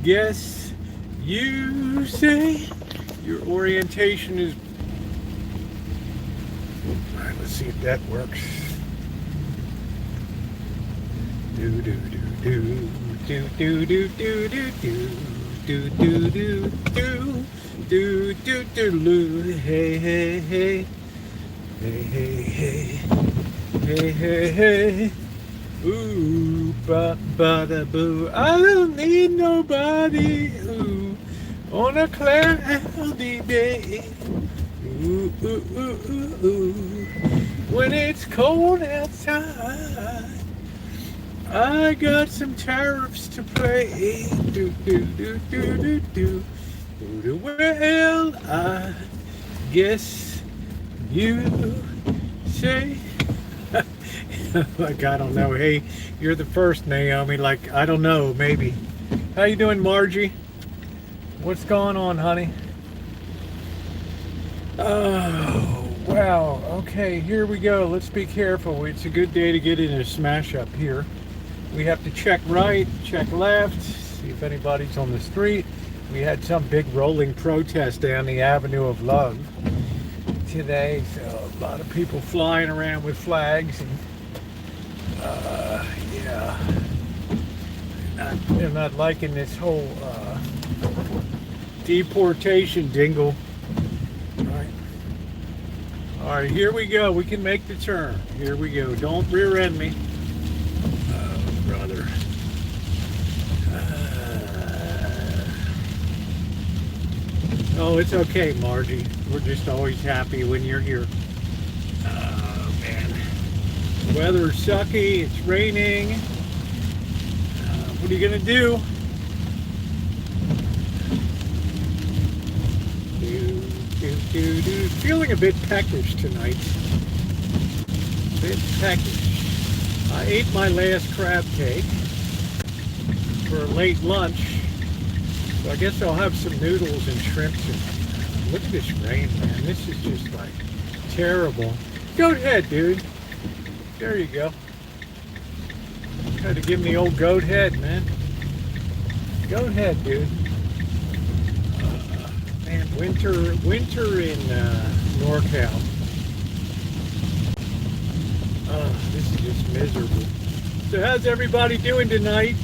guess you say your orientation is... All right, let's see if that works. Do do do do do do do do do do do do do do do do do. Hey hey hey hey hey hey hey hey hey. Ooh, ba ba da boo. I don't need nobody. Ooh, on a cloudy day. Ooh, ooh, ooh, ooh, ooh. When it's cold outside, I got some tariffs to play. Do do do do do do. Do well, I guess you say. Like, I don't know. Hey, you're the first, Naomi. Like, I don't know, maybe. How you doing, Margie? What's going on, honey? Oh, wow. Okay, here we go. Let's be careful. It's a good day to get in a smash up here. We have to check right, check left, see if anybody's on the street. We had some big rolling protest down the Avenue of Love today, so a lot of people flying around with flags and yeah, they're not liking this whole deportation dingle. All right, here we go. We can make the turn. Here we go. Don't rear end me. Oh, brother. Oh, it's okay, Margie. We're just always happy when you're here. Oh, man. The weather's sucky. It's raining. What are you going to do? Feeling a bit peckish tonight. A bit peckish. I ate my last crab cake for a late lunch. So I guess I'll have some noodles and shrimp. Look at this rain, man. This is just like terrible. Go ahead, dude. There you go. Had to give me the old goat head, man. Go ahead, dude. Man, winter in NorCal. This is just miserable. So how's everybody doing tonight?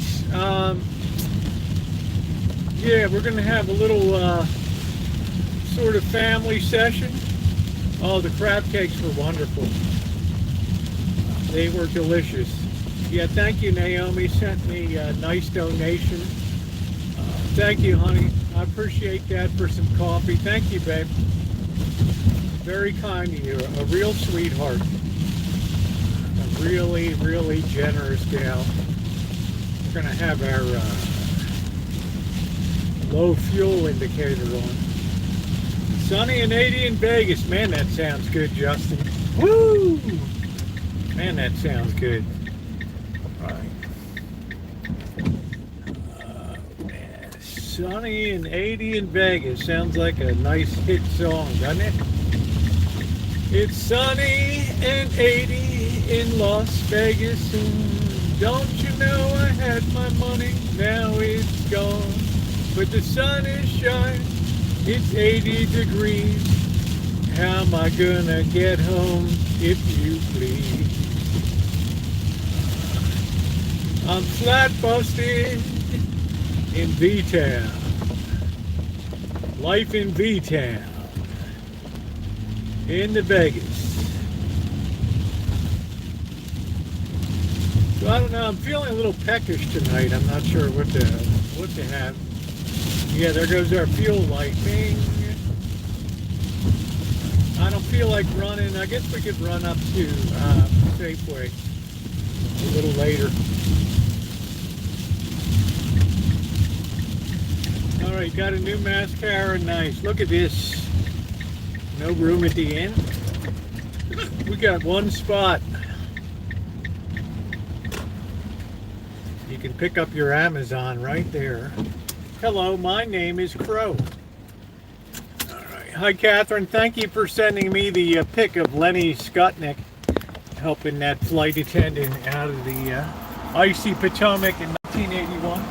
Yeah, we're going to have a little sort of family session. Oh, the crab cakes were wonderful. They were delicious. Yeah, thank you, Naomi. Sent me a nice donation. Thank you, honey. I appreciate that for some coffee. Thank you, babe. Very kind of you. A real sweetheart. A really, really generous gal. We're going to have our low fuel indicator on. Sunny and 80 in Vegas. Man, that sounds good, Justin. Woo! Man, that sounds good. All right. Sunny and 80 in Vegas. Sounds like a nice hit song, doesn't it? It's sunny and 80 in Las Vegas. And don't you know I had my money? Now it's gone. But the sun is shining. It's 80 degrees. How am I gonna get home, if you please? I'm flat busted in V-Town. Life in V-Town. In the Vegas. So I don't know, I'm feeling a little peckish tonight. I'm not sure what to have. Yeah, there goes our fuel light. Bing. I don't feel like running. I guess we could run up to Safeway a little later. All right, got a new mascara. Nice. Look at this. No room at the end. We got one spot. You can pick up your Amazon right there. Hello, my name is Crow. All right. Hi, Catherine. Thank you for sending me the pic of Lenny Skutnik helping that flight attendant out of the icy Potomac in 1981.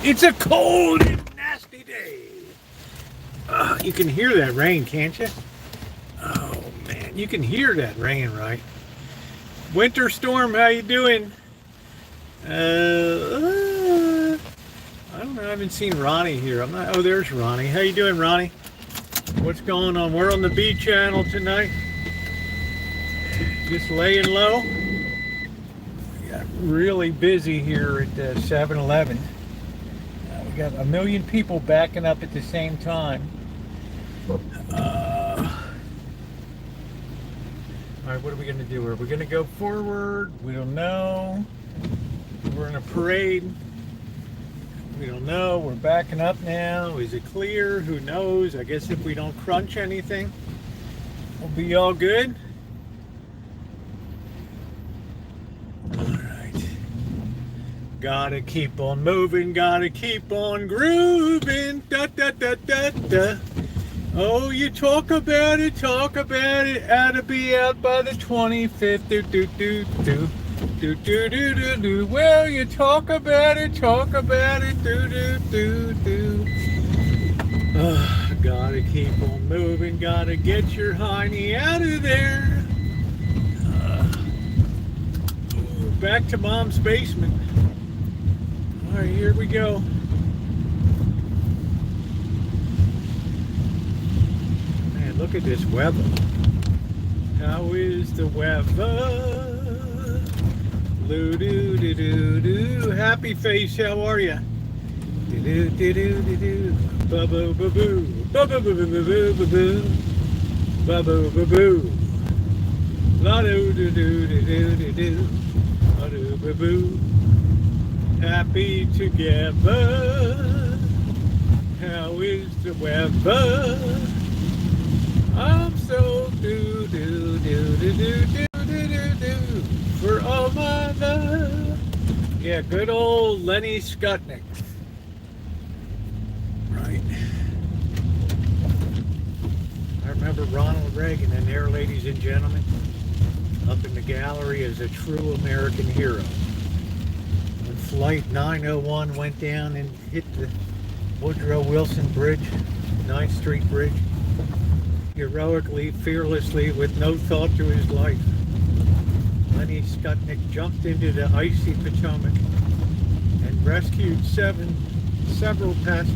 It's a cold and nasty day. You can hear that rain, can't you? Oh man, you can hear that rain, right? Winter Storm, how you doing? I don't know. I haven't seen Ronnie here. I'm not. Oh, there's Ronnie. How you doing, Ronnie? What's going on? We're on the B channel tonight. Just laying low. We got really busy here at 7-Eleven. We got a million people backing up at the same time. All right, what are we going to do? Are we going to go forward? We don't know. We're in a parade. We don't know. We're backing up now. Is it clear? Who knows? I guess if we don't crunch anything, we'll be all good. All right. Gotta keep on moving. Gotta keep on grooving. Da da da da da. Oh, you talk about it. Ought to be out by the 25th. Do do do do. Do do do do do. Well, you talk about it. Do do do do. Gotta keep on moving. Gotta get your hiney out of there. Back to Mom's basement. All right, here we go. Man, look at this weather. How is the weather? Doo doo doo doo doo. Happy face, how are ya? Doo doo doo doo doo doo. Ba boo ba boo. Ba boo ba boo ba boo ba boo. Ba boo ba boo. La doo doo doo doo doo doo doo. La doo ba boo. Happy together. How is the weather? I'm so doo doo doo doo doo doo doo doo doo. For all my love. Yeah, good old Lenny Skutnik. Right. I remember Ronald Reagan in there, ladies and gentlemen, up in the gallery as a true American hero. When Flight 901 went down and hit the Woodrow Wilson Bridge, 9th Street Bridge, heroically, fearlessly, with no thought to his life, Lenny Skutnik jumped into the icy Potomac and rescued several passengers.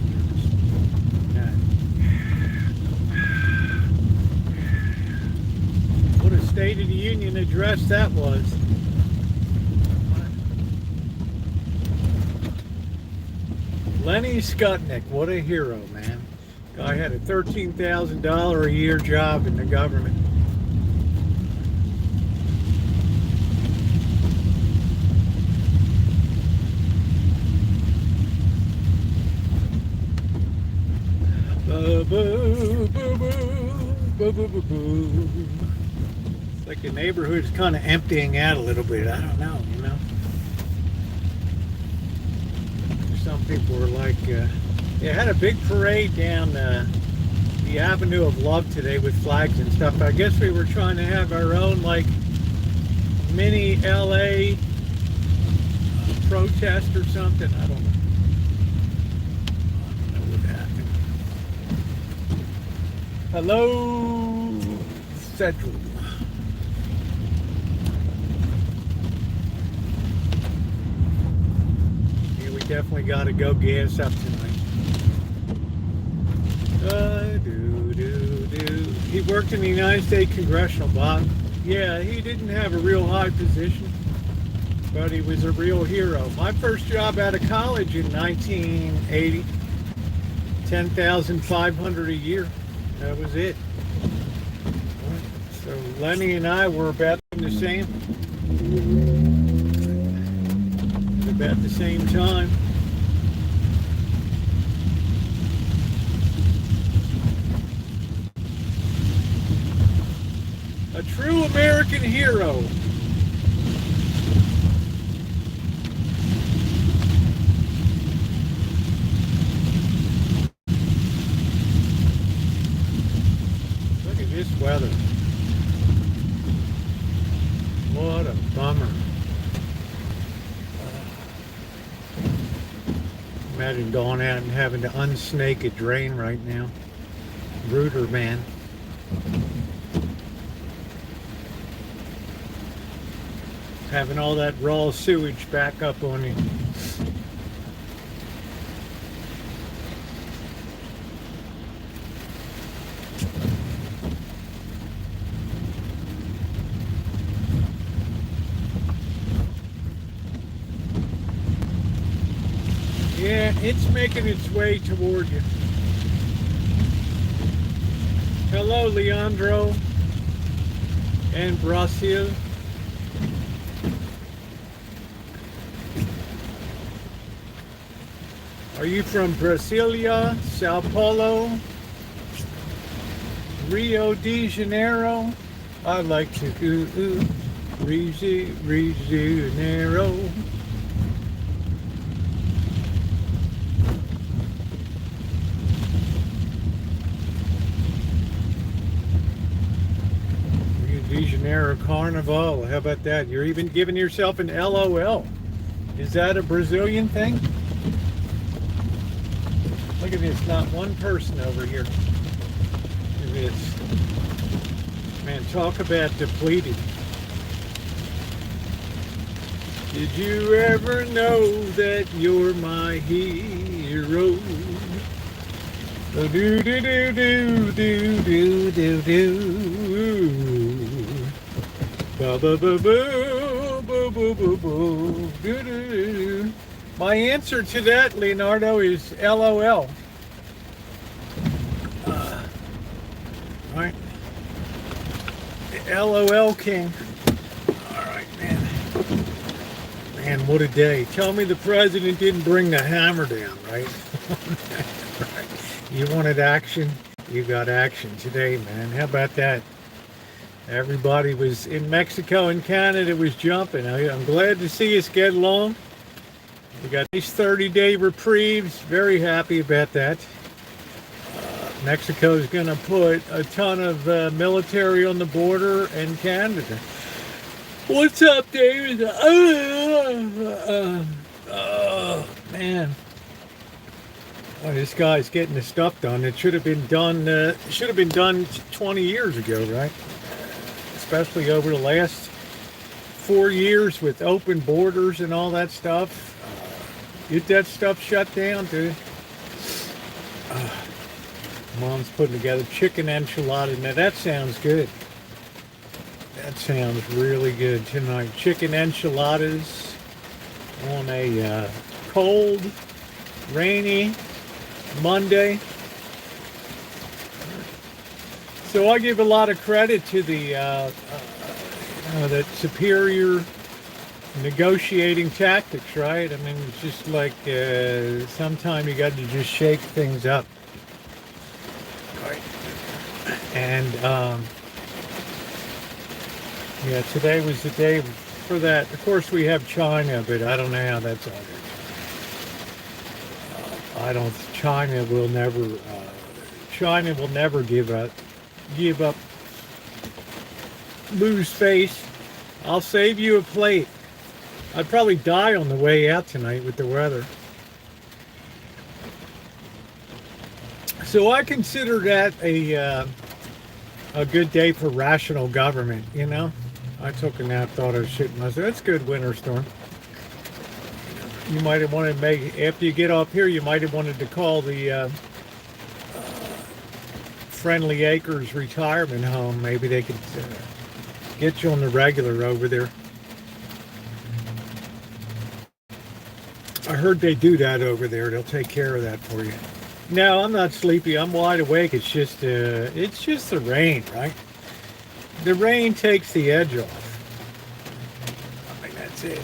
What a State of the Union address that was. Lenny Skutnik, what a hero, man. Guy had a $13,000 a year job in the government. It's like the neighborhood is kind of emptying out a little bit. I don't know, you know. Some people were like, they had a big parade down the Avenue of Love today with flags and stuff. I guess we were trying to have our own like mini LA protest or something. I don't know. Hello, Central. Yeah, we definitely got to go gas up tonight. He worked in the United States Congressional Box. Yeah, he didn't have a real high position, but he was a real hero. My first job out of college in 1980, $10,500 a year. That was it. So Lenny and I were about the same. About the same time. A true American hero. Look at this weather. What a bummer. Imagine going out and having to unsnake a drain right now. Rooter, man. Having all that raw sewage back up on you. Yeah, it's making its way toward you. Hello, Leandro and Brazil. Are you from Brasilia, Sao Paulo, Rio de Janeiro? I like to Rio de Janeiro. Rio de Janeiro Carnival. How about that? You're even giving yourself an LOL. Is that a Brazilian thing? Look at this, not one person over here. Look at this. Man, talk about depleted. Did you ever know that you're my hero? Do do do do do do do do. Ba ba ba boo boo boo boo boo do do. My answer to that, Leonardo, is LOL. Right? LOL King. All right, man. Man, what a day. Tell me the president didn't bring the hammer down, right? Right. You wanted action? You got action today, man. How about that? Everybody was in Mexico and Canada was jumping. I'm glad to see us get along. We got these 30-day reprieves. Very happy about that. Mexico's going to put a ton of military on the border and Canada. What's up, David? Man. Oh, this guy's getting the stuff done. It should have been done. 20 years ago, right? Especially over the last 4 years with open borders and all that stuff. Get that stuff shut down, dude. Mom's putting together chicken enchilada. Now that sounds good. That sounds really good tonight. Chicken enchiladas on a cold, rainy Monday. So I give a lot of credit to the that superior negotiating tactics, right? I mean, it's just like sometimes you got to just shake things up. Right. And yeah, today was the day for that. Of course, we have China, but I don't know how that's all good. China will never give up, lose face. I'll save you a plate. I'd probably die on the way out tonight with the weather. So I consider that a good day for rational government, you know? I took a nap, thought I was shitting myself. That's good winter storm. You might have wanted to make, after you get up here, you might have wanted to call the Friendly Acres retirement home. Maybe they could get you on the regular over there. I heard they do that over there. They'll take care of that for you. No, I'm not sleepy. I'm wide awake. It's just the rain, right? The rain takes the edge off. I mean, that's it.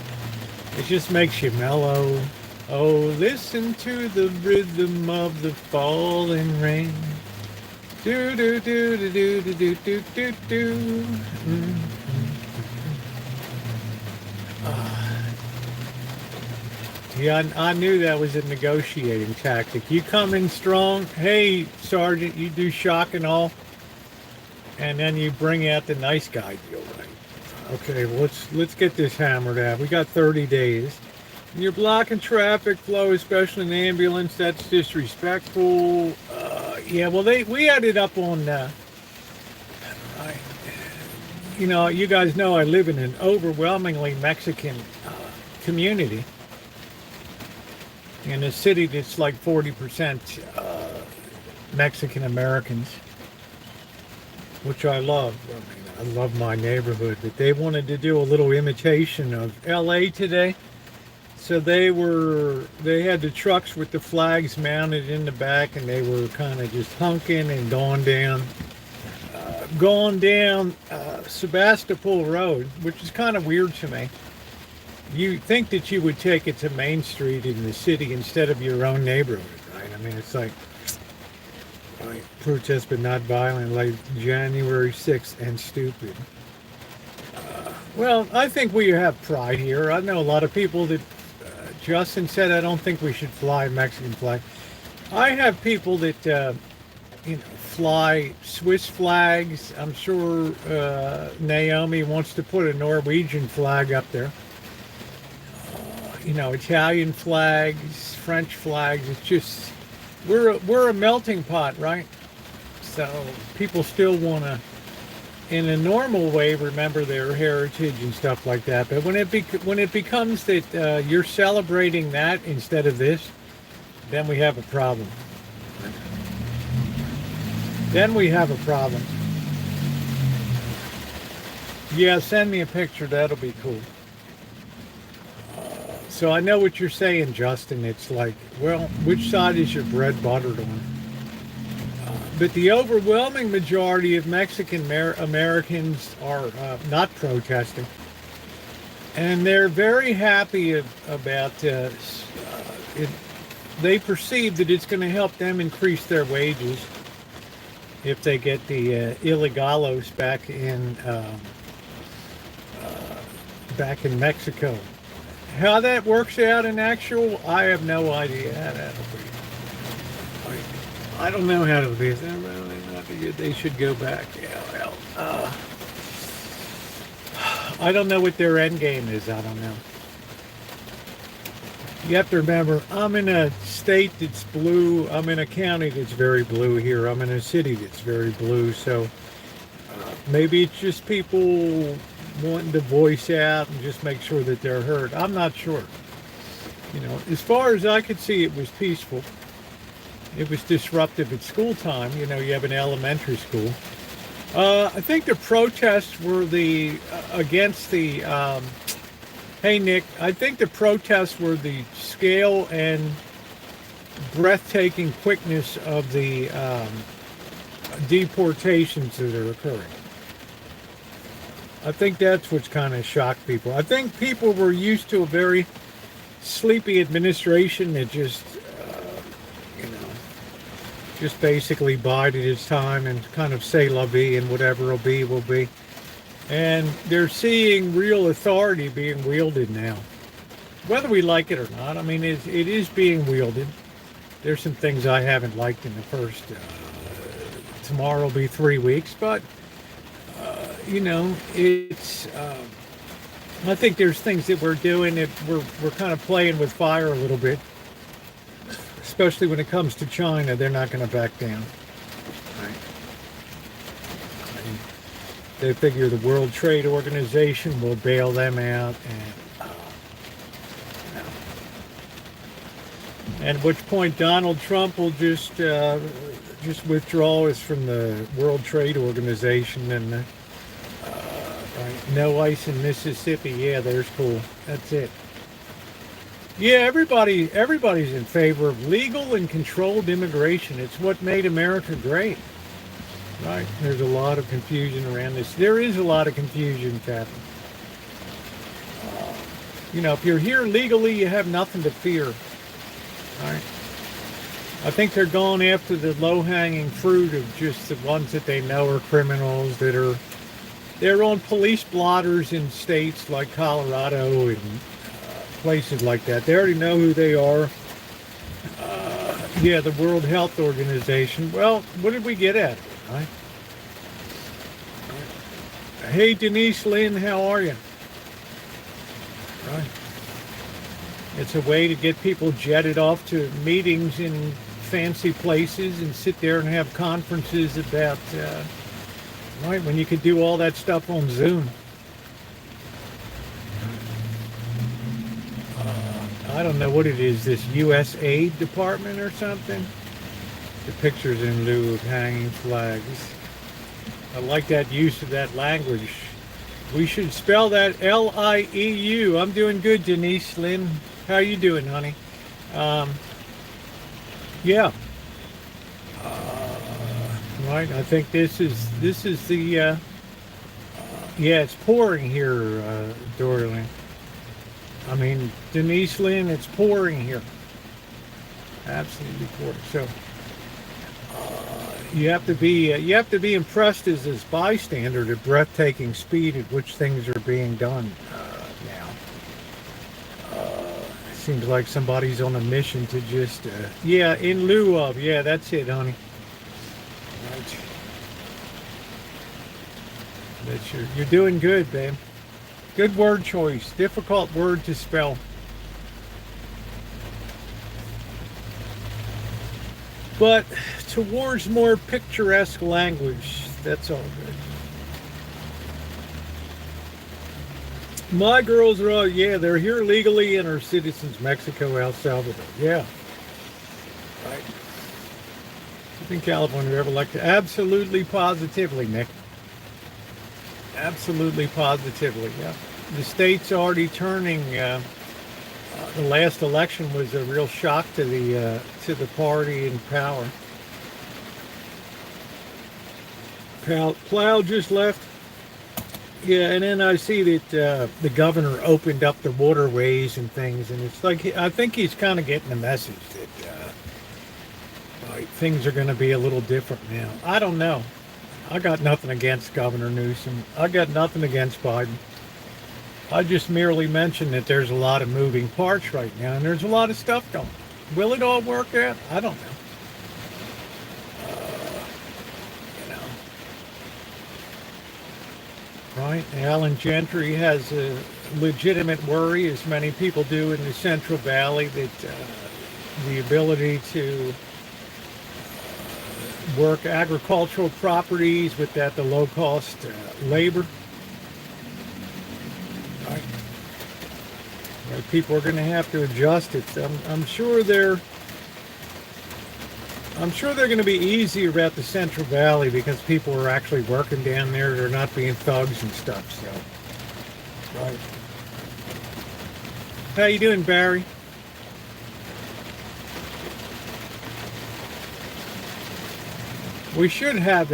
It just makes you mellow. Oh, listen to the rhythm of the falling rain. Do do do do do do do do do do. Yeah, I knew that was a negotiating tactic. You come in strong, hey, Sergeant, you do shock and all, and then you bring out the nice guy deal, right? Okay, well, let's get this hammered out. We got 30 days. You're blocking traffic flow, especially in the ambulance. That's disrespectful. Yeah, well, we ended up on, I, you guys know I live in an overwhelmingly Mexican community in a city that's like 40% Mexican Americans, which I love. I love my neighborhood, but they wanted to do a little imitation of LA today. So they had the trucks with the flags mounted in the back, and they were kind of just honking and going down Sebastopol Road, which is kind of weird to me. You think that you would take it to Main Street in the city instead of your own neighborhood, right? I mean, it's like protest but not violent, like January 6th and stupid. Well, I think we have pride here. I know a lot of people that Justin said I don't think we should fly Mexican flag. I have people that fly Swiss flags. I'm sure Naomi wants to put a Norwegian flag up there. Italian flags, French flags. It's just we're a melting pot, right? So people still want to, in a normal way, remember their heritage and stuff like that. But when it becomes that you're celebrating that instead of this, then we have a problem. Then we have a problem. Yeah, send me a picture. That'll be cool. So I know what you're saying, Justin. It's like, well, which side is your bread buttered on? But the overwhelming majority of Mexican Americans are not protesting. And they're very happy about it. They perceive that it's going to help them increase their wages if they get the illegalos back in Mexico. How that works out in actual, I have no idea how that'll be. I don't know how it'll be. They should go back. Yeah, well, I don't know what their end game is. I don't know. You have to remember, I'm in a state that's blue. I'm in a county that's very blue here. I'm in a city that's very blue. So maybe it's just people wanting to voice out and just make sure that they're heard. I'm not sure. As far as I could see, it was peaceful. It was disruptive at school time. You have an elementary school. I think the protests were against the, hey Nick, I think the protests were the scale and breathtaking quickness of the deportations that are occurring. I think that's what's kind of shocked people. I think people were used to a very sleepy administration that just basically bided its time and kind of say la vie and whatever will be. And they're seeing real authority being wielded now. Whether we like it or not, I mean, it is being wielded. There's some things I haven't liked in the first, tomorrow will be 3 weeks, but it's, I think there's things that we're doing that we're kind of playing with fire a little bit, especially when it comes to China. They're not going to back down. Right. They figure the World Trade Organization will bail them out, and at which point Donald Trump will just withdraw us from the World Trade Organization and no ice in Mississippi. Yeah, there's cool. That's it. Yeah, everybody's in favor of legal and controlled immigration. It's what made America great. Right? There's a lot of confusion around this. There is a lot of confusion, Captain. If you're here legally, you have nothing to fear. Right? I think they're going after the low-hanging fruit of just the ones that they know are criminals they're on police blotters in states like Colorado and places like that. They already know who they are. The World Health Organization. Well, what did we get at? Right? Hey, Denise Lynn, how are you? Right. It's a way to get people jetted off to meetings in fancy places and sit there and have conferences about, right, when you could do all that stuff on Zoom. I don't know what it is, this U.S. Aid Department or something. The pictures in lieu of hanging flags. I like that use of that language. We should spell that L-I-E-U. I'm doing good, Denise Lynn. How you doing, honey? Yeah. Right. I think this is the. Yeah, it's pouring here, Dorling. I mean, Denise Lynn, it's pouring here. Absolutely pouring. So you have to be impressed as this bystander at breathtaking speed at which things are being done now. Seems like somebody's on a mission to just yeah, in lieu of, yeah, that's it, honey. Right. That's you're doing good, babe. Good word choice. Difficult word to spell. But towards more picturesque language, that's all good. My girls are all, yeah, they're here legally and are citizens, Mexico, El Salvador. Yeah. Right. I think California ever like to, absolutely positively, Nick. Absolutely positively, yeah. The state's already turning. The last election was a real shock to the party in power. Plow just left. Yeah, and then I see that the governor opened up the waterways and things, and it's like I think he's kind of getting the message that things are going to be a little different now. I don't know. I got nothing against Governor Newsom. I got nothing against Biden. I just merely mentioned that there's a lot of moving parts right now, and there's a lot of stuff going on. Will it all work out? I don't know. Right? Alan Gentry has a legitimate worry, as many people do in the Central Valley, that the ability to work agricultural properties with the low-cost labor. Right? Right? People are going to have to adjust it. I'm sure they're going to be easier about the Central Valley because people are actually working down there. They're not being thugs and stuff. So, right. How you doing, Barry? We should have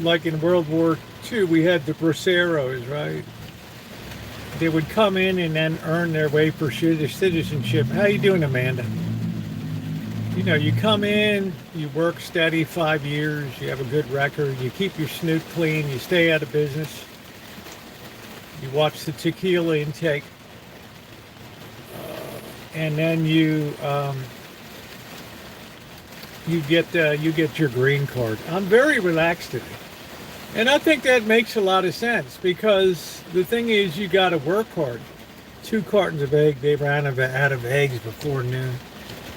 like in World War II, we had the braceros, right? They would come in and then earn their way for citizenship. How you doing, Amanda? You know, you come in, you work steady 5 years, you have a good record, you keep your snoot clean, you stay out of business, you watch the tequila intake, and then you get your green card. I'm very relaxed today, and I think that makes a lot of sense because the thing is, you got to work hard. 2 cartons of egg, they ran out of eggs before noon.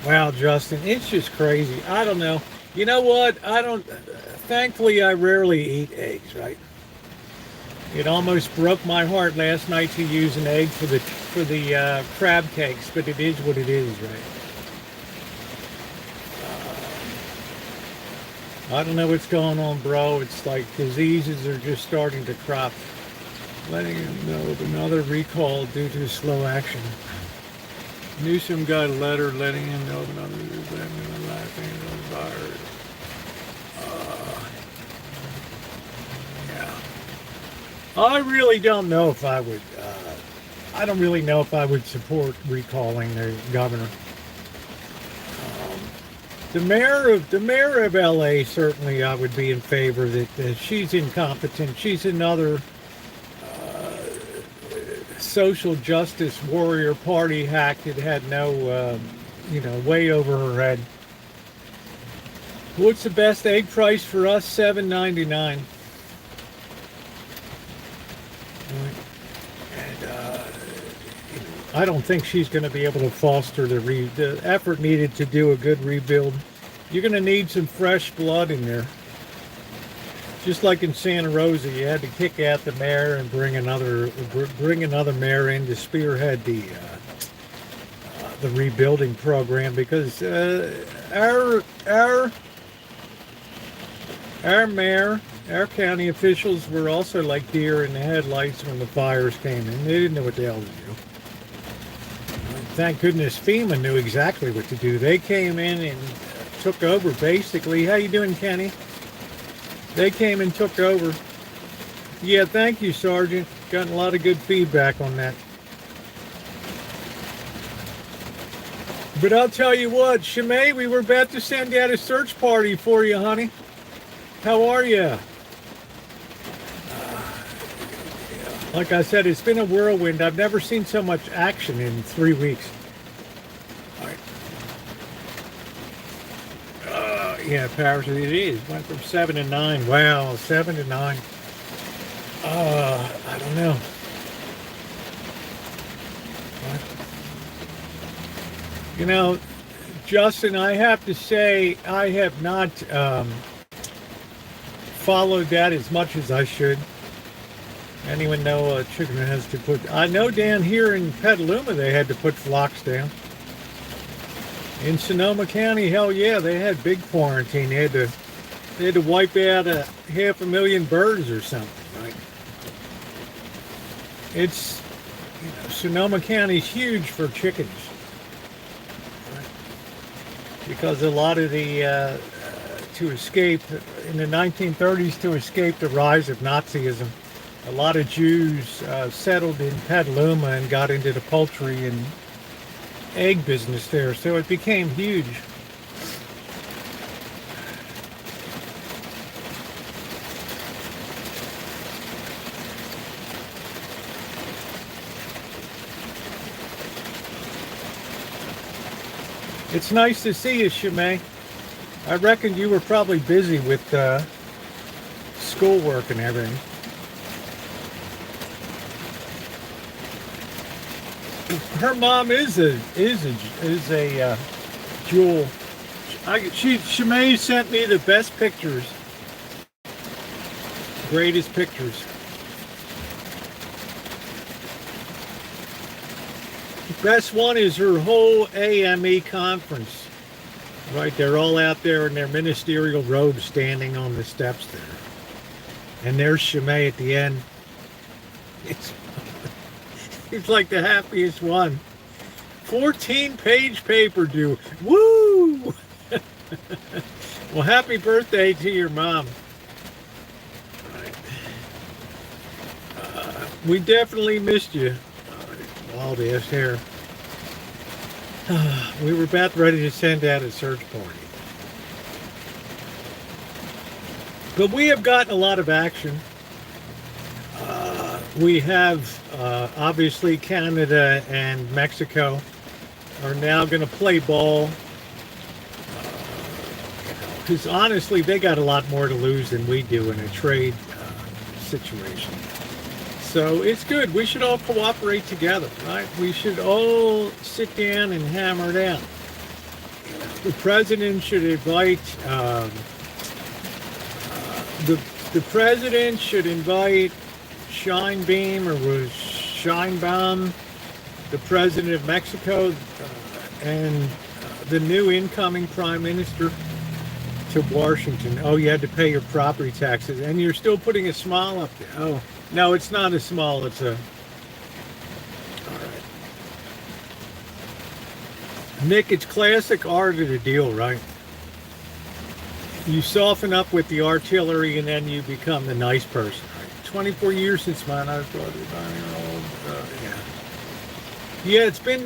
Wow, Justin, it's just crazy. I don't know. You know what? Thankfully, I rarely eat eggs, right? It almost broke my heart last night to use an egg for the crab cakes, but it is what it is, right? I don't know what's going on, bro. It's like diseases are just starting to crop. Letting him know of another recall due to slow action. Newsom got a letter letting him know of another virus. Yeah. I really don't know if I would. I don't really know if I would support recalling the governor. The mayor of LA, certainly I would be in favor that she's incompetent. She's another social justice warrior party hack that had no, way over her head. What's the best egg price for us? $7.99. And I don't think she's going to be able to foster the effort needed to do a good rebuild. You're going to need some fresh blood in there. Just like in Santa Rosa, you had to kick out the mayor and bring another mayor in to spearhead the rebuilding program, because our mayor, our county officials were also like deer in the headlights when the fires came in. They didn't know what the hell to do. Thank goodness FEMA knew exactly what to do. They came in and took over basically. How you doing, Kenny? They came and took over. Yeah, thank you, Sergeant. Gotten a lot of good feedback on that. But I'll tell you what, Shimei, we were about to send out a search party for you, honey. How are you? Like I said, it's been a whirlwind. I've never seen so much action in 3 weeks. All right. Yeah, powers it is. Went from 7 to 9. Wow, 7 to 9. I don't know. What? You know, Justin, I have to say I have not followed that as much as I should. Anyone know chicken has to put... I know down here in Petaluma they had to put flocks down. In Sonoma County, hell yeah, they had big quarantine. They had to wipe out 500,000 birds or something, right? It's, you know, Sonoma County's huge for chickens, right? Because a lot of the to escape in the 1930s, to escape the rise of Nazism, a lot of Jews settled in Petaluma and got into the poultry and egg business there, so it became huge. It's nice to see you, Shimei. I reckon you were probably busy with schoolwork and everything. Her mom is a jewel. Shimei sent me the best pictures, greatest pictures. The best one is her whole AME conference. Right, they're all out there in their ministerial robes, standing on the steps there, and there's Shimei at the end. He's like the happiest one. 14-page paper due. Woo! Well, happy birthday to your mom. We definitely missed you. All this here. We were about ready to send out a search party. But we have gotten a lot of action. We have, obviously, Canada and Mexico are now going to play ball. Because honestly, they got a lot more to lose than we do in a trade situation. So it's good. We should all cooperate together, right? We should all sit down and hammer it out. The president should invite the president should invite Shinebeam, or was Shinebaum, the president of Mexico, and the new incoming prime minister to Washington. Oh, you had to pay your property taxes, and you're still putting a smile up there. Oh, no, it's not a smile, it's a... All right. Nick, it's classic art of the deal, right? You soften up with the artillery, and then you become the nice person. 24 years since mine. I was probably 9-year-old. Yeah, it's been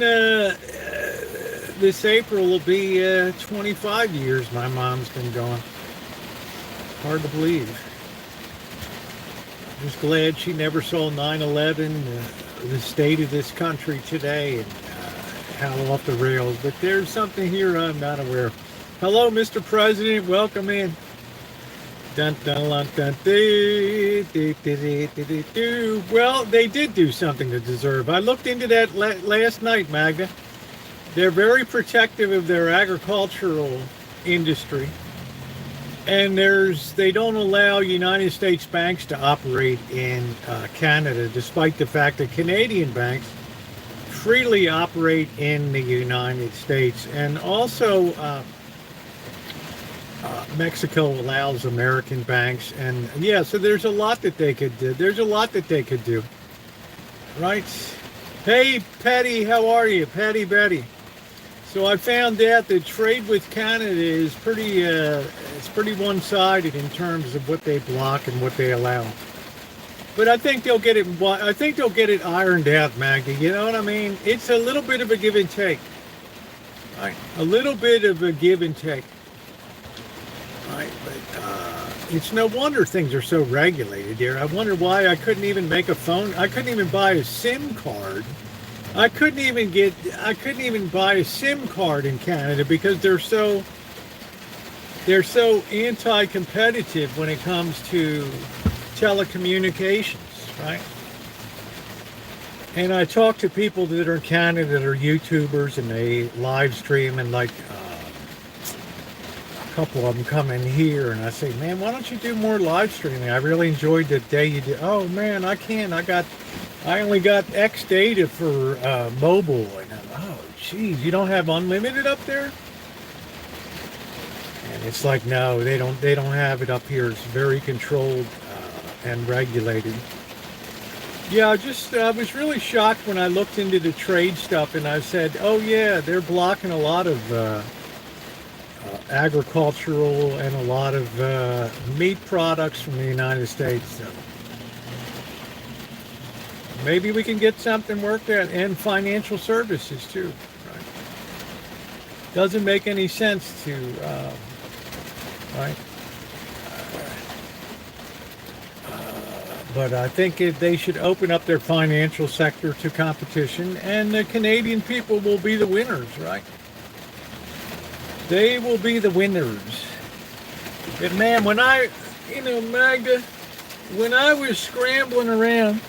this April will be 25 years my mom's been gone. Hard to believe. Just glad she never saw 9/11, the state of this country today, and how off the rails. But there's something here I'm not aware of. Hello, Mr. President. Welcome in. Dun, dun, dun, dun, doo, doo, doo, doo, doo, doo, doo. Well, they did do something to deserve. I looked into that last night, Magda. They're very protective of their agricultural industry. And they don't allow United States banks to operate in Canada, despite the fact that Canadian banks freely operate in the United States. And also, Mexico allows American banks, and yeah, so there's a lot that they could do. There's a lot that they could do, right? Hey, Patty, how are you, Patty Betty? So I found out that trade with Canada is it's pretty one-sided in terms of what they block and what they allow. But I think they'll get it. I think they'll get it ironed out, Maggie. You know what I mean? It's a little bit of a give and take, right? A little bit of a give and take. Right, but it's no wonder things are so regulated here. I wonder why I couldn't even make a phone. I couldn't even buy a SIM card. I couldn't even buy a SIM card in Canada because they're so anti-competitive when it comes to telecommunications, right? And I talk to people that are in Canada that are YouTubers, and they live stream, and like couple of them come in here, and I say, man, why don't you do more live streaming? I really enjoyed the day you did. Oh man, I can't. I only got X data for mobile. And oh geez, you don't have unlimited up there? And it's like, no, they don't have it up here. It's very controlled and regulated. Yeah, I was really shocked when I looked into the trade stuff, and I said, oh yeah, they're blocking a lot of agricultural and a lot of meat products from the United States. So maybe we can get something worked out, and financial services too. Right? Doesn't make any sense to, right? But I think they should open up their financial sector to competition, and the Canadian people will be the winners, right? They will be the winners. But man, Magda, when I was scrambling around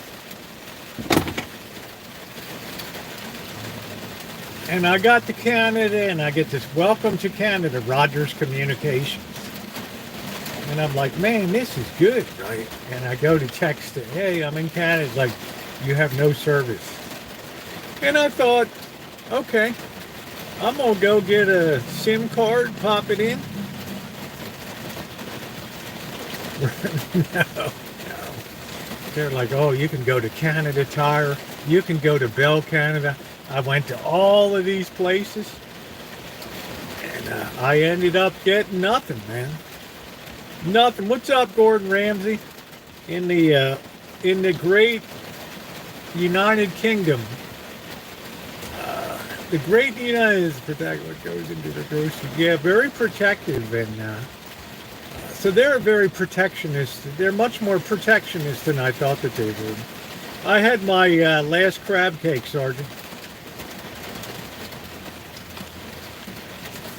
and I got to Canada, and I get this welcome to Canada, Rogers Communications. And I'm like, man, this is good, right? And I go to text it, hey, I'm in Canada. It's like, you have no service. And I thought, okay, I'm going to go get a SIM card, pop it in. No. They're like, oh, you can go to Canada Tire. You can go to Bell Canada. I went to all of these places. And I ended up getting nothing, man. Nothing. What's up, Gordon Ramsay? In the great United Kingdom. The great United is protect what goes into the grocery. Yeah, very protective, and so they're very protectionist. They're much more protectionist than I thought that they would. I had my last crab cake, Sergeant.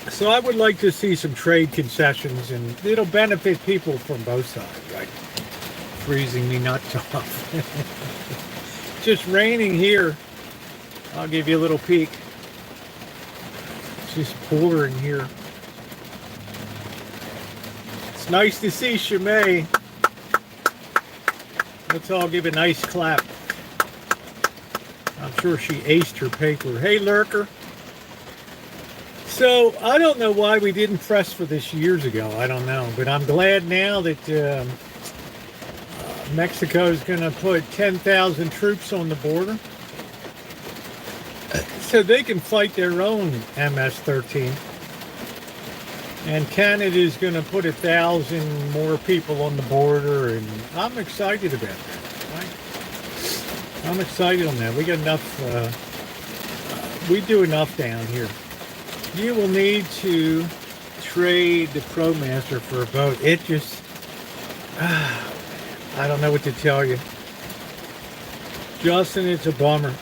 So I would like to see some trade concessions, and it'll benefit people from both sides, right? Freezing me nuts off. It's just raining here. I'll give you a little peek. It's just pouring here. It's nice to see Shimei. Let's all give a nice clap. I'm sure she aced her paper. Hey, Lurker. So, I don't know why we didn't press for this years ago. I don't know. But I'm glad now that Mexico is going to put 10,000 troops on the border, so they can fight their own MS-13. And Canada is going to put 1,000 more people on the border, and I'm excited about that. Right? I'm excited on that. We got enough. We do enough down here. You will need to trade the ProMaster for a boat. It just, I don't know what to tell you. Justin, it's a bummer.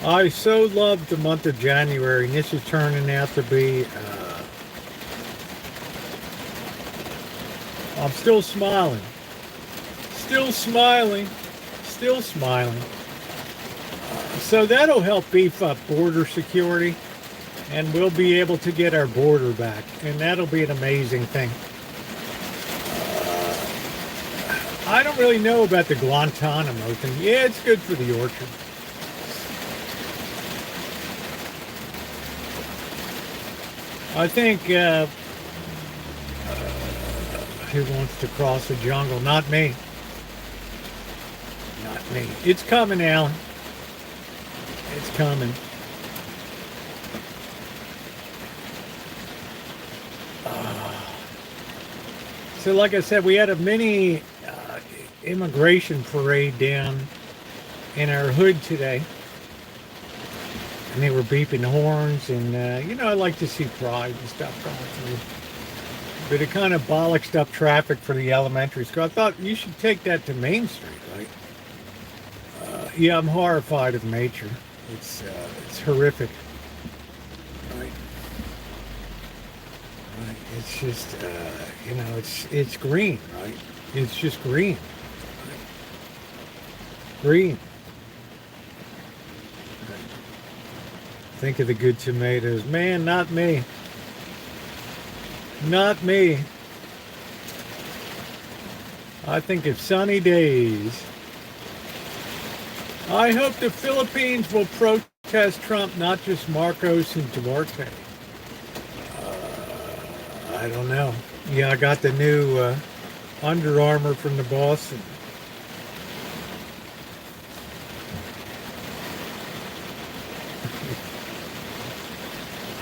I so loved the month of January, and this is turning out to be I'm still smiling. Still smiling. Still smiling. So that'll help beef up border security, and we'll be able to get our border back, and that'll be an amazing thing. I don't really know about the Guantanamo thing. Yeah, it's good for the orchard. I think who wants to cross the jungle? Not me. Not me. It's coming, Alan. It's coming. So like I said, we had a mini immigration parade down in our hood today. And they were beeping horns, and I like to see pride and stuff going through. But it kind of bollocksed up traffic for the elementary school. I thought you should take that to Main Street, right? Yeah, I'm horrified of nature. It's horrific. Right. Right. It's just it's green, right? It's just green. Right. Green. Right. Think of the good tomatoes. Man, not me. Not me. I think of sunny days. I hope the Philippines will protest Trump, not just Marcos and Duarte. I don't know. Yeah, I got the new Under Armour from the Boston.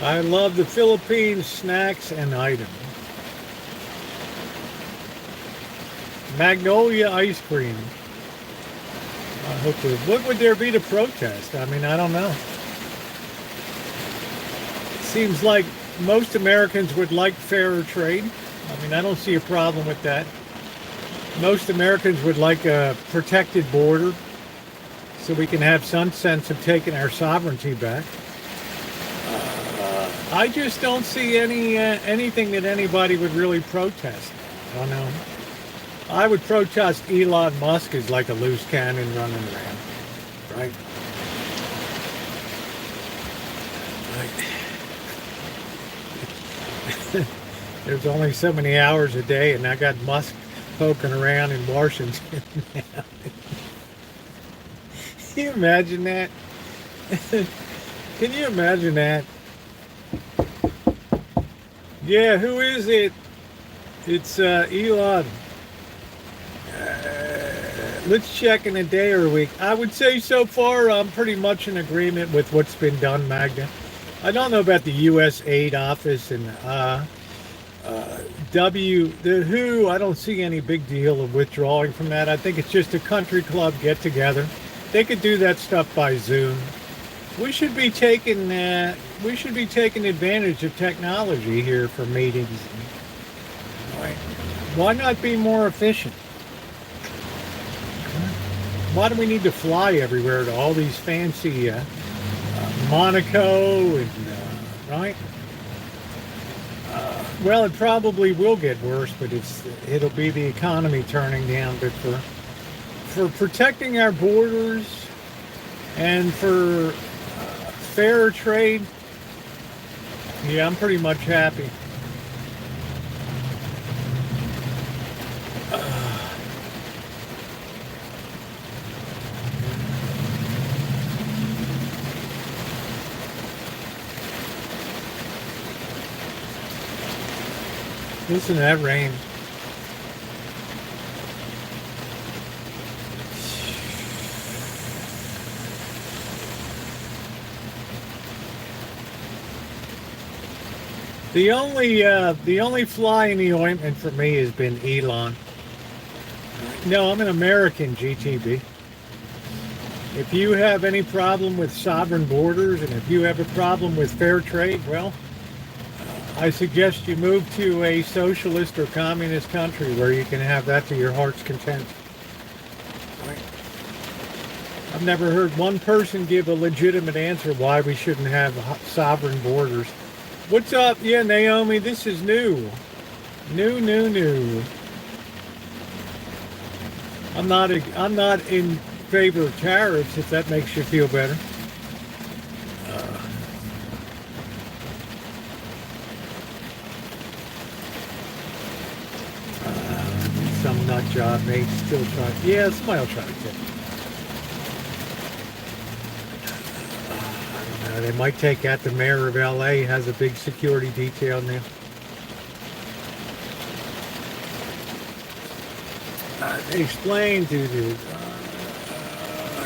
I love the Philippines snacks and items. Magnolia ice cream. I hope what would there be to protest? I mean, I don't know. It seems like most Americans would like fairer trade. I mean, I don't see a problem with that. Most Americans would like a protected border so we can have some sense of taking our sovereignty back. I just don't see anything that anybody would really protest. I don't know. I would protest Elon Musk as like a loose cannon running around, right? Right. There's only so many hours a day, and I got Musk poking around in Washington now. Can you imagine that? Can you imagine that? Yeah, who is it? It's Elon. Let's check in a day or a week. I would say so far I'm pretty much in agreement with what's been done, Magda. I don't know about the U.S. Aid Office and the WHO. I don't see any big deal of withdrawing from that. I think it's just a country club get together. They could do that stuff by Zoom. We should be taking advantage of technology here for meetings. Why not be more efficient? Why do we need to fly everywhere to all these fancy Monaco and right? Well, it probably will get worse, but it'll be the economy turning down. But for protecting our borders and for fair trade, yeah, I'm pretty much happy. Listen to that rain. The only fly in the ointment for me has been Elon. No, I'm an American, GTB. If you have any problem with sovereign borders and if you have a problem with fair trade, well, I suggest you move to a socialist or communist country where you can have that to your heart's content. I've never heard one person give a legitimate answer why we shouldn't have sovereign borders. What's up? Yeah, Naomi, this is new. New. I'm not in favor of tariffs, if that makes you feel better. Some nut job may still try. Yeah, somebody will try to get it. I don't know. They might take out the mayor of LA has a big security detail now. They explain to do.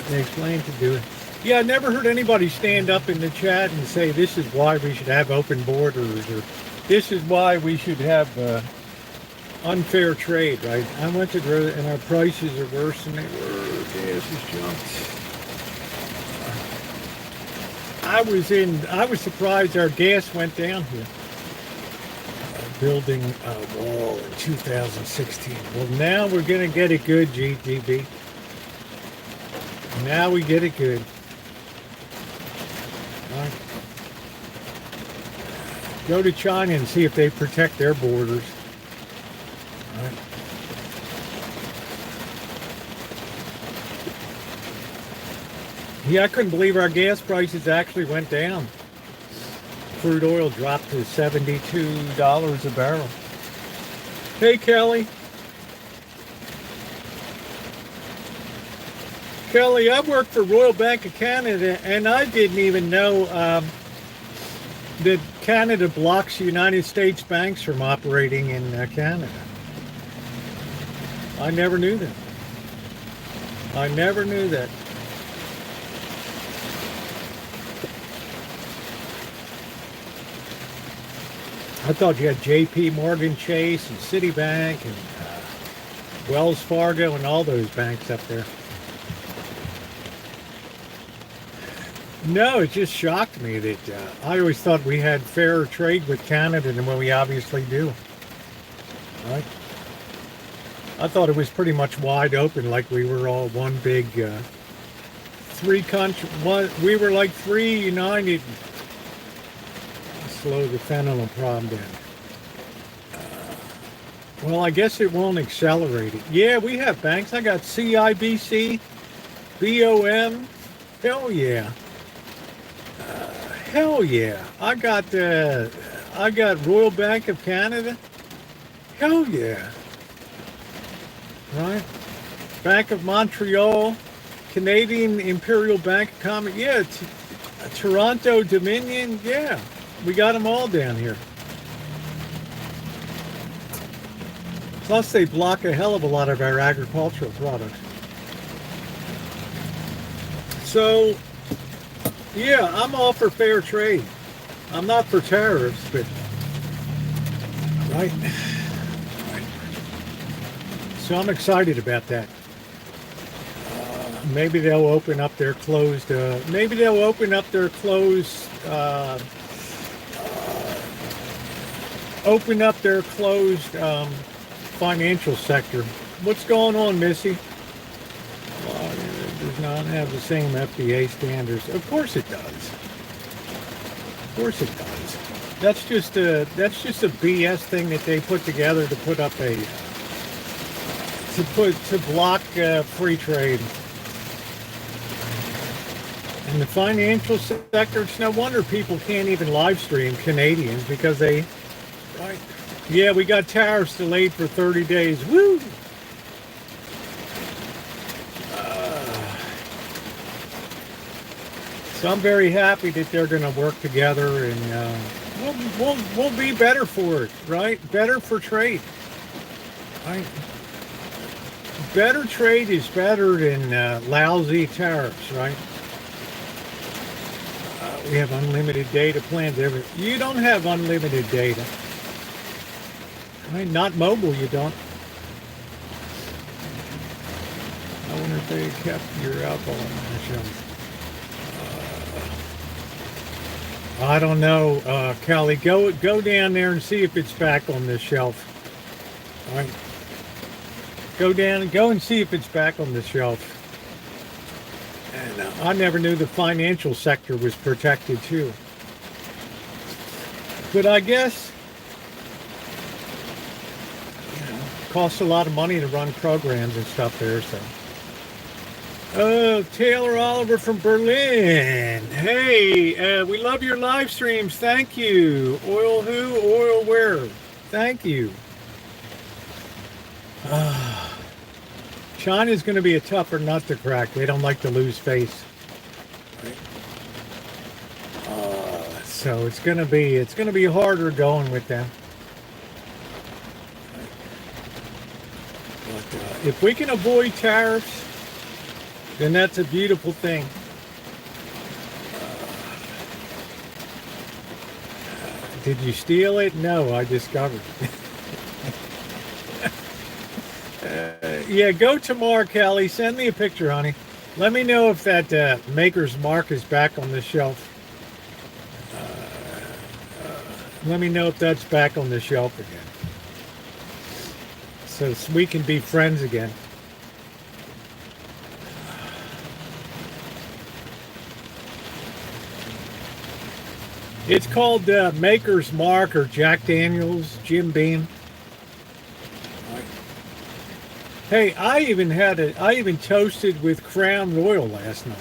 They explain to do it. Yeah, I never heard anybody stand up in the chat and say this is why we should have open borders or this is why we should have unfair trade, right? I went to grow and our prices are worse than they were. Gas is jumped. I was surprised our gas went down here. Building a wall in 2016. Well, now we're going to get it good, GTB. Now we get it good. All right. Go to China and see if they protect their borders. All right. Yeah, I couldn't believe our gas prices actually went down. Crude oil dropped to $72 a barrel. Hey, Kelly. Kelly, I work for Royal Bank of Canada, and I didn't even know that Canada blocks United States banks from operating in Canada. I never knew that. I never knew that. I thought you had J.P. Morgan Chase and Citibank and Wells Fargo and all those banks up there. No, it just shocked me that I always thought we had fairer trade with Canada than what we obviously do. Right? I thought it was pretty much wide open, like we were all one big three country. We were like three united. Slow the fentanyl problem down. Well, I guess it won't accelerate it. Yeah, we have banks. I got CIBC, BOM. Hell yeah. Hell yeah. I got Royal Bank of Canada. Hell yeah. Right? Bank of Montreal, Canadian Imperial Bank of Commerce. Yeah, Toronto Dominion. Yeah. We got them all down here. Plus, they block a hell of a lot of our agricultural products. So, yeah, I'm all for fair trade. I'm not for tariffs, but right. So I'm excited about that. Maybe they'll open up their closed. Open up their closed financial sector. What's going on, Missy? Well, it does not have the same FDA standards. Of course it does. Of course it does. That's just a BS thing that they put together to put up a to block free trade. In the financial sector, it's no wonder people can't even live stream Canadians because they. Right. Yeah, we got tariffs delayed for 30 days. Woo! So I'm very happy that they're going to work together, and we'll be better for it, right? Better for trade. Right? Better trade is better than lousy tariffs, right? We have unlimited data plans. You don't have unlimited data. Right? Not mobile, you don't. I wonder if they kept your alcohol on the shelf. I don't know, Kelly. Go down there and see if it's back on the shelf. All right. Go and see if it's back on the shelf. And I never knew the financial sector was protected too. But I guess, costs a lot of money to run programs and stuff there, so. Oh, Taylor Oliver from Berlin. Hey, we love your live streams. Thank you. Oil who? Oil where? Thank you. China's going to be a tougher nut to crack. They don't like to lose face. So it's going to be harder going with them. But if we can avoid tariffs, then that's a beautiful thing. Did you steal it? No, I discovered it. Yeah, go tomorrow, Kelly. Send me a picture, honey. Let me know if that Maker's Mark is back on the shelf. Let me know if that's back on the shelf again. So we can be friends again. It's called Maker's Mark or Jack Daniels, Jim Beam. Hey, I even toasted with Crown Royal last night.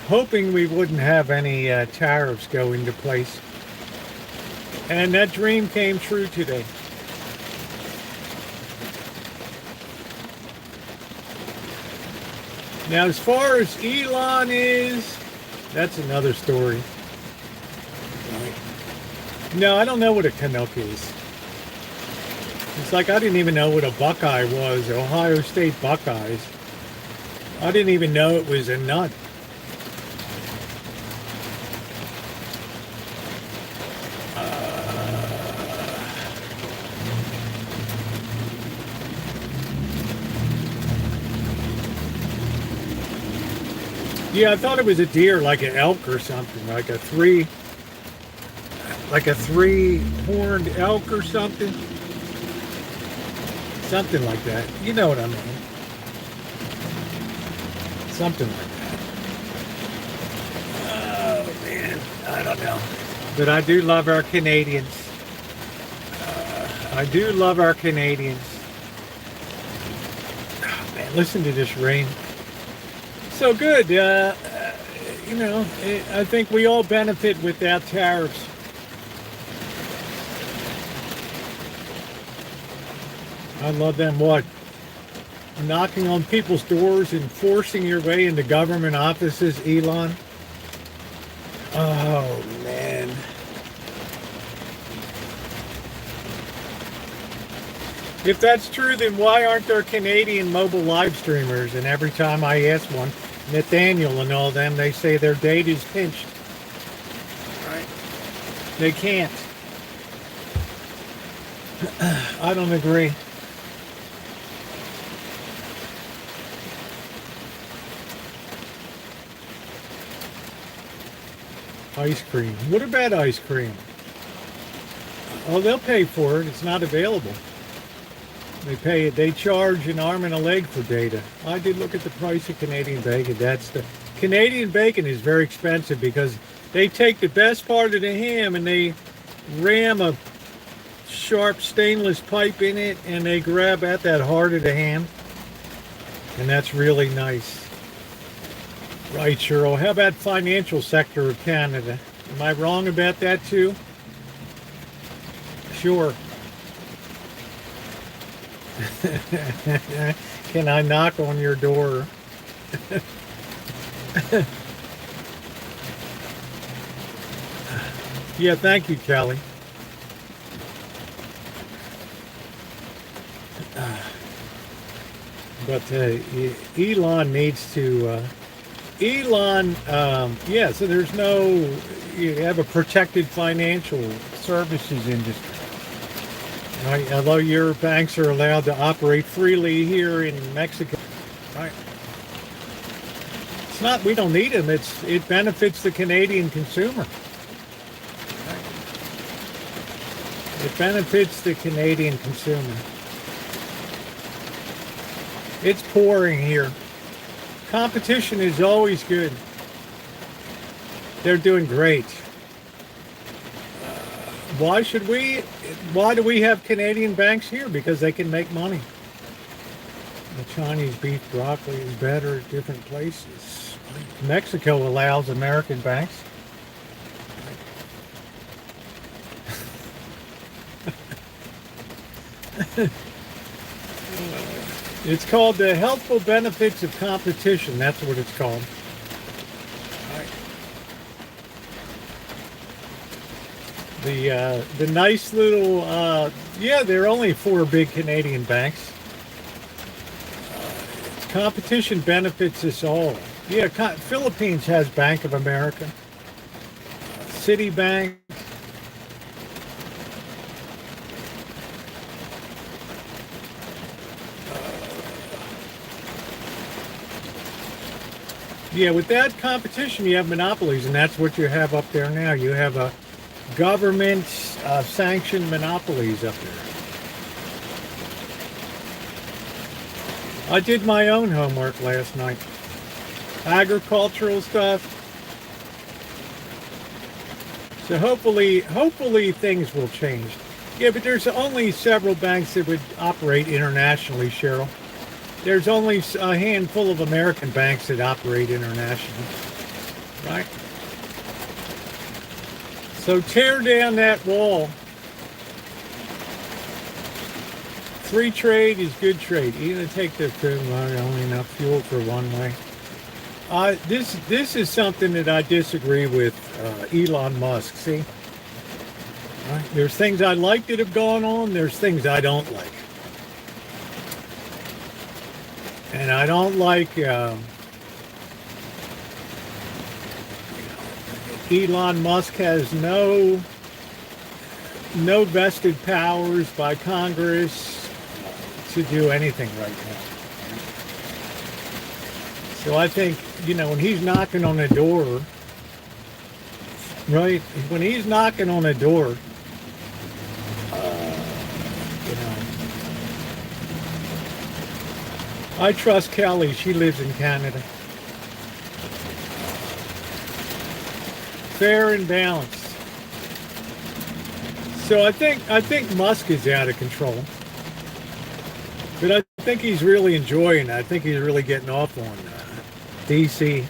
Hoping we wouldn't have any tariffs go into place. And that dream came true today. Now, as far as Elon is, that's another story. No, I don't know what a Canuck is. It's like I didn't even know what a Buckeye was, Ohio State Buckeyes. I didn't even know it was a nut. Yeah, I thought it was a deer, like an elk or something, like a three-horned elk or something. Something like that. You know what I mean. Something like that. Oh, man. I don't know. But I do love our Canadians. I do love our Canadians. Oh, man, listen to this rain. So good. You know, I think we all benefit without tariffs. I love them, what? Knocking on people's doors and forcing your way into government offices, Elon. Oh, man. If that's true, then why aren't there Canadian mobile live streamers? And every time I ask one, Nathaniel and all them, they say their data's pinched. Right? They can't. I don't agree. Ice cream. What about ice cream? Oh, they'll pay for it. It's not available. They charge an arm and a leg for data. I did look at the price of Canadian bacon. Canadian bacon is very expensive because they take the best part of the ham and they ram a sharp stainless pipe in it and they grab at that heart of the ham. And that's really nice. Right, Cheryl. How about financial sector of Canada? Am I wrong about that too? Sure. Can I knock on your door? Yeah, thank you, Kelly. But Elon needs to... yeah, so there's you have a protected financial services industry. Right? Although your banks are allowed to operate freely here in Mexico. Right? It's not, we don't need them, it benefits the Canadian consumer. Right? It benefits the Canadian consumer. It's pouring here. Competition is always good. They're doing great. Why should we? Why do we have Canadian banks here? Because they can make money. The Chinese beef broccoli is better at different places. Mexico allows American banks. It's called the healthful benefits of competition. That's what it's called. The nice little yeah, there are only 4 big Canadian banks. Competition benefits us all. Yeah, Philippines has Bank of America, Citibank. Yeah, with that competition, you have monopolies, and that's what you have up there now. You have a government sanctioned monopolies up there. I did my own homework last night. Agricultural stuff. So hopefully things will change. Yeah, but there's only several banks that would operate internationally, Cheryl. There's only a handful of American banks that operate internationally, right? So tear down that wall. Free trade is good trade. Even to take the only enough fuel for one way. This is something that I disagree with Elon Musk. See, right? There's things I like that have gone on. There's things I don't like. And I don't like Elon Musk has no vested powers by Congress to do anything right now. So I think, when he's knocking on the door, right? When he's knocking on the door, I trust Kelly. She lives in Canada. Fair and balanced. So I think Musk is out of control. But I think he's really enjoying it. I think he's really getting off on DC.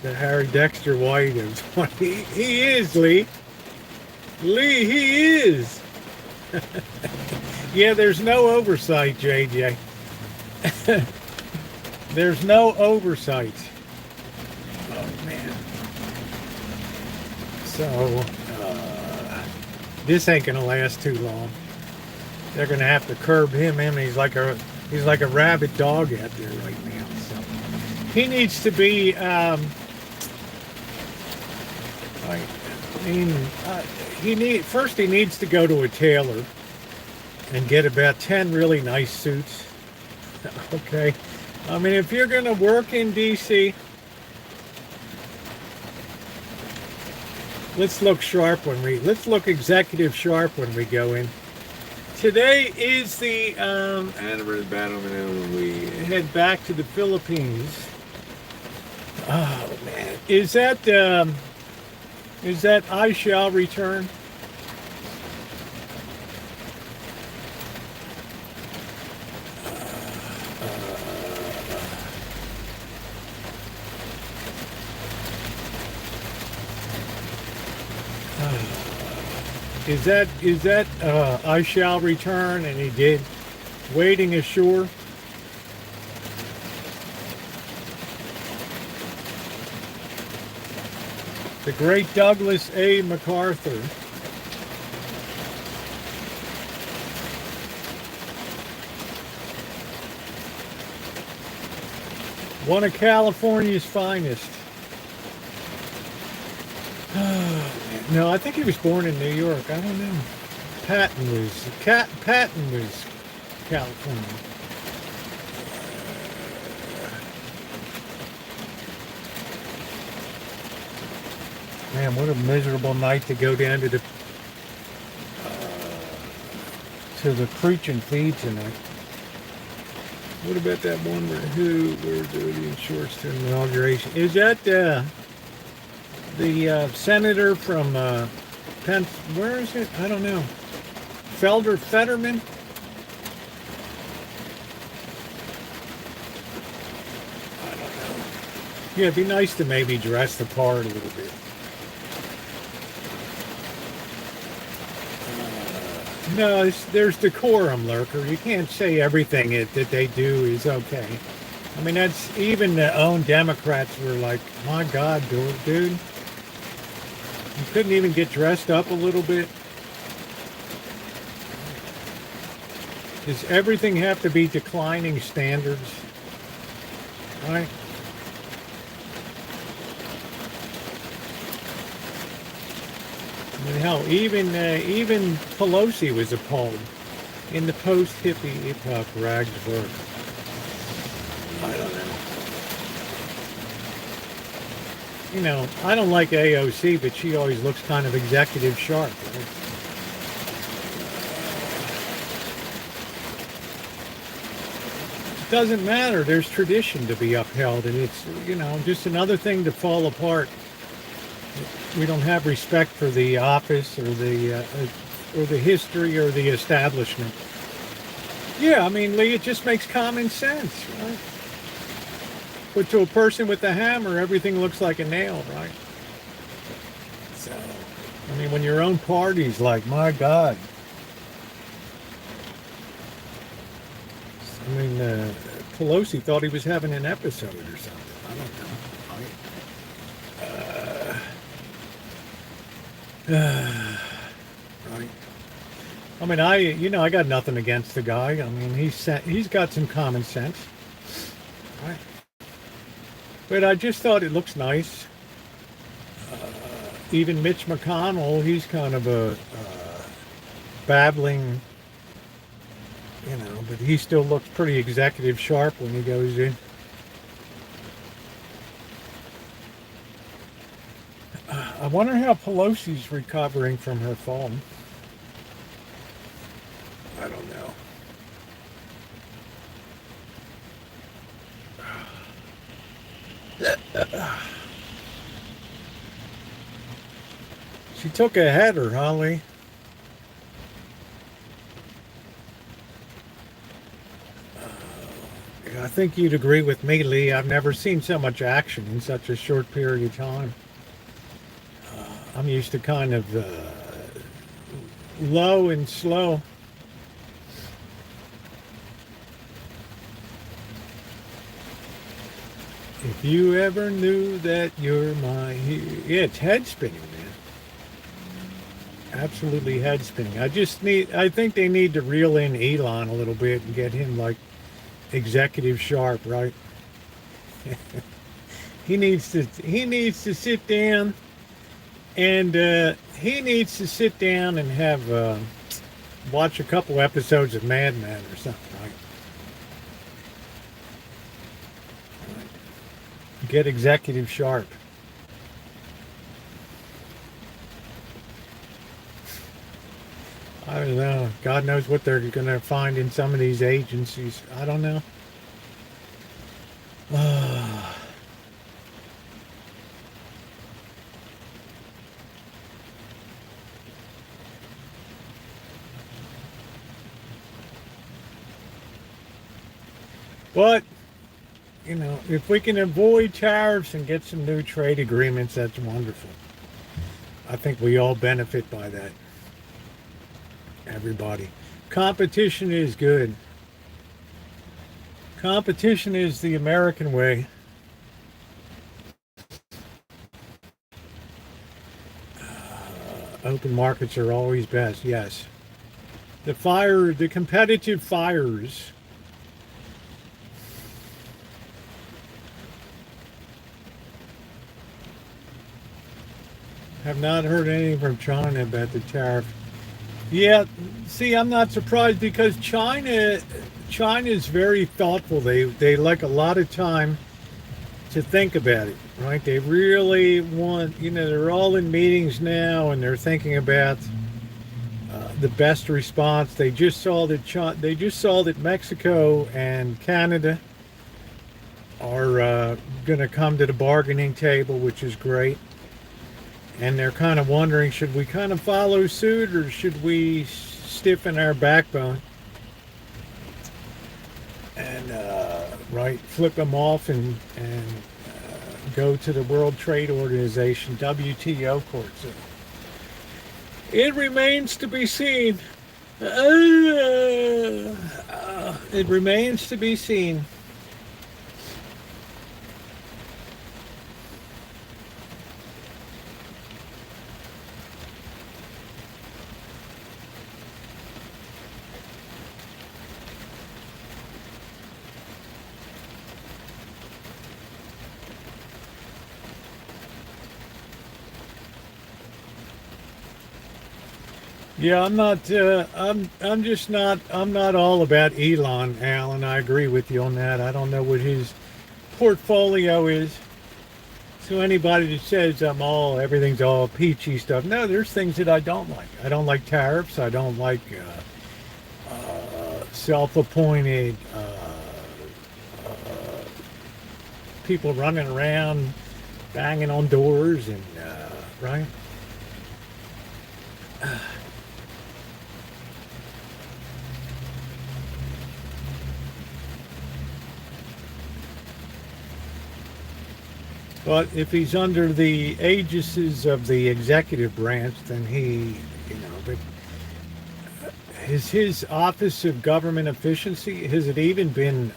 The Harry Dexter White is. He is, Lee. Lee, he is. Yeah, there's no oversight, JJ. There's no oversight. Oh man. So this ain't gonna last too long. They're gonna have to curb him. He's like a rabid dog out there right now. So he needs to be. He needs to go to a tailor and get about 10 really nice suits. Okay, I mean, if you're going to work in DC, let's look sharp let's look executive sharp when we go in. Today is the anniversary battle. We head back to the Philippines. Oh man, is that I Shall Return? Is that I Shall Return? And he did. Waiting Ashore. The great Douglas A. MacArthur. One of California's finest. No, I think he was born in New York. I don't know. Patton was California. Man, what a miserable night to go down to the preach and feed tonight. What about that one where the shorts to inauguration? Is that the senator from Where is it? I don't know. Fetterman? I don't know. Yeah, it'd be nice to maybe dress the part a little bit. No, there's decorum, Lurker. You can't say everything that they do is okay. I mean, that's even the own Democrats were like, my God, dude. You couldn't even get dressed up a little bit. Does everything have to be declining standards? Right? I mean, hell, even Pelosi was appalled in the post-hippie epoch rags work. I don't know. You know, I don't like AOC, but she always looks kind of executive sharp. Right? It doesn't matter. There's tradition to be upheld, and it's, you know, just another thing to fall apart. We don't have respect for the office or the history or the establishment. Yeah, I mean, Lee, it just makes common sense, right? But to a person with a hammer, everything looks like a nail, right? So, I mean, when your own party's like, my God. I mean, Pelosi thought he was having an episode or something. I don't know. Right. I mean, I got nothing against the guy. I mean, he's got some common sense. Right. But I just thought it looks nice. Even Mitch McConnell, he's kind of a babbling, you know, but he still looks pretty executive sharp when he goes in. I wonder how Pelosi's recovering from her fall. I don't know. She took a header, Holly. I think you'd agree with me, Lee. I've never seen so much action in such a short period of time. I'm used to kind of low and slow. If you ever knew that you're my hero. Yeah, it's head spinning, man. Absolutely head spinning. I think they need to reel in Elon a little bit and get him like executive sharp, right? He needs to sit down. And he needs to sit down and have watch a couple episodes of Mad Men or something, right? Get executive sharp. I don't know. God knows what they're going to find in some of these agencies. I don't know. But, you know, if we can avoid tariffs and get some new trade agreements, that's wonderful. I think we all benefit by that. Everybody. Competition is good. Competition is the American way. Open markets are always best, yes. The competitive fires. Have not heard anything from China about the tariff. Yeah, see, I'm not surprised because China is very thoughtful. They like a lot of time to think about it, right? They really want, you know, they're all in meetings now and they're thinking about the best response. They just saw that Mexico and Canada are going to come to the bargaining table, which is great. and they're kind of wondering, should we kind of follow suit or should we stiffen our backbone and right, flip them off and go to the World Trade Organization, WTO courts. It remains to be seen. It remains to be seen. Yeah, I'm not. I'm just not. I'm not all about Elon, Alan. I agree with you on that. I don't know what his portfolio is. So anybody that says everything's all peachy stuff. No, there's things that I don't like. I don't like tariffs. I don't like self-appointed people running around banging on doors and right. But if he's under the aegis of the executive branch, then but has his Office of Government Efficiency, has it even been,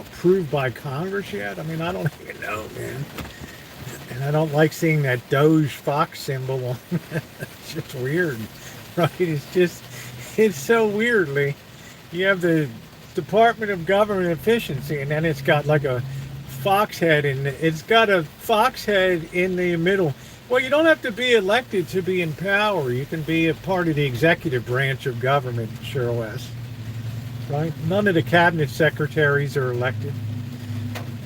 approved by Congress yet? I mean, I don't even know, man. And I don't like seeing that Doge Fox symbol on. It's just weird, right? It's so weirdly. You have the Department of Government Efficiency, and then it's got like a fox head, and it's got a fox head in the middle. Well, you don't have to be elected to be in power. You can be a part of the executive branch of government, sure less. Right? None of the cabinet secretaries are elected.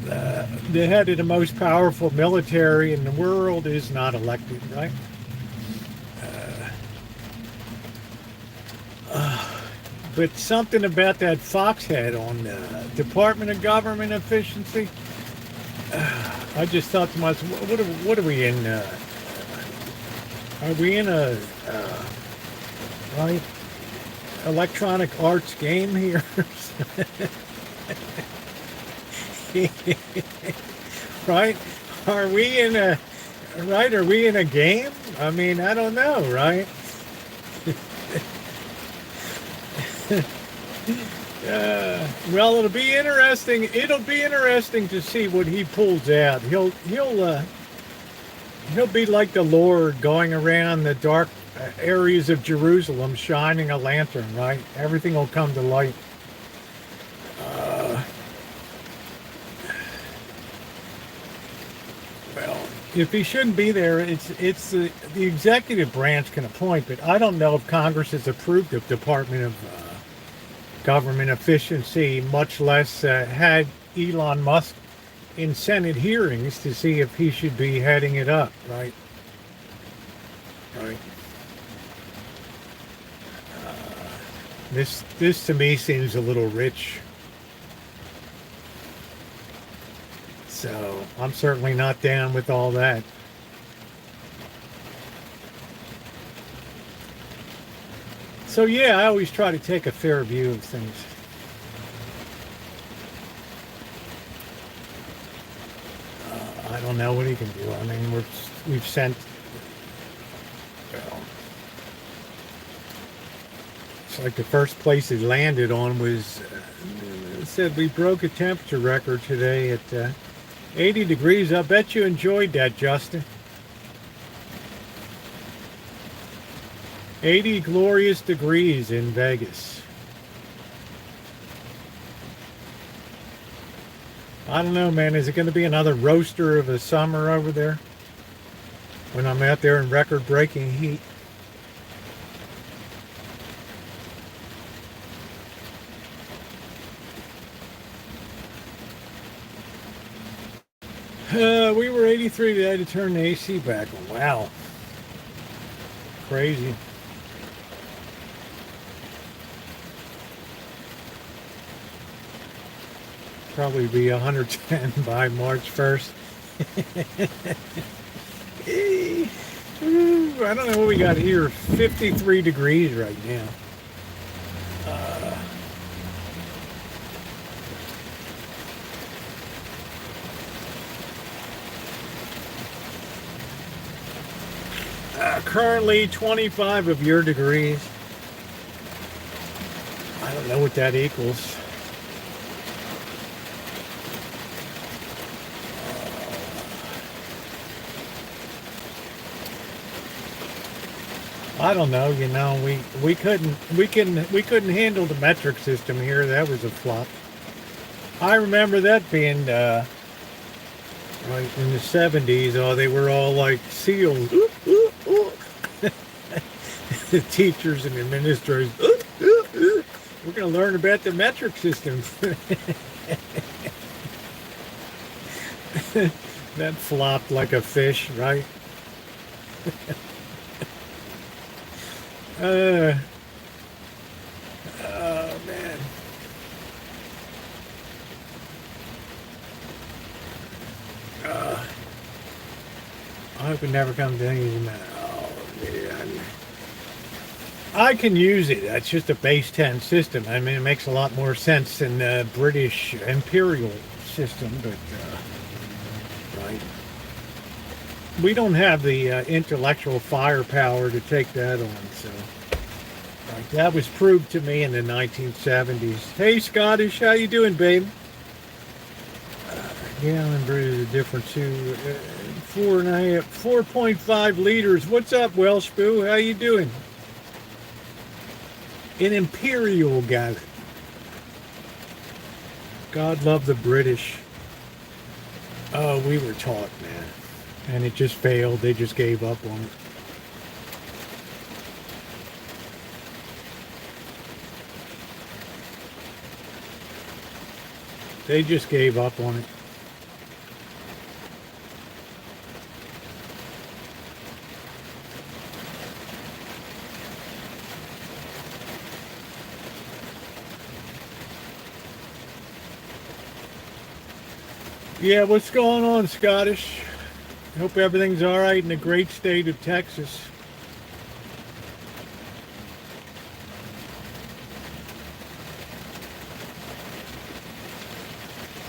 The head of the most powerful military in the world is not elected, right? But something about that fox head on the Department of Government Efficiency, I just thought to myself, what are we in? Are we in a right electronic arts game here? Right? Are we in a right? Are we in a game? I mean, I don't know, right? Well, it'll be interesting. It'll be interesting to see what he pulls out. He'll be like the Lord going around the dark areas of Jerusalem, shining a lantern. Right? Everything will come to light. Well, if he shouldn't be there, it's the executive branch can appoint, but I don't know if Congress has approved the Department of Government Efficiency, much less had Elon Musk in Senate hearings to see if he should be heading it up, right? Right. This to me seems a little rich. So I'm certainly not down with all that. So yeah, I always try to take a fair view of things. I don't know what he can do. I mean, we've sent. Well, it's like the first place it landed on was it said we broke a temperature record today at 80 degrees. I bet you enjoyed that, Justin. 80 glorious degrees in Vegas. I don't know, man. Is it going to be another roaster of a summer over there when I'm out there in record-breaking heat? We were 83 today to turn the AC back on. Wow. Crazy. Probably be 110 by March 1st. I don't know what we got here. 53 degrees right now. Currently 25 of your degrees. I don't know what that equals. I don't know. You know, we couldn't handle the metric system here. That was a flop. I remember that being right in the 70s. Oh, they were all like seals. Ooh, ooh, ooh. The teachers and administrators. Ooh, ooh, ooh. We're going to learn about the metric system. That flopped like a fish, right? Oh man. I hope it never comes to anything. Oh man. I can use it. That's just a base 10 system. I mean, it makes a lot more sense than the British Imperial system, but right. We don't have the intellectual firepower to take that on, so right, that was proved to me in the 1970s. Hey, Scottish, how you doing, babe? Gallon brew is a different too. 4.5 liters. What's up, Welsh Boo? How you doing? An imperial gallon. God love the British. Oh, we were taught, man. And it just failed. They just gave up on it. They just gave up on it. Yeah, what's going on, Scottish? Hope everything's all right in the great state of Texas.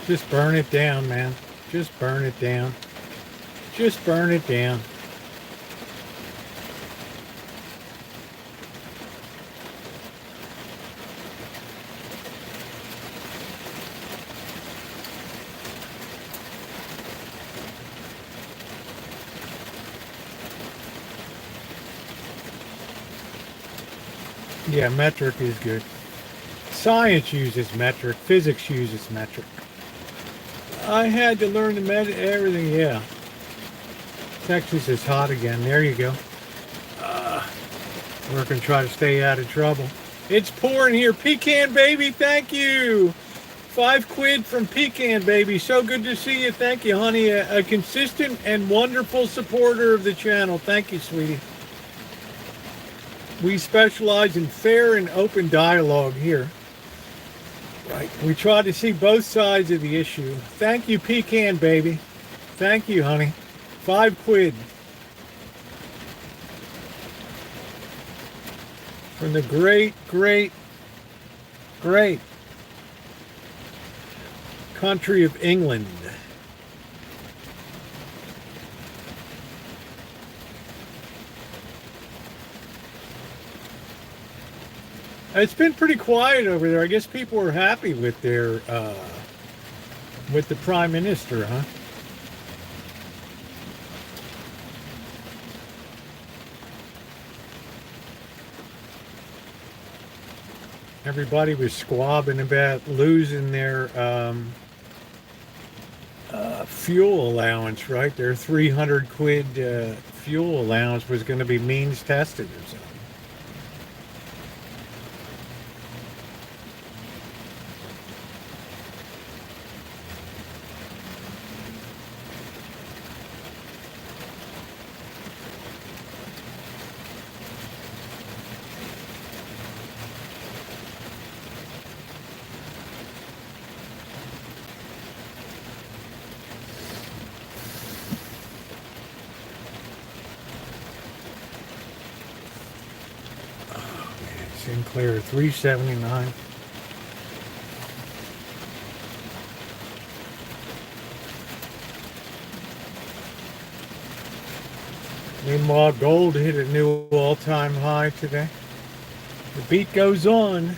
Just burn it down, man. Just burn it down. Just burn it down. Yeah, metric is good. Science uses metric. Physics uses metric. I had to learn to everything, yeah. Texas is hot again. There you go. We're going to try to stay out of trouble. It's pouring here. Pecan Baby, thank you. 5 quid from Pecan Baby. So good to see you. Thank you, honey. A consistent and wonderful supporter of the channel. Thank you, sweetie. We specialize in fair and open dialogue here. Right. We try to see both sides of the issue. Thank you, Pecan Baby. Thank you, honey. 5 quid. From the great country of England. It's been pretty quiet over there. I guess people are happy with their with the Prime Minister, huh? Everybody was squabbing about losing their fuel allowance, right? Their 300 quid fuel allowance was going to be means tested or something. Sinclair 379. Meanwhile, gold hit a new all-time high today. The beat goes on.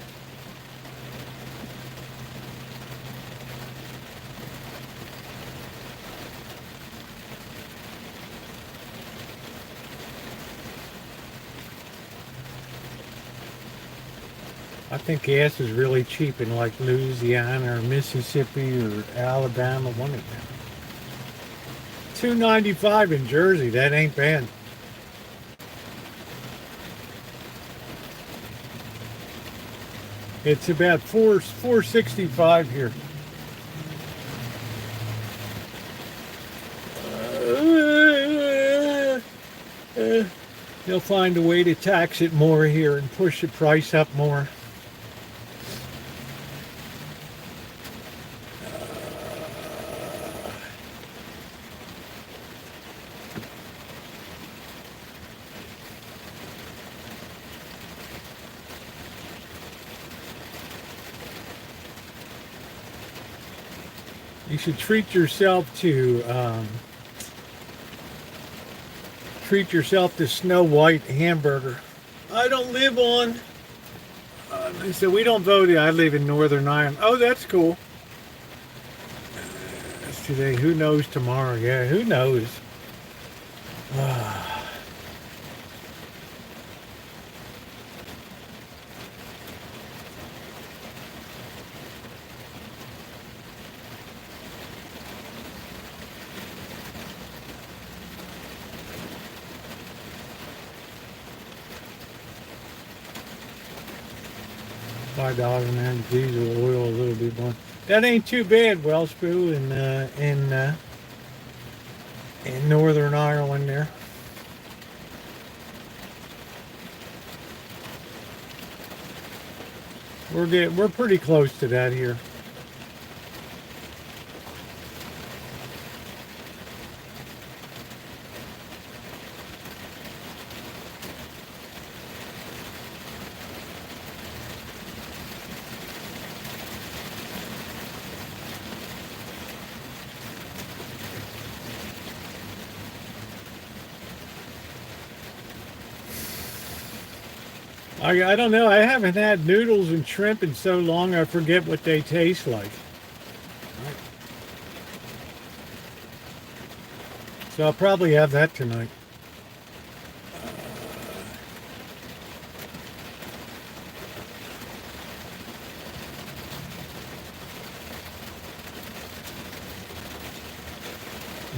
I think gas is really cheap in like Louisiana or Mississippi or Alabama, one of them. $2.95 in Jersey, that ain't bad. It's about $4.65 here. They'll find a way to tax it more here and push the price up more. You should treat yourself to Snow White hamburger. I don't live on. They said we don't vote. I live in Northern Ireland. Oh, that's cool. That's today. Who knows tomorrow? Yeah, who knows? $5 man, diesel oil a little bit more. That ain't too bad, Wellsboo in Northern Ireland there. We're pretty close to that here. I don't know. I haven't had noodles and shrimp in so long I forget what they taste like. So I'll probably have that tonight.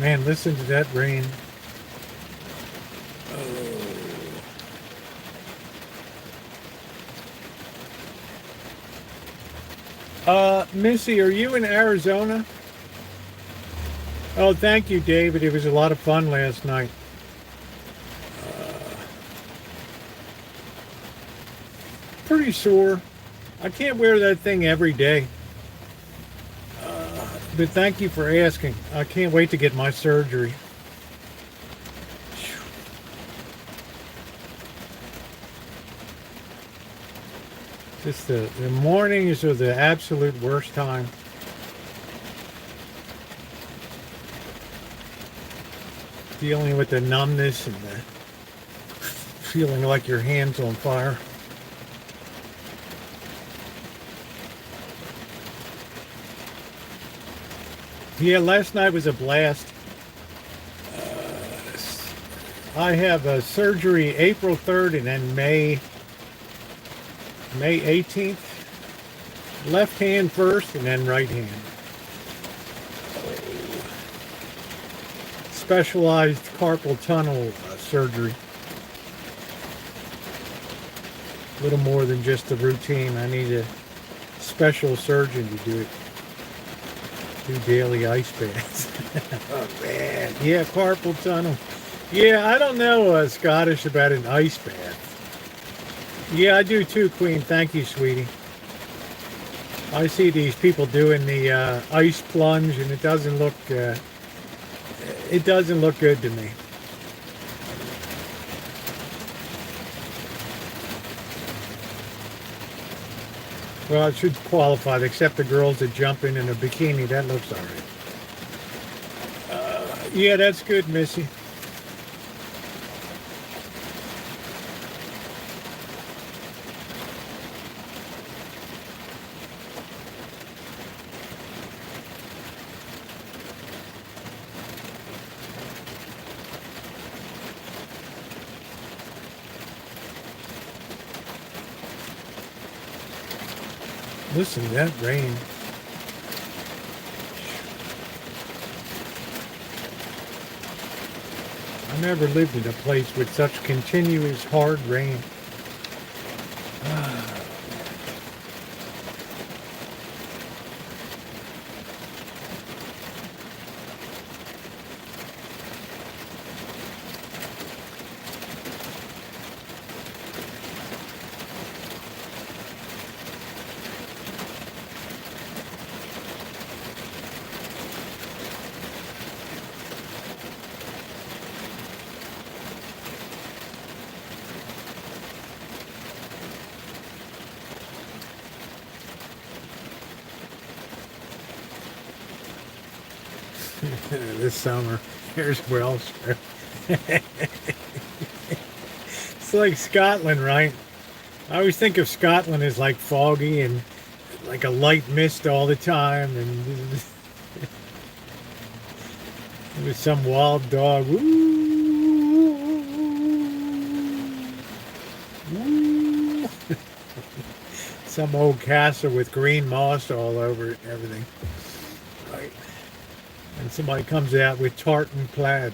Man, listen to that rain. Missy, are you in Arizona? Oh, thank you, David. It was a lot of fun last night. Pretty sore. I can't wear that thing every day. But thank you for asking. I can't wait to get my surgery. Just the mornings are the absolute worst time. Dealing with the numbness and the feeling like your hand's on fire. Yeah, last night was a blast. I have a surgery April 3rd and then May 18th. Left hand first and then right hand. Specialized carpal tunnel surgery. A little more than just a routine. I need a special surgeon to do it. Do daily ice baths. Oh man. Yeah, carpal tunnel. Yeah, I don't know Scottish about an ice bath. Yeah, I do too, Queen. Thank you, sweetie. I see these people doing the ice plunge, and it doesn't look good to me. Well, it should qualify, except the girls that jump in a bikini. That looks all right. Yeah, that's good, Missy. Listen to that rain. I never lived in a place with such continuous hard rain. This summer, here's Welsh. It's like Scotland, right? I always think of Scotland as like foggy and like a light mist all the time, and with some wild dog. Woo, woo. Some old castle with green moss all over it and everything. Right. And somebody comes out with tartan plaid,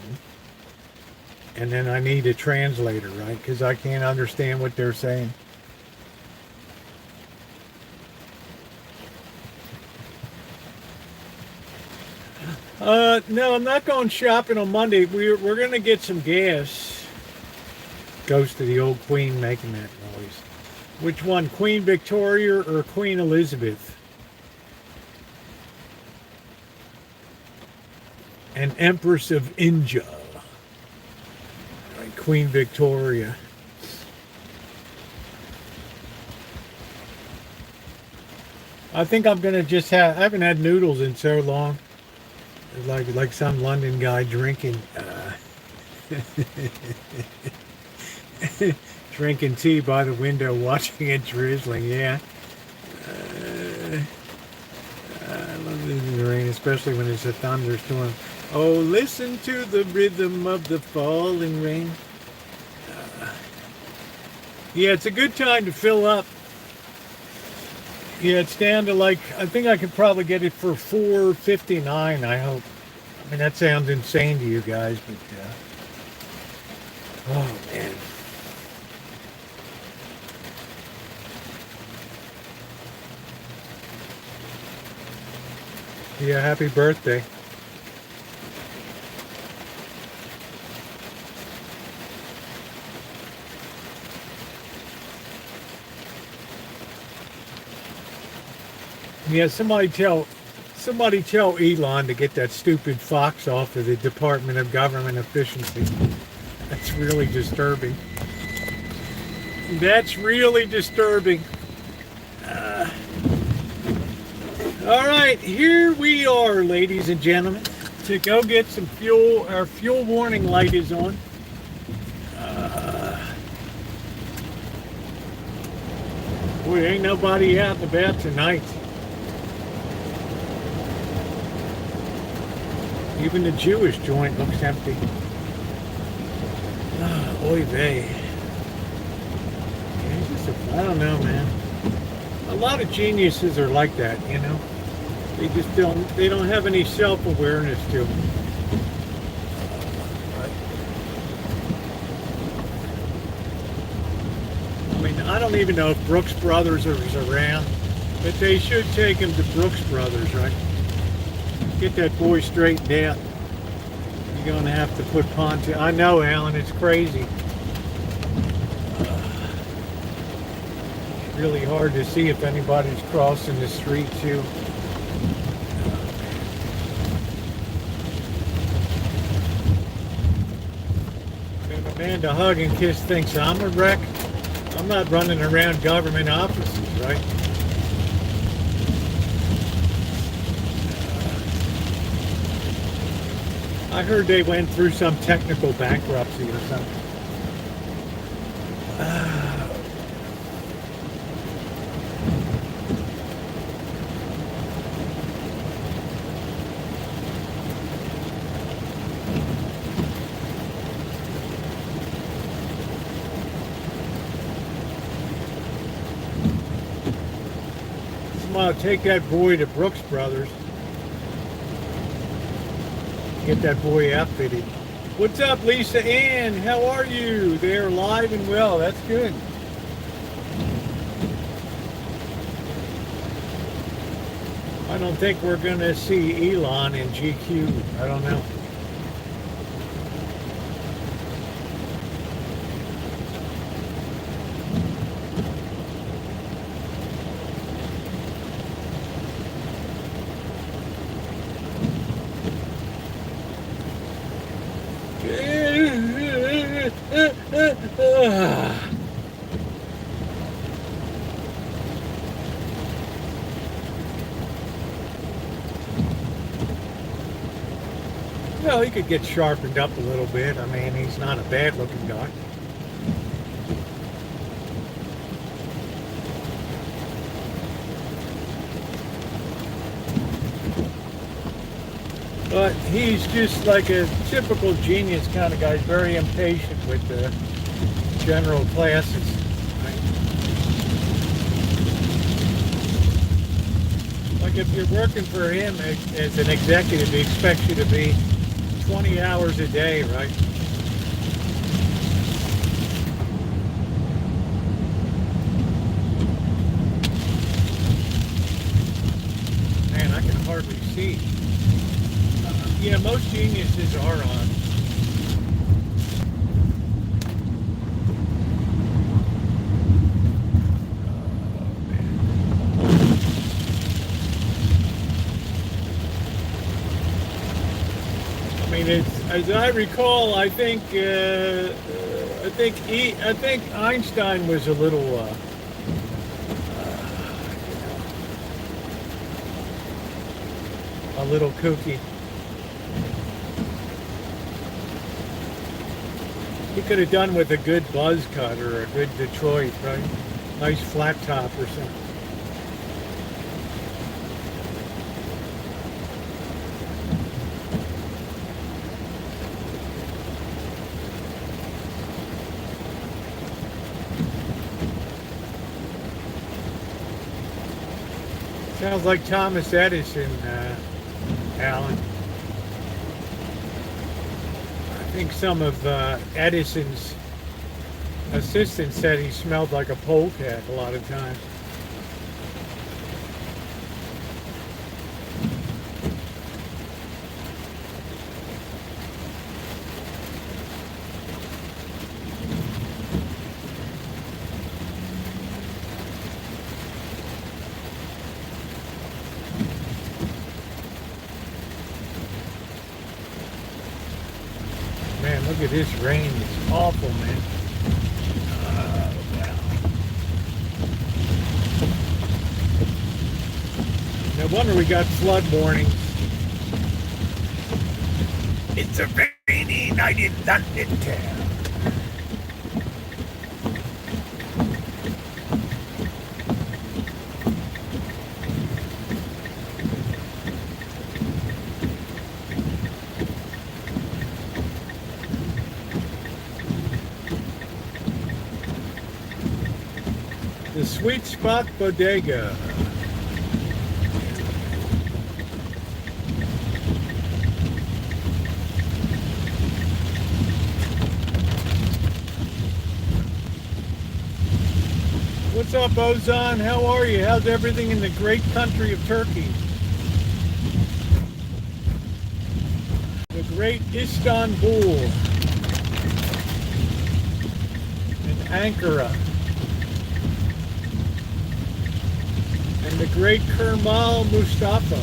and then I need a translator, right? Because I can't understand what they're saying. No, I'm not going shopping on Monday. We're going to get some gas. Goes to the old Queen making that noise. Which one, Queen Victoria or Queen Elizabeth? And Empress of India. Right, Queen Victoria. I think I'm going to just have, I haven't had noodles in so long. Like some London guy drinking drinking tea by the window, watching it drizzling. Yeah, I love this in the rain, especially when it's a thunderstorm. Oh, listen to the rhythm of the falling rain. Yeah, it's a good time to fill up. Yeah, it's down to like, I think I could probably get it for $4.59, I hope. I mean, that sounds insane to you guys, but, oh, man. Yeah, happy birthday. Yeah, somebody tell Elon to get that stupid fox off of the Department of Government Efficiency. That's really disturbing. That's really disturbing. All right, here we are, ladies and gentlemen, to go get some fuel. Our fuel warning light is on. Boy, ain't nobody out and about tonight. Even the Jewish joint looks empty. Oy vey. I don't know, man. A lot of geniuses are like that, you know. They don't have any self-awareness to them. I mean, I don't even know if Brooks Brothers is around, but they should take him to Brooks Brothers, right? Get that boy straightened out. You're going to have to put pontoon. I know, Alan, it's crazy. It's really hard to see if anybody's crossing the street, too. Amanda Hug and Kiss thinks I'm a wreck. I'm not running around government offices, right? I heard they went through some technical bankruptcy or something. I'll take that boy to Brooks Brothers. Get that boy outfitted. What's up, Lisa Ann? How are you? They're alive and well. That's good. I don't think we're going to see Elon in GQ. I don't know. Well, he could get sharpened up a little bit. I mean, he's not a bad-looking guy. But he's just like a typical genius kind of guy. He's very impatient with the general classes. Right? Like if you're working for him as an executive, he expects you to be 20 hours a day, right? Man, I can hardly see. Yeah, most geniuses are on. I mean, it's, as I recall, I think Einstein was a little kooky. He could have done with a good buzz cut or a good Detroit, right? Nice flat top or something. Sounds like Thomas Edison, Alan. I think some of Edison's assistants said he smelled like a polecat a lot of times. Man, look at this rain. It's awful, man. Wow. No wonder we got flood warnings. It's a rainy night in London town. The Sweet Spot Bodega. What's up, Ozan? How are you? How's everything in the great country of Turkey? The great Istanbul and Ankara. And the great Kemal Mustafa.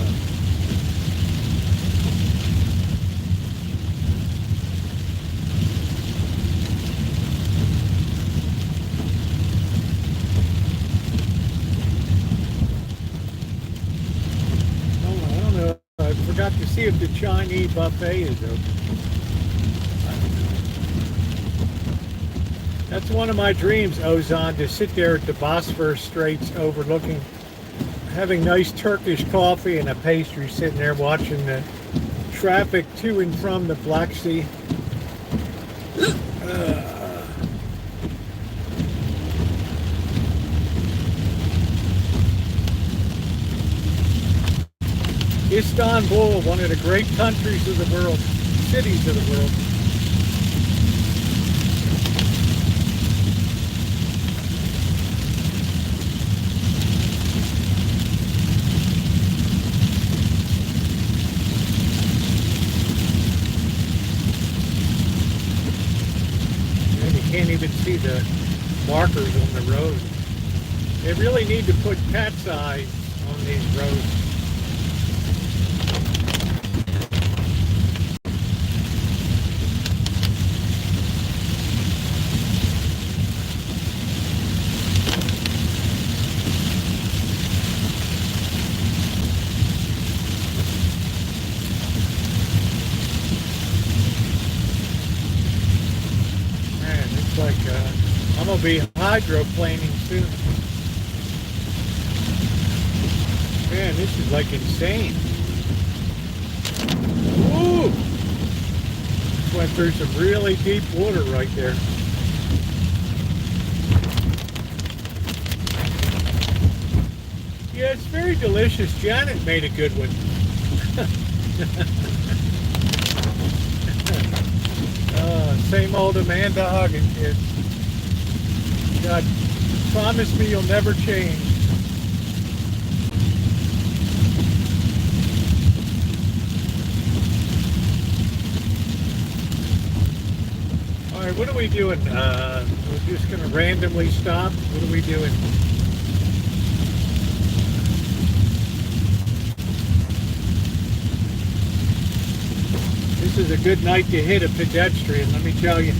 Oh, I don't know. I forgot to see if the Chinese buffet is open. I don't know. That's one of my dreams, Ozan, to sit there at the Bosphorus Straits overlooking, having nice Turkish coffee and a pastry, sitting there watching the traffic to and from the Black Sea. Istanbul, one of the great countries of the world, cities of the world. And you can't even see the markers on the road. They really need to put cat's eyes on these roads. I'm gonna be hydroplaning soon. Man, this is like insane. Ooh! Just went through some really deep water right there. Yeah, it's very delicious. Janet made a good one. Same old Amanda Hagen kid. God, promise me you'll never change. All right, what are we doing? We're just going to randomly stop. What are we doing? This is a good night to hit a pedestrian, let me tell you.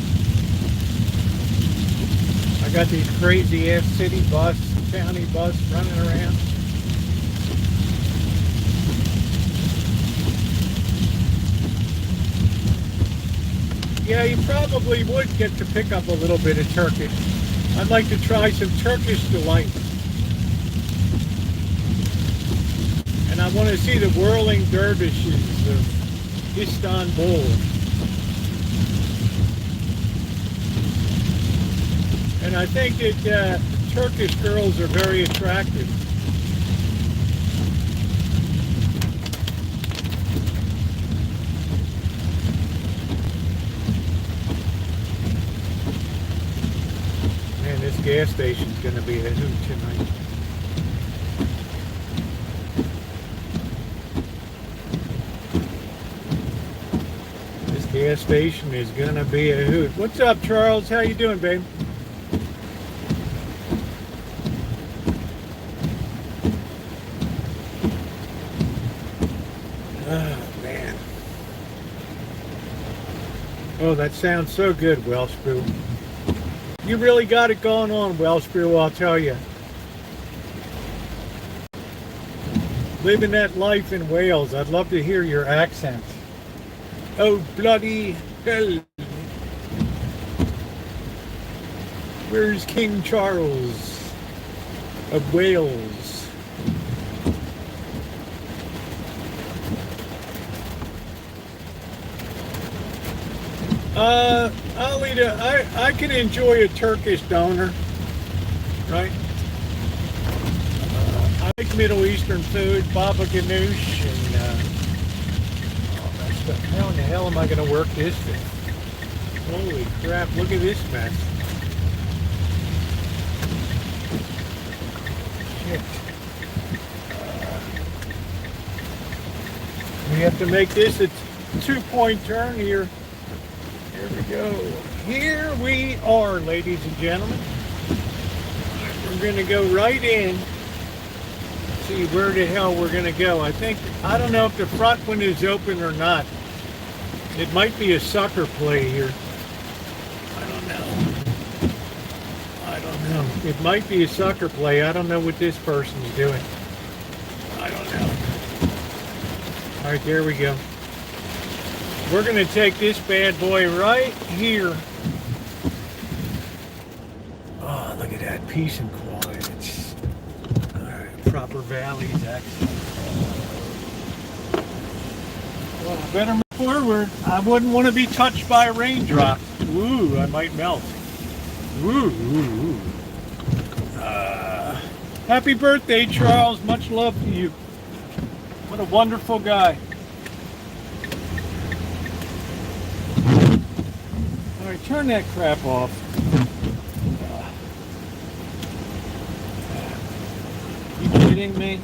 I got these crazy ass city bus, county bus running around. Yeah, you probably would get to pick up a little bit of Turkish. I'd like to try some Turkish delight. And I want to see the whirling dervishes of Istanbul. And I think that Turkish girls are very attractive. Man, this gas station's going to be a hoot tonight. Gas station is gonna be a hoot. What's up, Charles? How you doing, babe? Oh man. Oh, that sounds so good, Welsh Brew. You really got it going on, Welsh Brew, I'll tell you. Living that life in Wales. I'd love to hear your accent. Oh, bloody hell. Where's King Charles of Wales? I'll eat I can enjoy a Turkish doner, right? I like Middle Eastern food, baba ganoush, and how in the hell am I going to work this thing? Holy crap, look at this mess. Shit. We have to make this a two-point turn here. Here we go. Here we are, ladies and gentlemen. We're going to go right in. See where the hell we're going to go. I don't know if the front one is open or not. It might be a sucker play here. I don't know. It might be a sucker play. I don't know what this person's doing. I don't know. All right, there we go. We're going to take this bad boy right here. Oh, look at that. Peace and quiet. All right, proper valleys, excellent. Well, I better move forward. I wouldn't want to be touched by a raindrop. Ooh, I might melt. Ooh. Happy birthday, Charles. Much love to you. What a wonderful guy. All right, turn that crap off. You kidding me?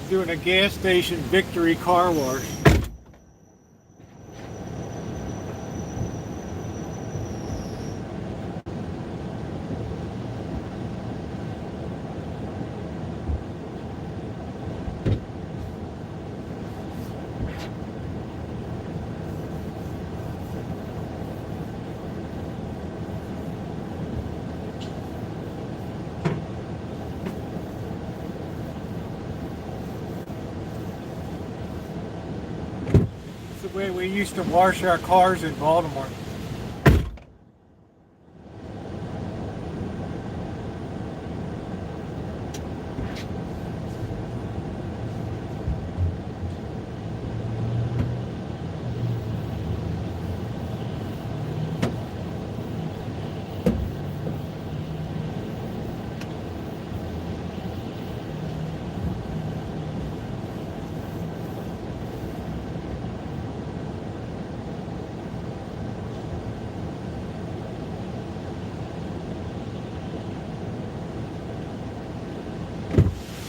Doing a gas station victory car wash. way we used to wash our cars in Baltimore.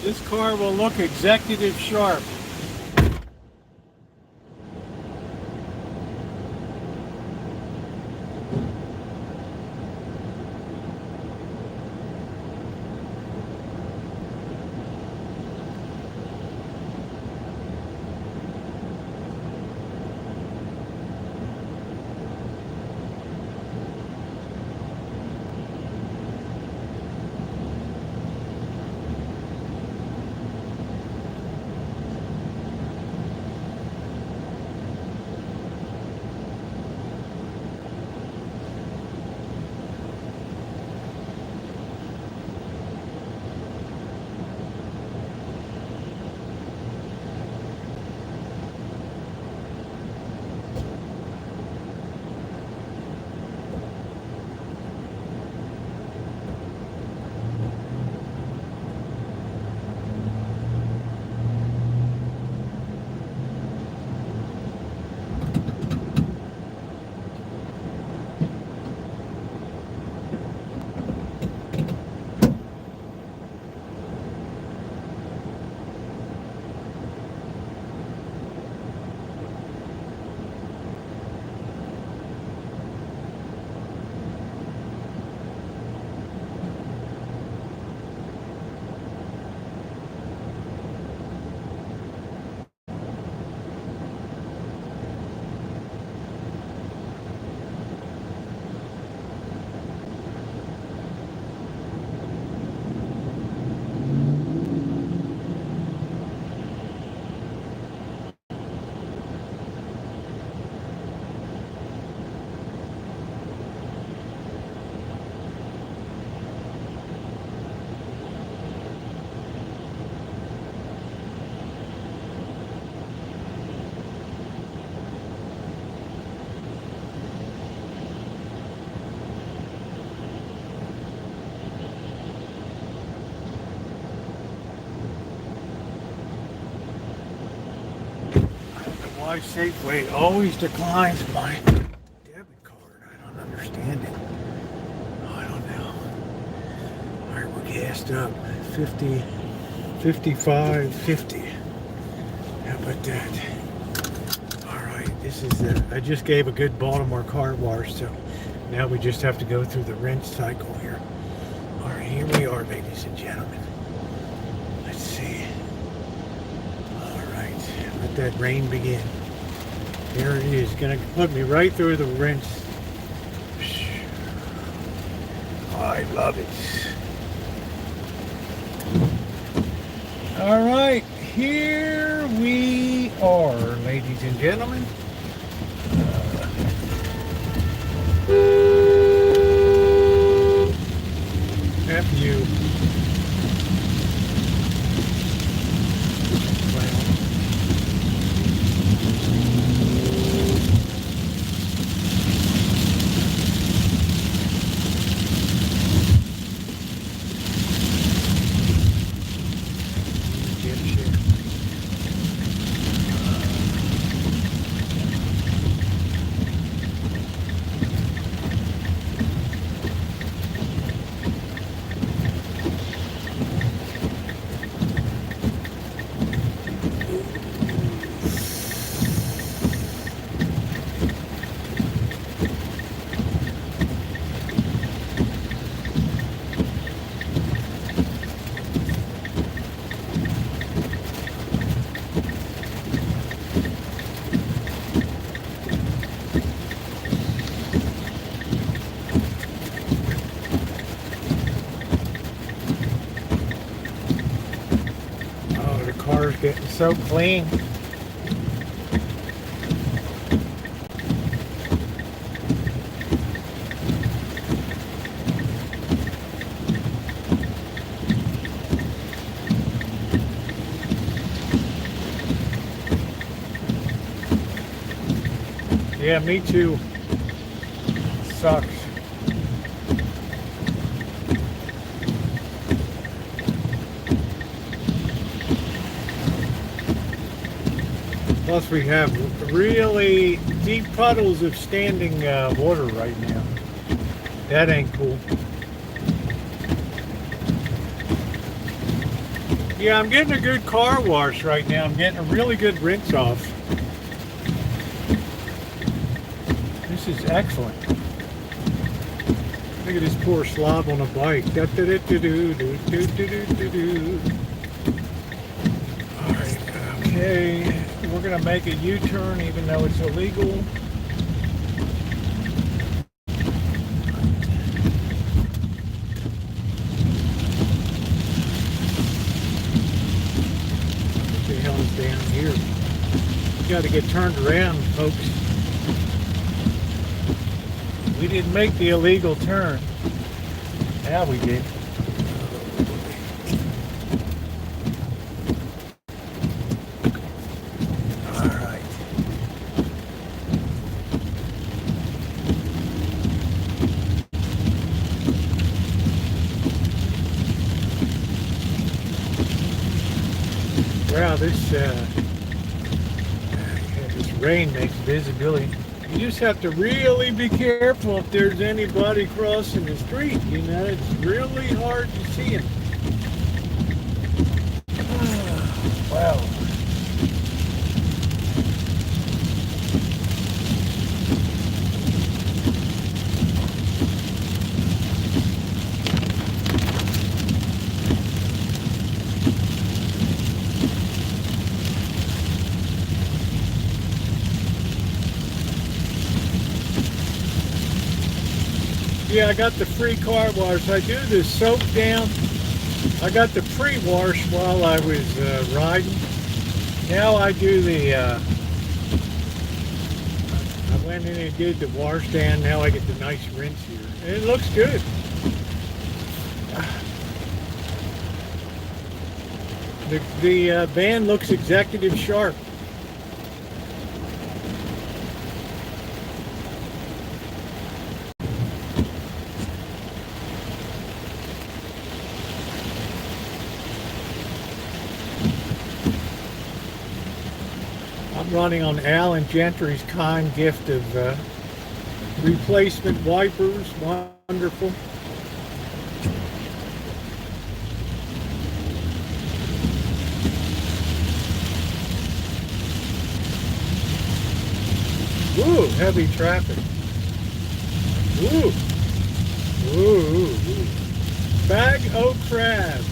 This car will look executive sharp. Why Safeway always declines my debit card? I don't understand it. I don't know. Alright, we're gassed up. 50, 55, 50. How about that? Alright, this is I just gave a good Baltimore car wash, so now we just have to go through the rinse cycle here. Alright, here we are, ladies and gentlemen. Let's see. Alright, let that rain begin. Here it is, gonna put me right through the rinse. I love it. All right, here we are, ladies and gentlemen. F you. Getting so clean. Yeah, me too. Sucks. Plus we have really deep puddles of standing water right now. That ain't cool. Yeah, I'm getting a good car wash right now. I'm getting a really good rinse off. This is excellent. Look at this poor slob on a bike. Alright, okay. We're going to make a U-turn even though it's illegal. What the hell is down here? You got to get turned around, folks. We didn't make the illegal turn. Yeah, we did. All right. Wow, this rain makes visibility. You just have to really be careful if there's anybody crossing the street. You know, it's really hard to see them. Wow. Yeah, I got the free car wash. I do the soak down. I got the pre-wash while I was riding. Now I do the, I went in and did the wash down. Now I get the nice rinse here. And it looks good. The van looks executive sharp. Running on Alan Gentry's kind gift of replacement wipers. Wonderful. Ooh, heavy traffic. Ooh. Ooh. Bag o' crab.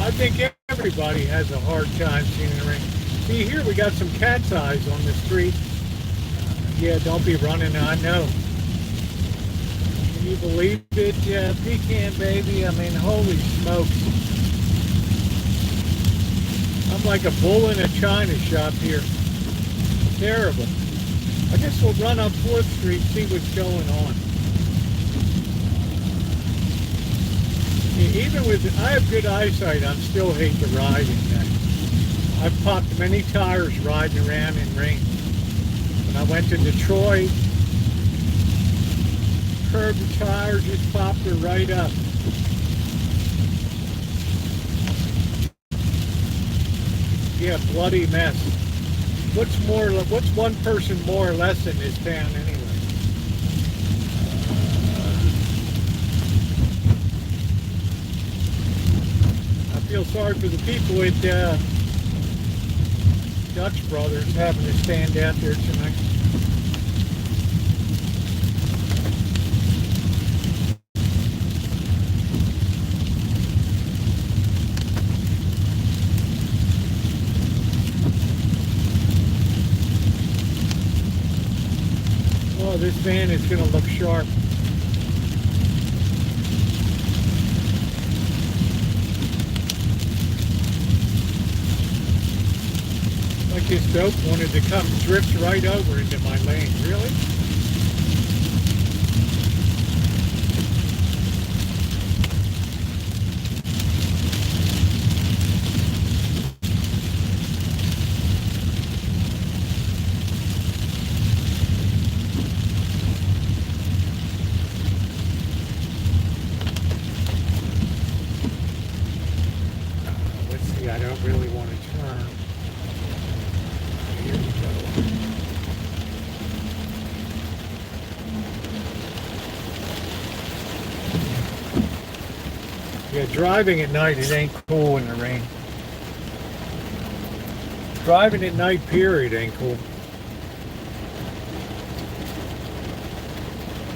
I think everybody has a hard time seeing the rain. See, here we got some cat's eyes on the street. Yeah, don't be running, I know. Can you believe it? Pecan baby, I mean, holy smokes. I'm like a bull in a china shop here. Terrible. I guess we'll run up 4th Street, see what's going on. Even with, I have good eyesight, I still hate the riding. I've popped many tires riding around in rain. When I went to Detroit, curbed the tire, just popped her right up. Yeah, bloody mess. What's one person more or less in this town anyway? I feel sorry for the people at Dutch Brothers having to stand out there tonight. Oh, this van is going to look sharp. Like this dope wanted to come drift right over into my lane. Really? Yeah, driving at night, it ain't cool in the rain. Driving at night, period, ain't cool.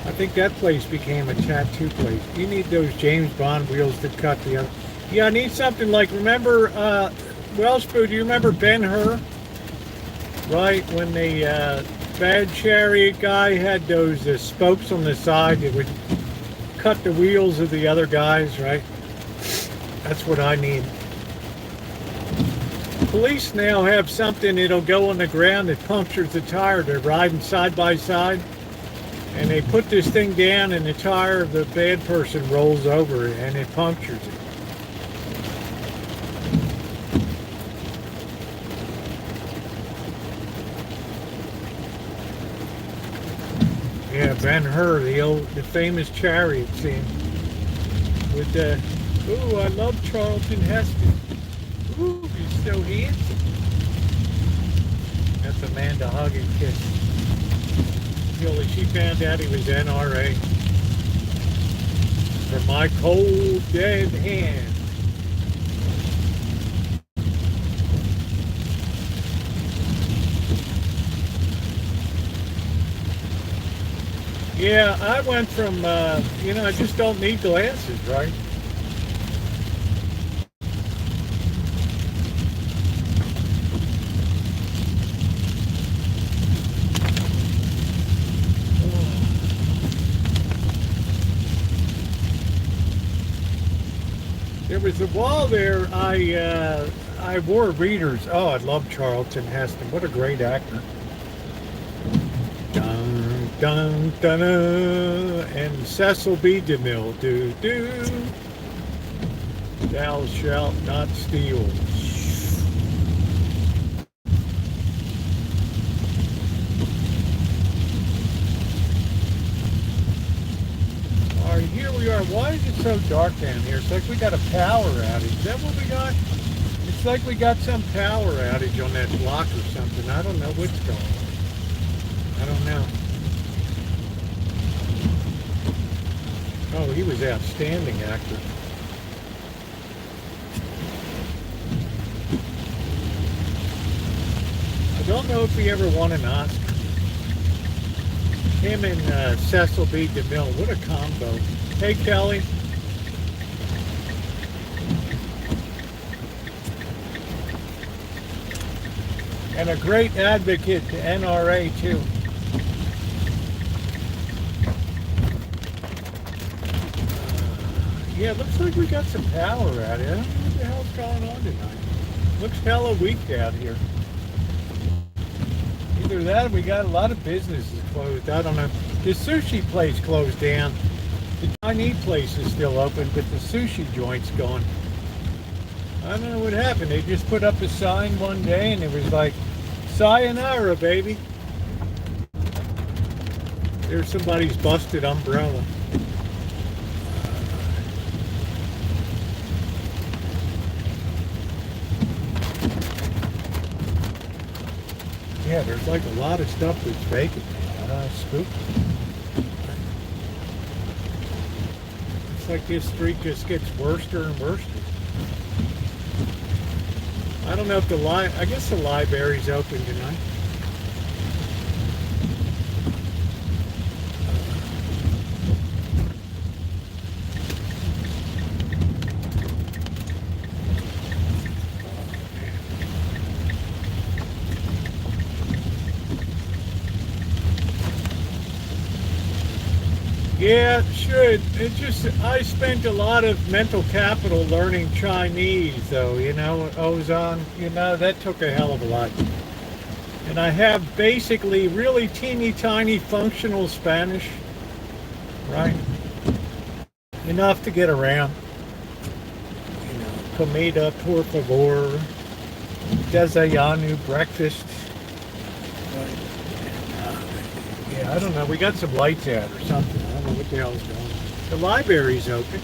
I think that place became a tattoo place. You need those James Bond wheels to cut the other. Yeah, I need something like, remember, Wellsboo, do you remember Ben-Hur? Right, when the bad chariot guy had those spokes on the side that would cut the wheels of the other guys, right? That's what I need. Police now have something that'll go on the ground that punctures the tire. They're riding side by side, and they put this thing down, and the tire of the bad person rolls over it, and it punctures it. Yeah, Ben-Hur, the famous chariot scene with the. Ooh, I love Charlton Heston. Ooh, he's so handsome. That's Amanda hug and kiss. Really, she found out he was NRA. For my cold, dead hand. Yeah, I went from, I just don't need glasses, right? There was a wall there, I wore readers. Oh, I love Charlton Heston. What a great actor. Dun, dun, dun, dun. And Cecil B. DeMille. Do, do. Thou shalt not steal. Here we are. Why is it so dark down here? It's like we got a power outage. Is that what we got? It's like we got some power outage on that block or something. I don't know what's going on. I don't know. Oh, he was an outstanding actor. I don't know if he ever won an Oscar. Him and Cecil B. DeMille, what a combo. Hey, Kelly. And a great advocate to NRA, too. Yeah, it looks like we got some power out here. I don't know what the hell's going on tonight. Looks hella weak out here. Either that or we got a lot of businesses closed. I don't know. The sushi place closed down. The Chinese place is still open, but the sushi joint's gone. I don't know what happened. They just put up a sign one day and it was like, sayonara, baby. There's somebody's busted umbrella. Yeah, there's like a lot of stuff that's vacant. Spooky. It's like this street just gets worser and worse. I don't know if I guess the library's open tonight. Yeah, it should. It just, I spent a lot of mental capital learning Chinese, though, Ozon, that took a hell of a lot. And I have basically really teeny tiny functional Spanish, right? Enough to get around. Comida, por favor, desayuno, breakfast. Yeah, I don't know. We got some lights out or something. I don't know what the hell's going on. The library's open.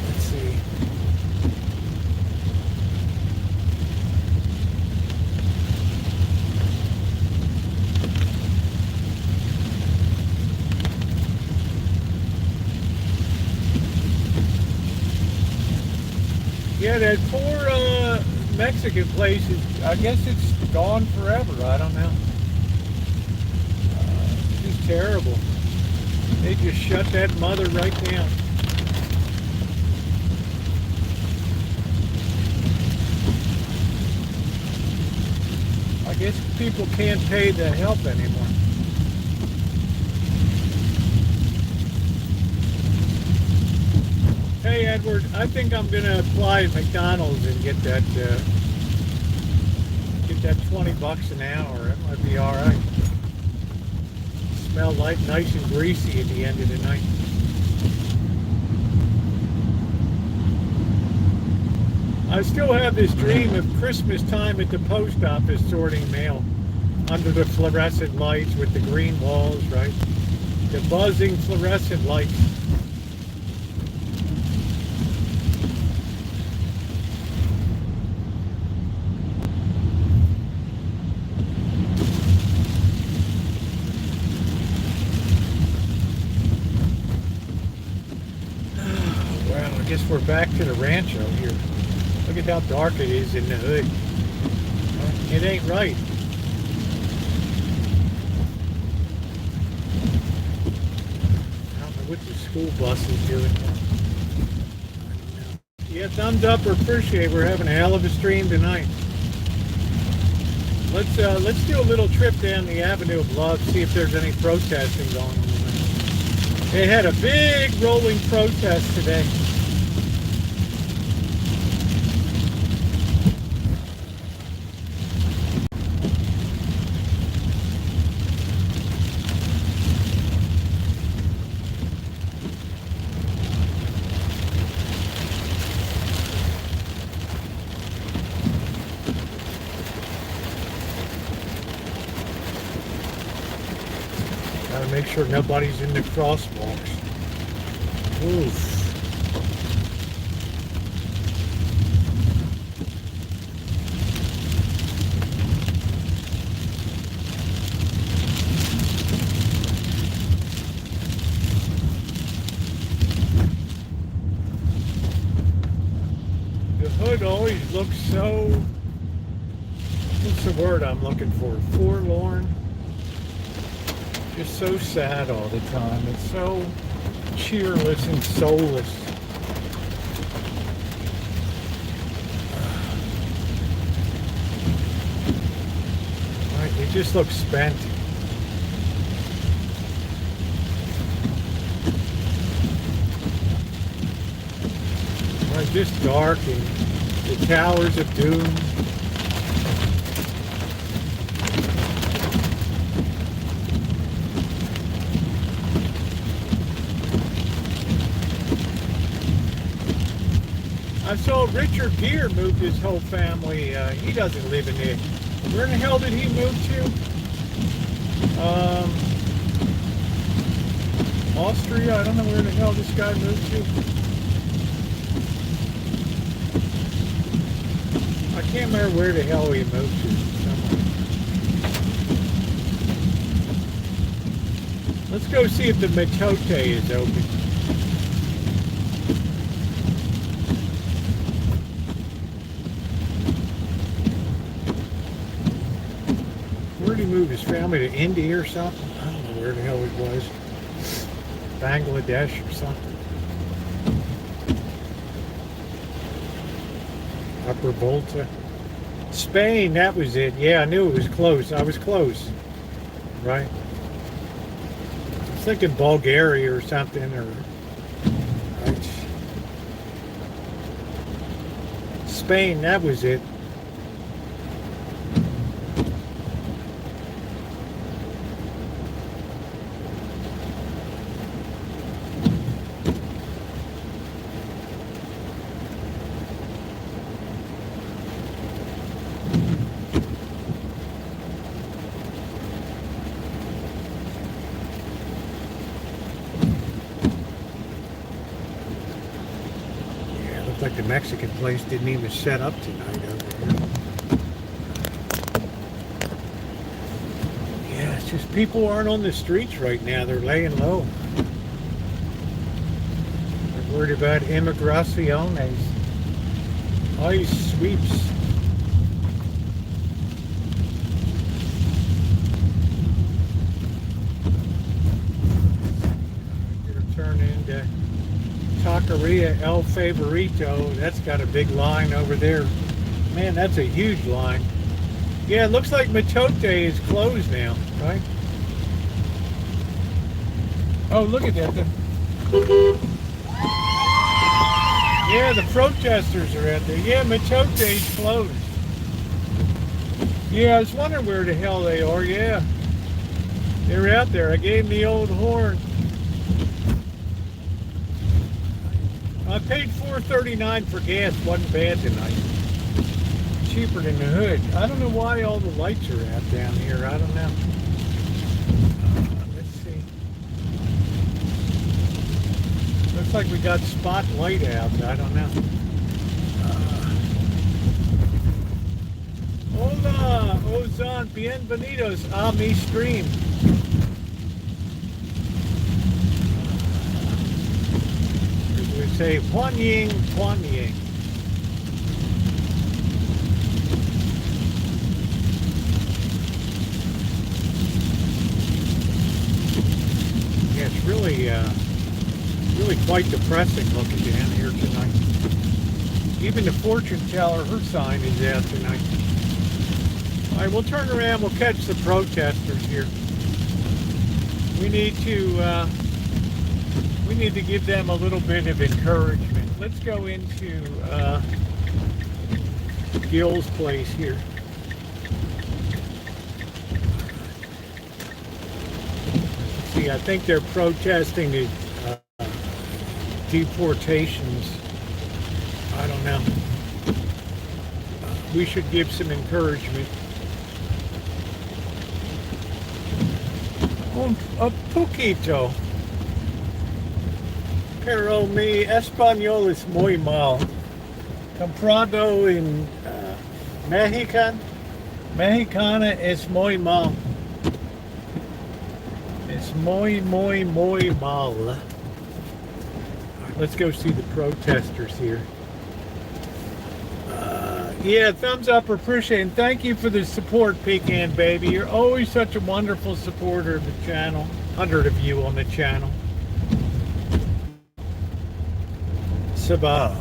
Let's see. Yeah, that poor Mexican place is, I guess it's gone forever. I don't know. It's just terrible. They just shut that mother right down. I guess people can't pay the help anymore. Hey Edward, I think I'm gonna apply at McDonald's and get that $20 an hour. That might be all right. Smell like nice and greasy at the end of the night. I still have this dream of Christmas time at the post office sorting mail under the fluorescent lights with the green walls, right? The buzzing fluorescent lights. Well, I guess we're back to the rancho here. Look at how dark it is in the hood. It ain't right. I don't know what the school bus is doing. Yeah, thumbs up or appreciate. We're having a hell of a stream tonight. Let's do a little trip down the Avenue of Love, see if there's any protesting going on. They had a big rolling protest today. Gotta make sure nobody's in the crosswalks. Oof. The hood always looks so, what's the word I'm looking for? Forlorn. Just so sad all the time. It's so cheerless and soulless. Right, it just looks spent. Right, just dark and the towers of doom. I saw Richard Gere moved his whole family. He doesn't live in there. Where in the hell did he move to? Austria? I don't know where the hell this guy moved to. I can't remember where the hell he moved to. Somewhere. Let's go see if the Metote is open. Where did he move his family to? India or something? I don't know where the hell it was. Bangladesh or something. Upper Volta. Spain, that was it. Yeah, I knew it was close. I was close. Right? I was thinking Bulgaria or something. Or right. Spain, that was it. Like the Mexican place didn't even set up tonight over here. Yeah, it's just people aren't on the streets right now. They're laying low. They're worried about immigraciones. Ice sweeps. It'll turn into Taqueria El Favorito. That's got a big line over there. Man, that's a huge line. Yeah, it looks like Matote is closed now, right? Oh, look at that. Yeah, the protesters are out there. Yeah, Matote's closed. Yeah, I was wondering where the hell they are. Yeah, they're out there. I gave them the old horn. I paid $4.39 for gas. Wasn't bad tonight. Cheaper than the hood. I don't know why all the lights are out down here. I don't know. Let's see. Looks like we got spotlight out. I don't know. Hola, Ozan, bienvenidos a mi stream. As we say, Huan Ying, Huan Ying. Yeah, it's really quite depressing looking down here tonight. Even the fortune teller, her sign is out tonight. All right, we'll turn around. We'll catch the protesters here. We need to give them a little bit of encouragement. Let's go into Gil's place here. Let's see, I think they're protesting the deportations. I don't know. We should give some encouragement. Un poquito. Pero mi español es muy mal. Comprado en Mexicana es muy mal. It's muy mal. Let's go see the protesters here. Yeah, thumbs up, appreciate it. And thank you for the support, Pecan Baby. You're always such a wonderful supporter of the channel. 100 of you on the channel. Sabah.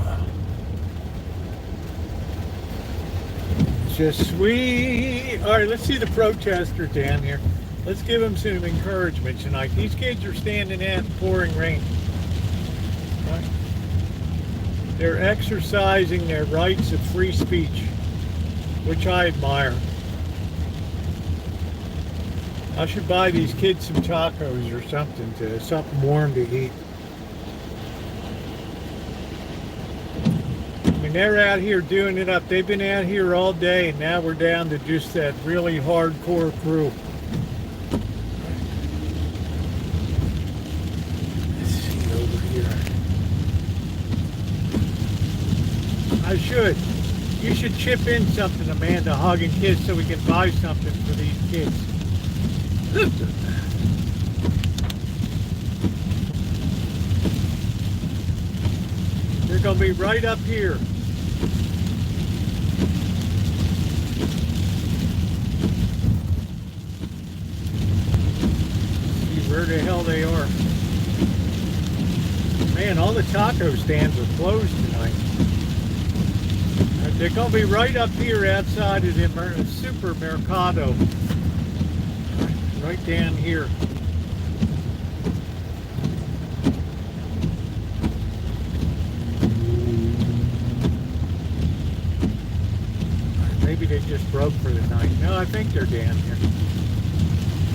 Just sweet. All right, let's see the protesters down here. Let's give them some encouragement tonight. These kids are standing out in pouring rain. Right? They're exercising their rights of free speech, which I admire. I should buy these kids some tacos or something warm to eat. I mean, they're out here doing it up. They've been out here all day, and now we're down to just that really hardcore crew. Let's see over here. You should chip in something, Amanda, hug and kiss, so we can buy something for these kids. They're going to be right up here. See where the hell they are. Man, all the taco stands are closed tonight. They're going to be right up here outside of the supermercado. Right down here. Maybe they just broke for the night. No, I think they're down here.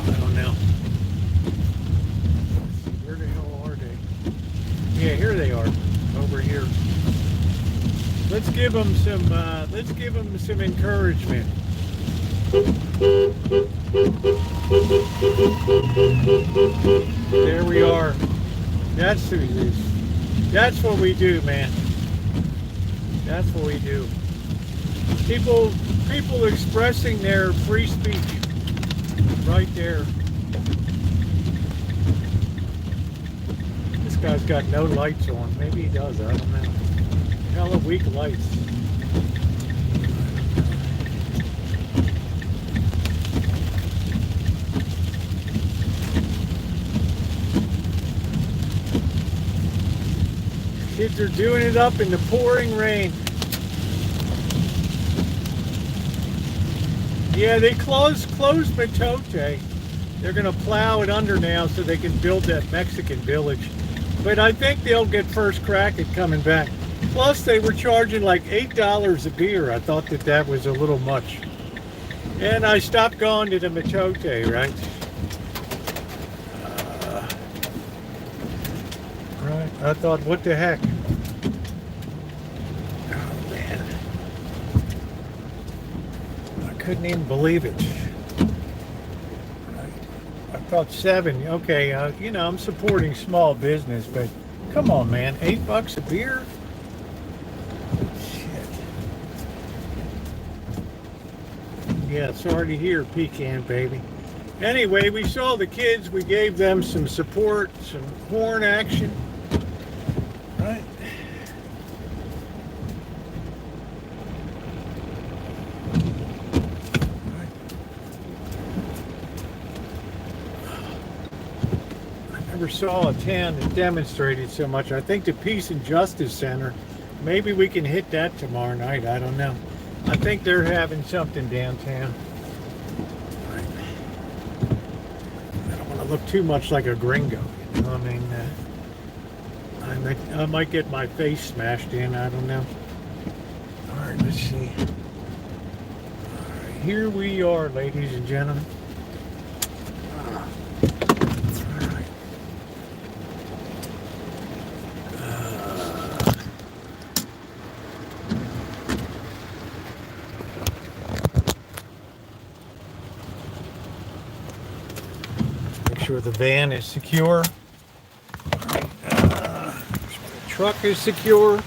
I don't know. Where the hell are they? Yeah, here they are. Over here. Let's give them some encouragement. There we are. That's who it is. That's what we do, man. That's what we do. People expressing their free speech. Right there. This guy's got no lights on. Maybe he does. I don't know. Hella weak lights. kids are doing it up in the pouring rain. Yeah, they closed Matote. They're going to plow it under now so they can build that Mexican village. But I think they'll get first crack at coming back. Plus, they were charging like $8 a beer. I thought that was a little much. And I stopped going to the Matote, right? Right. I thought, what the heck? Oh, man. I couldn't even believe it. I thought 7. Okay, I'm supporting small business, but come on, man. $8 a beer? Yeah, sorry to hear, Pecan Baby. Anyway, we saw the kids. We gave them some support, some horn action. Right. I never saw a town that demonstrated so much. I think the Peace and Justice Center, maybe we can hit that tomorrow night. I don't know. I think they're having something downtown. I don't want to look too much like a gringo, you know what I mean? I might get my face smashed in, I don't know. Alright, let's see. Alright, here we are, ladies and gentlemen. Alright. Sure the van is secure. The truck is secure,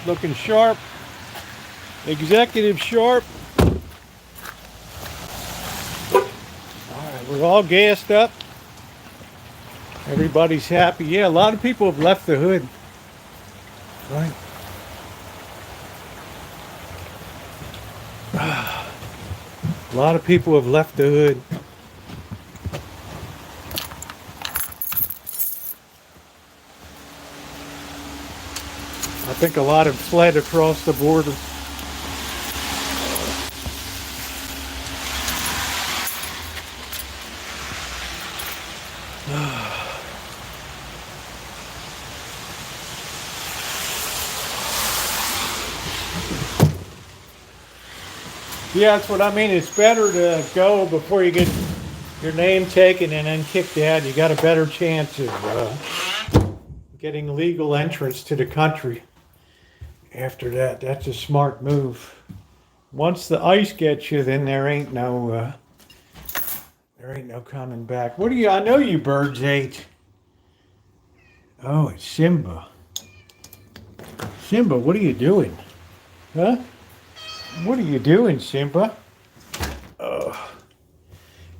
looking sharp, executive sharp. Alright, we're all gassed up. Everybody's happy. Yeah, a lot of people have left the hood. Right. A lot of people have left the hood. I think a lot have fled across the border. Yeah, that's what I mean. It's better to go before you get your name taken and then kicked out. You got a better chance of getting legal entrance to the country. After that, that's a smart move. Once the ice gets you, then there ain't no coming back. What do you? I know you birds ate. Oh, it's Simba. Simba, what are you doing? Huh? What are you doing, Simba? Oh,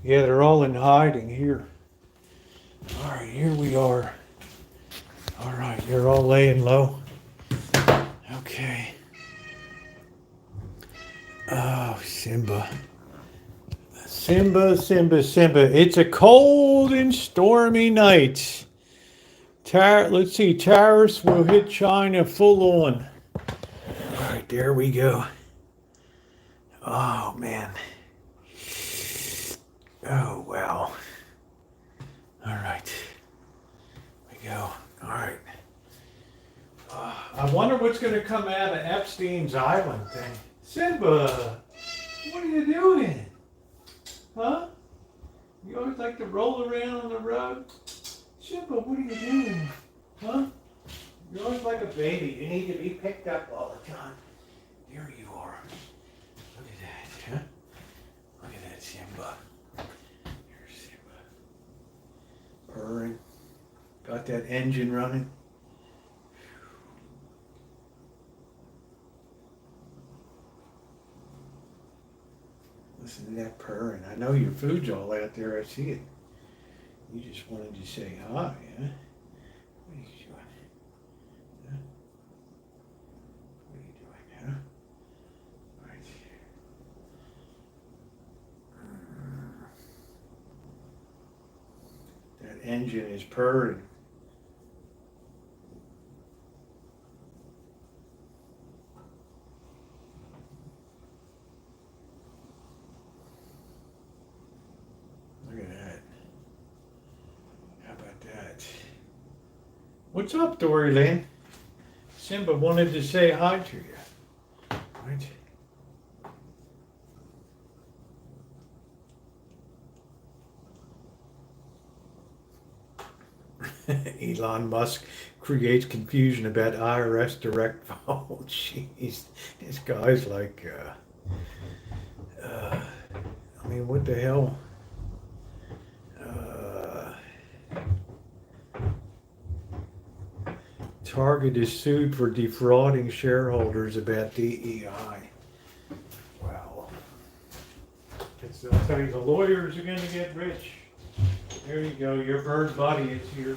yeah, they're all in hiding here. All right, here we are. All right, you're all laying low. Okay. Oh, Simba. Simba, Simba, Simba. It's a cold and stormy night. Let's see, tariffs will hit China full on. All right, there we go. Oh, man. Oh, wow. All right. Here we go. All right. I wonder what's going to come out of Epstein's Island thing. Simba, what are you doing? Huh? You always like to roll around on the road? Simba, what are you doing? Huh? You're always like a baby. You need to be picked up all the time. There you are. Look at that, huh? Look at that, Simba. Here's Simba. Purring. Got that engine running. Listen to that purring. I know your food's all out there. I see it. You just wanted to say hi, huh? What are you doing? Huh? What are you doing, huh? Right here. That engine is purring. What's up, Dory Lynn? Simba wanted to say hi to you. Right? Elon Musk creates confusion about IRS direct vote. Jeez, this guy's like, I mean, what the hell? Target is sued for defrauding shareholders about DEI. Wow. I'll tell you, the lawyers are going to get rich. There you go. Your bird buddy is here.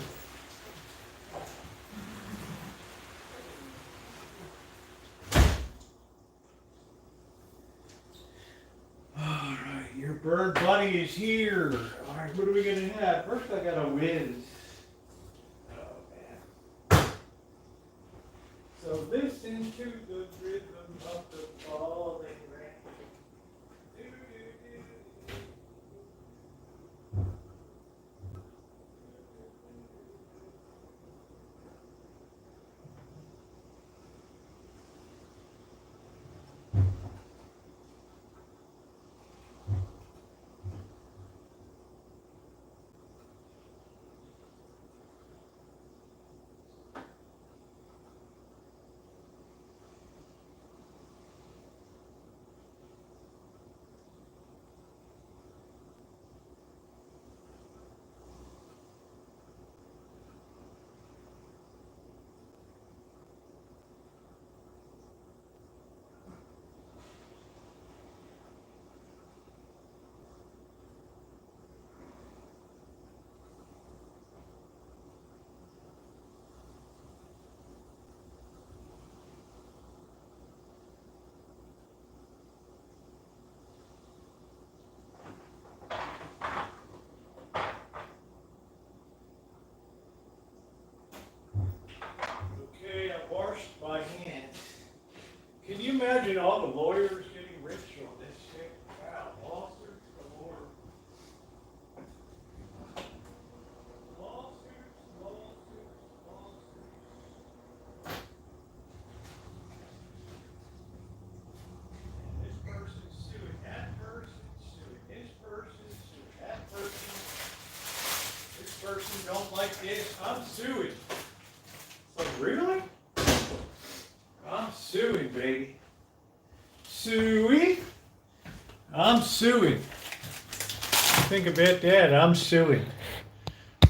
All right, your bird buddy is here. All right, what are we going to have? First, I got a whiz. Oh, man. So listen to the rhythm of the falling rain. Okay, I washed my hands. Can you imagine all the lawyers getting rich on this shit? Wow, lawsuits galore. Lawsuits. This person's suing that person, suing this person, suing that person. This person don't like this. I'm suing. It's like, really? I'm suing, baby. Suing? I'm suing. Think about that. I'm suing.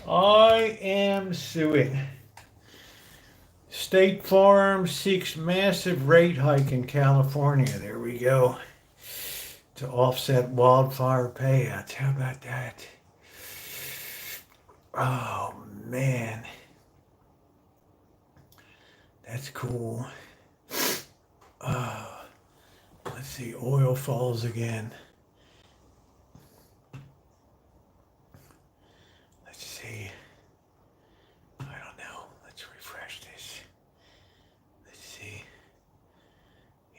I am suing. State Farm seeks massive rate hike in California. There we go. To offset wildfire payouts. How about that? Oh, man. That's cool. Let's see. Oil falls again. Let's see. I don't know. Let's refresh this. Let's see.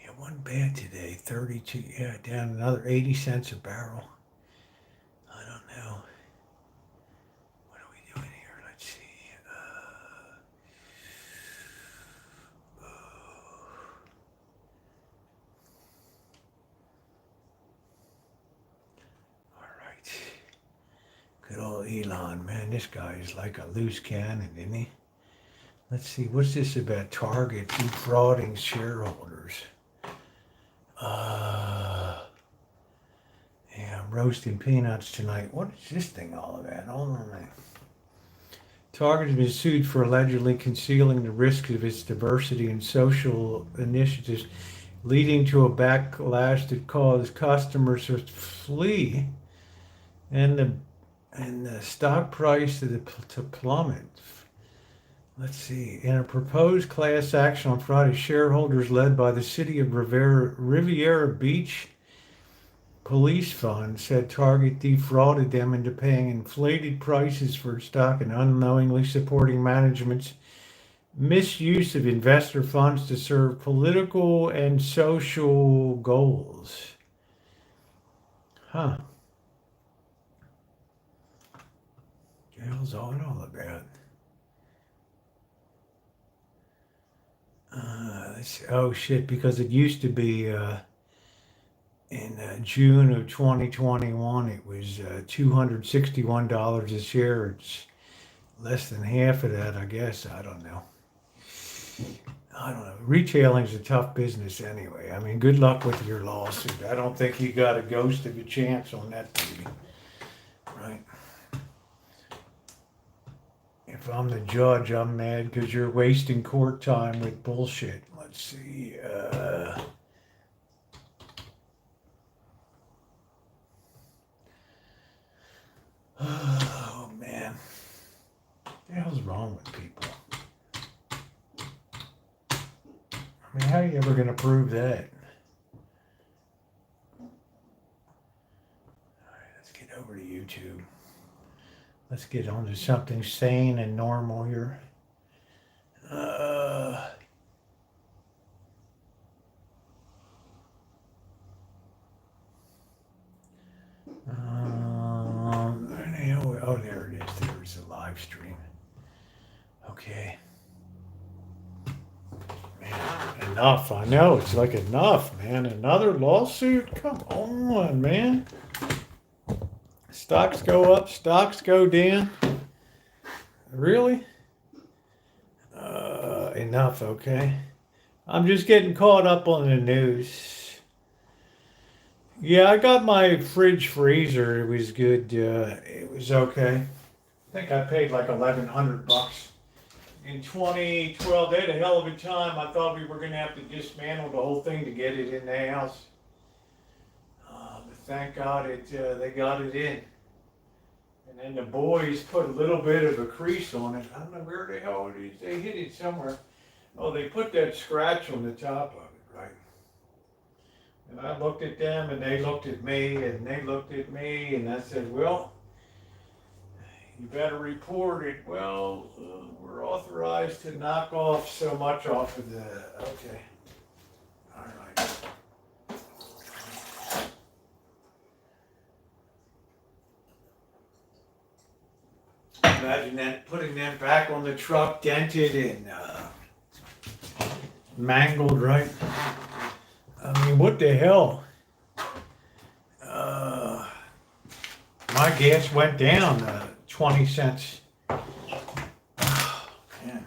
Yeah, wasn't bad today. 32. Yeah, down another 80 cents a barrel. I don't know. What are we doing here? Let's see. All right. Good old Elon, man. This guy is like a loose cannon, isn't he? Let's see. What's this about Target defrauding shareholders? Yeah, I'm roasting peanuts tonight. What is this thing all about? Hold on a minute. Target has been sued for allegedly concealing the risks of its diversity and social initiatives, leading to a backlash that caused customers to flee and the stock price to plummet. Let's see. In a proposed class action on Friday, shareholders led by the city of Riviera Beach Police Fund said Target defrauded them into paying inflated prices for stock and unknowingly supporting management's misuse of investor funds to serve political and social goals. Huh. What the hell's all about? Oh shit, because it used to be in June of 2021, it was $261 a share. It's less than half of that, I guess. I don't know. I don't know. Retailing's a tough business anyway. I mean, good luck with your lawsuit. I don't think you got a ghost of a chance on that baby, right? If I'm the judge, I'm mad because you're wasting court time with bullshit. Let's see. Oh man, what the hell's wrong with people? I mean, how are you ever gonna prove that? All right, let's get over to YouTube. Let's get on to something sane and normal here. Oh, there it is. There's a live stream. Okay. Man, enough. I know. It's like enough, man. Another lawsuit? Come on, man. Stocks go up, stocks go down. Really? Enough, okay? I'm just getting caught up on the news. Yeah, I got my fridge freezer. It was good. It was okay. I think I paid like $1,100 in 2012. They had a hell of a time. I thought we were going to have to dismantle the whole thing to get it in the house. But thank God they got it in. And then the boys put a little bit of a crease on it. I don't know where the hell it is. They hit it somewhere. Oh, they put that scratch on the top of it, right? And I looked at them, and they looked at me, and they looked at me, and I said, well, you better report it. Well, we're authorized to knock off so much off of the, okay. All right. Imagine that, putting them back on the truck, dented and mangled, right? I mean, what the hell? My gas went down 20 cents. Oh, man.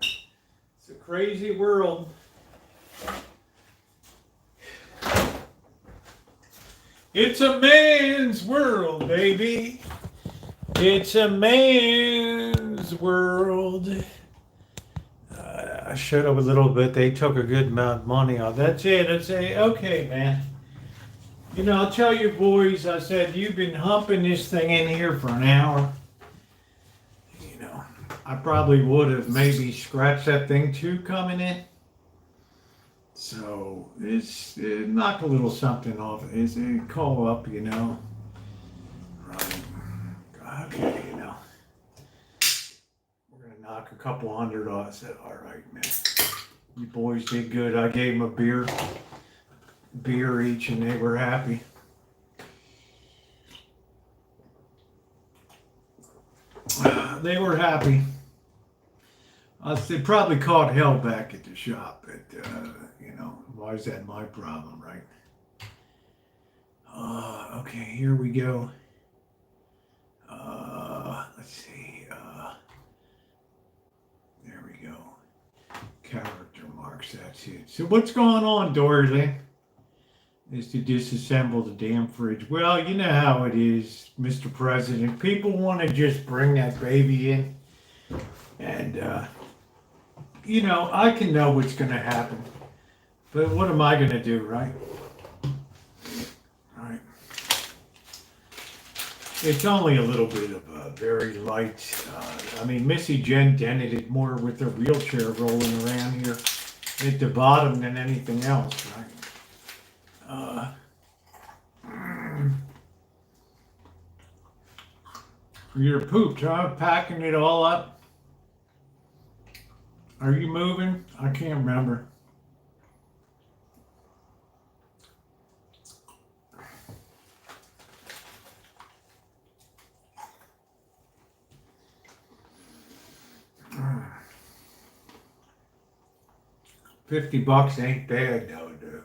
It's a crazy world. It's a man's world, baby. It's a man's world. I showed up a little bit. They took a good amount of money off. That's it. I say, okay, man. You know, I'll tell you boys, I said, you've been humping this thing in here for an hour. You know, I probably would have maybe scratched that thing too coming in. So it's knock a little something off. It's a call up, you know. Right. Okay, you know. We're gonna knock a couple hundred off. I said, all right, man. You boys did good. I gave them a beer each, and they were happy. They were happy. They probably caught hell back at the shop, but you know, why is that my problem, right? Okay, here we go. Let's see. There we go. Character marks, that's it. So what's going on, Dorothy? Is to disassemble the damn fridge. Well, you know how it is, Mr. President. People want to just bring that baby in. And, you know, I can know what's going to happen. But what am I going to do, right? Right. It's only a little bit of a very light. I mean, Missy Jen dented it more with her wheelchair rolling around here at the bottom than anything else, right? You're pooped, huh? Packing it all up. Are you moving? I can't remember. $50 ain't bad though, dude.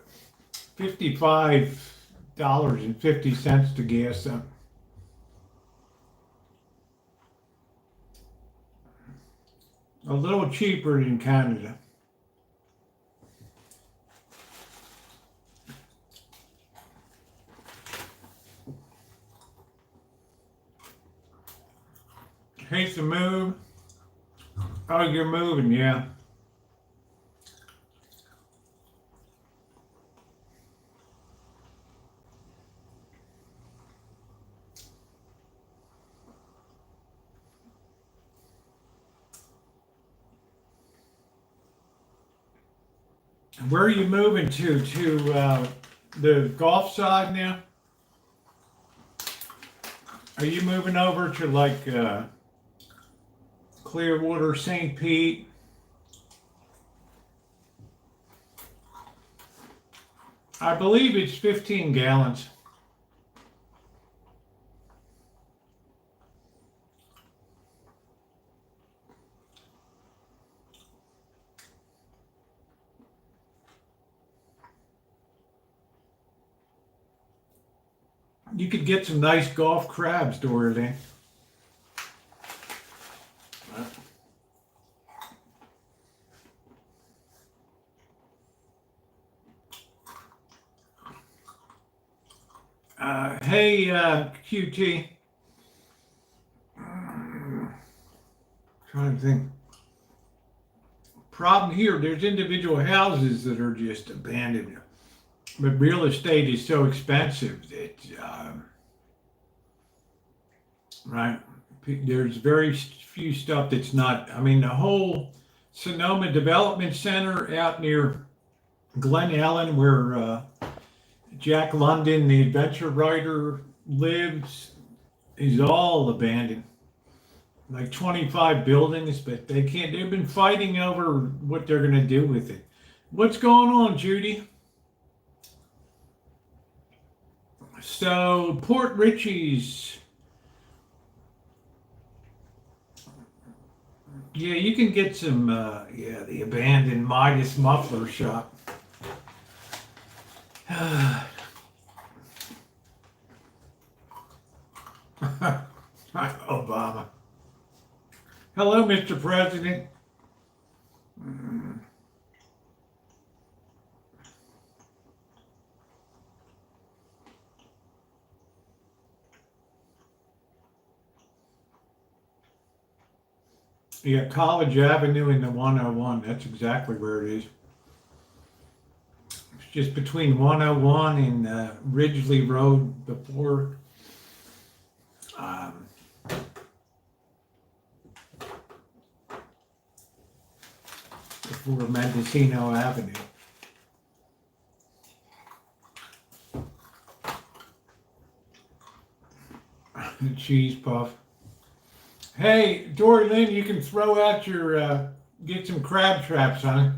$55.50 to gas up. A little cheaper than Canada. Hate to move. Oh, you're moving, yeah. Where are you moving to? To the Gulf side now? Are you moving over to like Clearwater, St. Pete? I believe it's 15 gallons. You could get some nice Gulf crabs, Dorothy. Hey, QT. Trying to think. Problem here, there's individual houses that are just abandoned. But real estate is so expensive that, right, there's very few stuff that's not, I mean, the whole Sonoma Development Center out near Glen Ellen, where Jack London, the adventure writer, lives, is all abandoned. Like 25 buildings, but they can't, they've been fighting over what they're going to do with it. What's going on, Judy? So, Port Richey's, yeah, you can get some, yeah, the abandoned Midas muffler shop. Obama. Hello, Mr. President. Yeah, College Avenue in the 101. That's exactly where it is. It's just between 101 and Ridgely Road before Mendocino Avenue. The cheese puff. Hey, Dory Lynn, you can throw out your, get some crab traps, honey.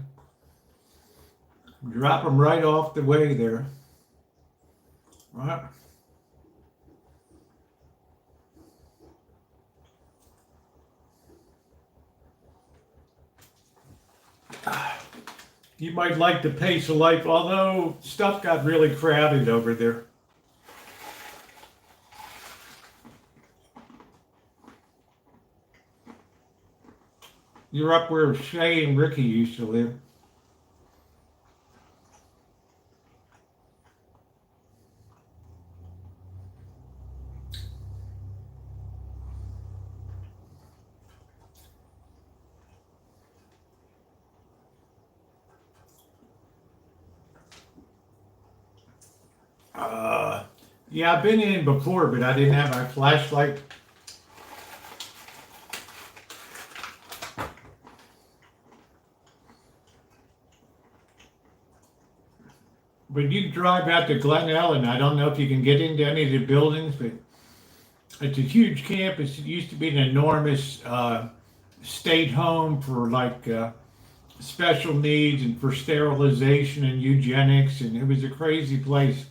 Drop them right off the way there. Right. You might like the pace of life, although stuff got really crowded over there. You're up where Shay and Ricky used to live. Yeah, I've been in before, but I didn't have my flashlight. When you drive out to Glen Ellen, I don't know if you can get into any of the buildings, but it's a huge campus. It used to be an enormous state home for like special needs and for sterilization and eugenics, and it was a crazy place.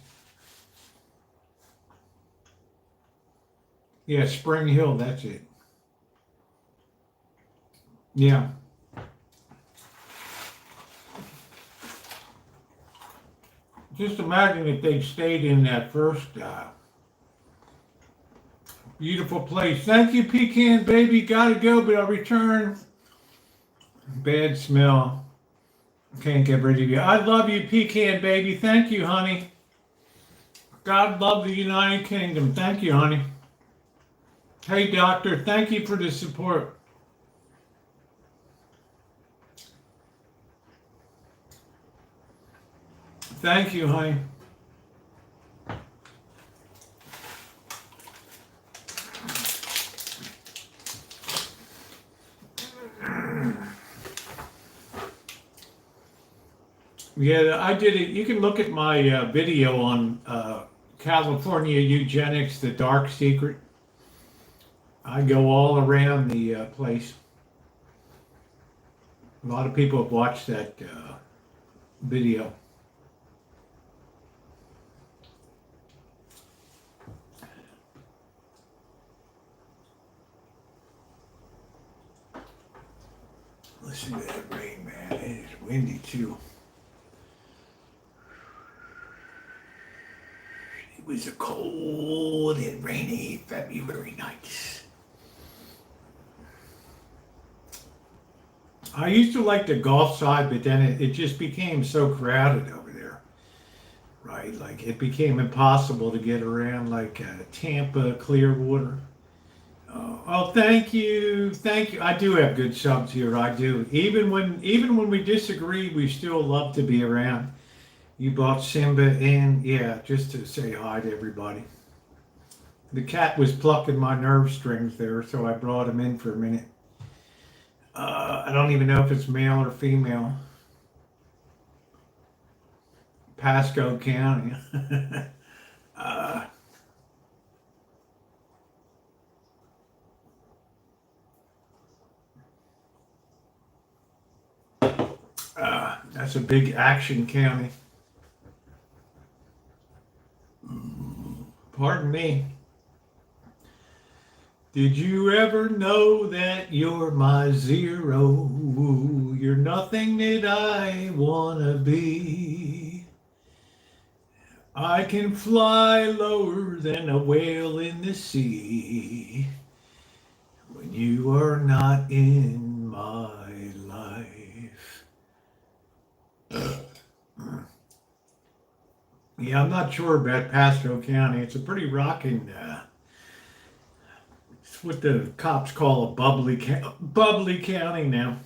Yeah, Spring Hill, that's it. Yeah. Just imagine if they'd stayed in that first beautiful place. Thank you, Pecan Baby. Gotta go, but I'll return. Bad smell. Can't get rid of you. I love you, Pecan Baby. Thank you, honey. God love the United Kingdom. Thank you, honey. Hey, doctor. Thank you for the support. Thank you, honey. Yeah, I did it. You can look at my video on California eugenics, the dark secret. I go all around the place. A lot of people have watched that video. Listen to that rain, man. It is windy too. It was a cold and rainy February night. I used to like the Gulf side, but then it just became so crowded over there, right? Like it became impossible to get around like Tampa, Clearwater. Oh, thank you, thank you. I do have good subs here. I do. Even when we disagree, we still love to be around. You brought Simba in, yeah, just to say hi to everybody. The cat was plucking my nerve strings there, so I brought him in for a minute. I don't even know if it's male or female. Pasco County. That's a big action county. Pardon me. Did you ever know that you're my zero? You're nothing that I wanna be. I can fly lower than a whale in the sea when you are not in my life. Yeah, I'm not sure about Pasco County. It's a pretty rocking. It's what the cops call a bubbly county now.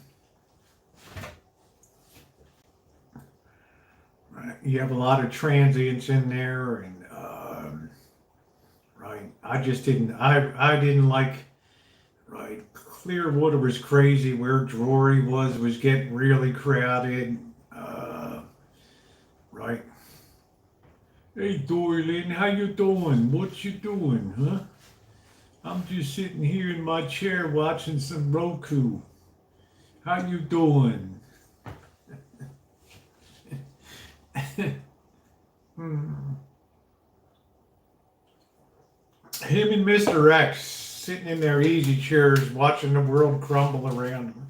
Right. You have a lot of transients in there, and right. I just didn't. I didn't like. Right. Clearwater was crazy. Where Drury was getting really crowded. Right. Hey, Dorlin, how you doing? What you doing, huh? I'm just sitting here in my chair watching some Roku. How you doing? Him and Mr. X sitting in their easy chairs watching the world crumble around them.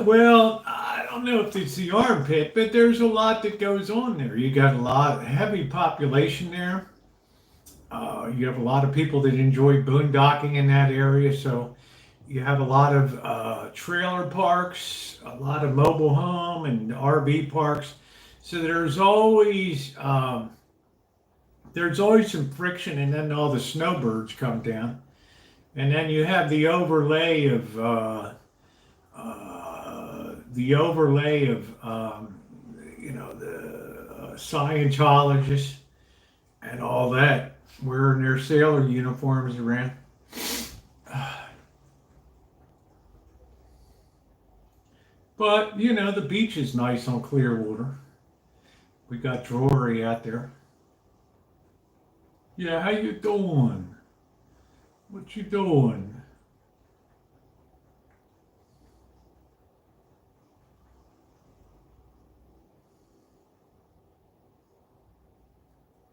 Well, I don't know if it's the armpit, but there's a lot that goes on there. You got a lot of heavy population there. You have a lot of people that enjoy boondocking in that area, so you have a lot of trailer parks, a lot of mobile home and RV parks. So there's always some friction, and then all the snowbirds come down, and then you have the overlay of the Scientologists and all that wearing their sailor uniforms around. But, the beach is nice on Clearwater. We got Drury out there. Yeah, how you doing? What you doing?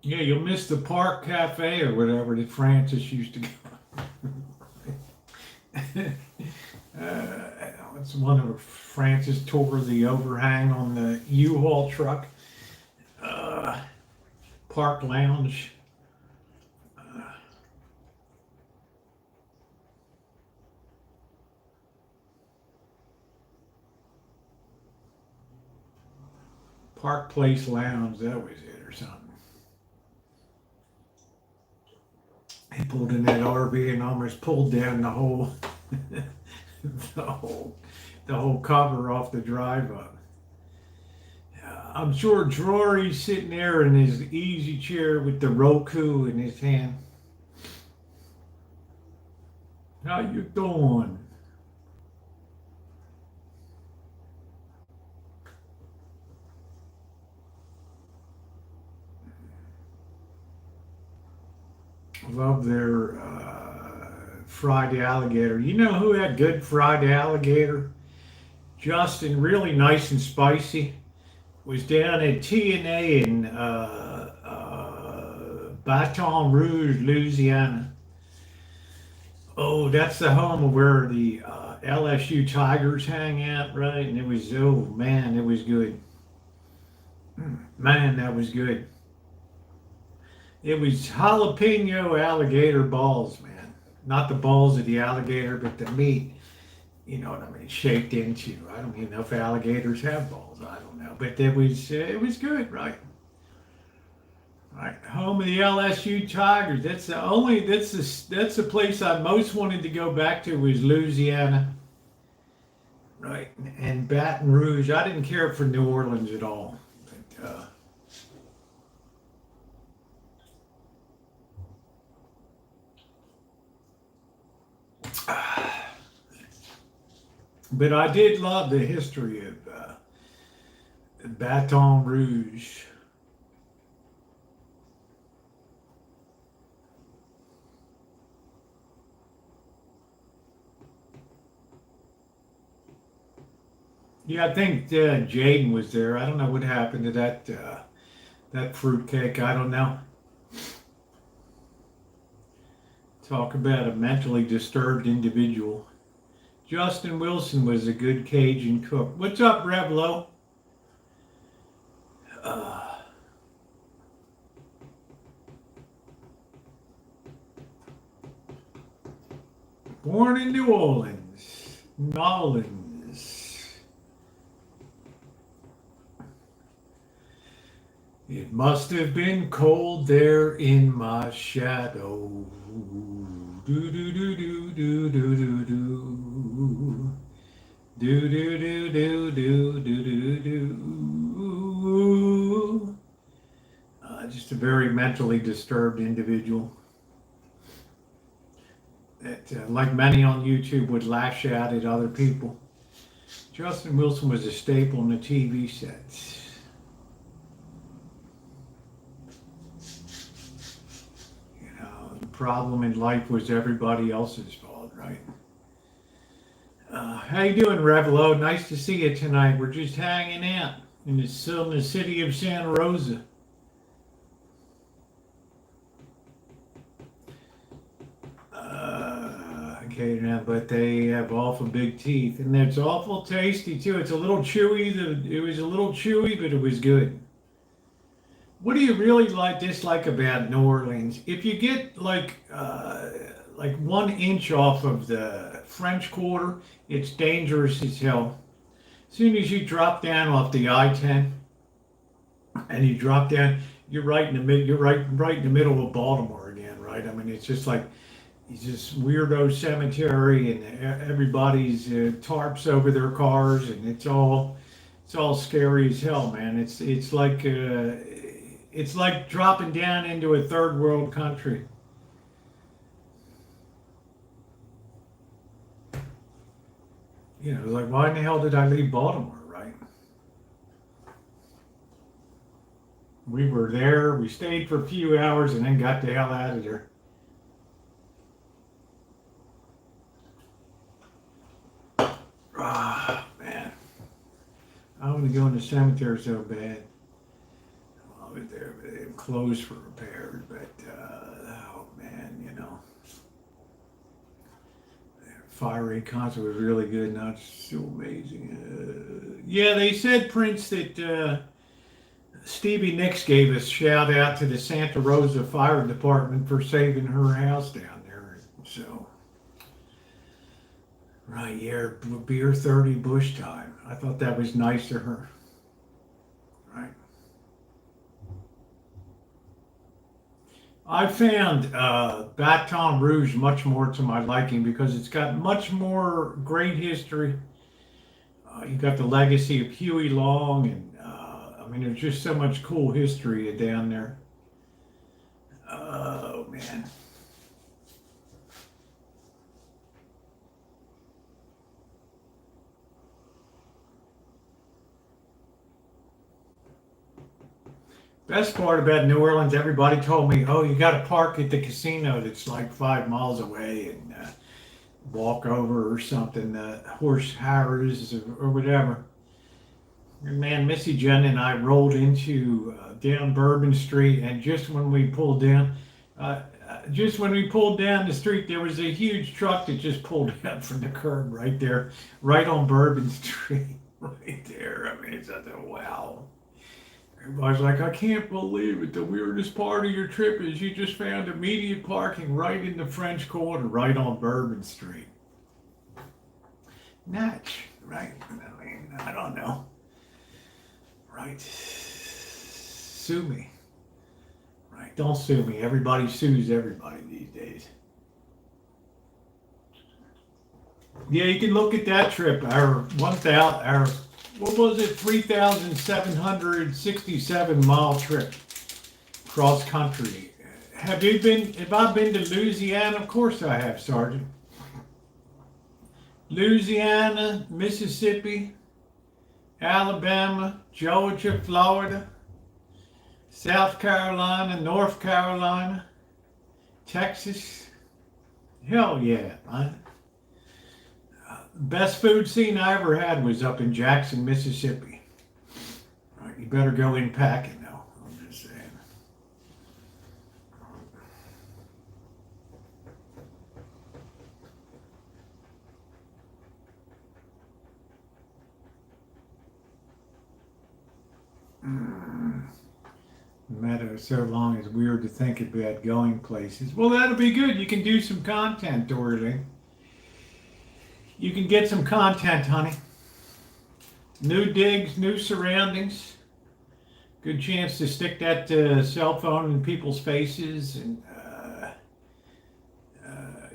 Yeah, you'll miss the Park Cafe or whatever that Francis used to go. It's one of Francis tore the overhang on the U-Haul truck. Park Lounge. Park Place Lounge, that was it or something. He pulled in that RV and almost pulled down the whole, the whole, the whole cover off the drive up. I'm sure Drury's sitting there in his easy chair with the Roku in his hand. How you doing? Love their fried alligator. You know who had good fried alligator? Justin, really nice and spicy. Was down at T&A in Baton Rouge, Louisiana. Oh, that's the home of where the LSU Tigers hang out, right? And it was, oh man, it was good. Man, that was good. It was jalapeno alligator balls, man. Not the balls of the alligator, but the meat, you know what I mean, shaped into. I don't even know if alligators have balls. I don't know. But it was good, right? Right. Home of the LSU Tigers. That's the place I most wanted to go back to was Louisiana. Right. And Baton Rouge. I didn't care for New Orleans at all. But I did love the history of Baton Rouge. Yeah, I think Jaden was there. I don't know what happened to that fruitcake. I don't know. Talk about a mentally disturbed individual. Justin Wilson was a good Cajun cook. What's up, Revlo? Born in New Orleans, Nolans. It must have been cold there in my shadow. Do do do do do do do do. Do do do do do do do do. Just a very mentally disturbed individual that, like many on YouTube, would lash out at other people. Justin Wilson was a staple in the TV sets. The problem in life was everybody else's fault, right? How you doing, Revelo? Nice to see you tonight. We're just hanging out in the city of Santa Rosa. Okay, now, but they have awful big teeth, and it's awful tasty too. It's a little chewy. It was a little chewy, but it was good. What do you really dislike about New Orleans? If you get like 1 inch off of the French Quarter, it's dangerous as hell. As soon as you drop down off the I-10 and you drop down, you're right in the mid. You're right in the middle of Baltimore again, right? I mean, it's just like it's this weirdo cemetery, and everybody's tarps over their cars, and it's all scary as hell, man. It's like dropping down into a third world country. Like, why in the hell did I leave Baltimore, right? We were there, we stayed for a few hours, and then got the hell out of there. Ah, man. I want to go in the cemetery so bad. I was there, but they closed for repairs, but, oh man, Fire Rate concert was really good. Now it's so amazing. Yeah, they said, Prince, that Stevie Nicks gave a shout out to the Santa Rosa Fire Department for saving her house down there. So, right, yeah, beer 30 bush time. I thought that was nice of her. Right. I found Baton Rouge much more to my liking because it's got much more great history. You got the legacy of Huey Long, and I mean, there's just so much cool history down there. Oh man. Best part about New Orleans, everybody told me, oh, you got to park at the casino that's like 5 miles away and walk over or something, horse harrows or whatever. And man, Missy Jen and I rolled into down Bourbon Street, and just when we pulled down, the street, there was a huge truck that just pulled out from the curb right there, right on Bourbon Street, right there. I mean, it's like, wow. Everybody's like, I can't believe it. The weirdest part of your trip is you just found immediate parking right in the French Quarter, right on Bourbon Street. Nuts, right? I mean, I don't know. Right. Sue me. Right. Don't sue me. Everybody sues everybody these days. Yeah, you can look at that trip. Our what was it? 3,767 mile trip cross country. Have I been to Louisiana? Of course I have, Sergeant. Louisiana, Mississippi, Alabama, Georgia, Florida, South Carolina, North Carolina, Texas. Hell yeah, man. Best food scene I ever had was up in Jackson, Mississippi. All right, you better go in packing though. I'm just saying. No matter so long, it's weird to think about going places. Well, that'll be good. You can do some content, Dorothy. You can get some content, honey. New digs, new surroundings. Good chance to stick that cell phone in people's faces and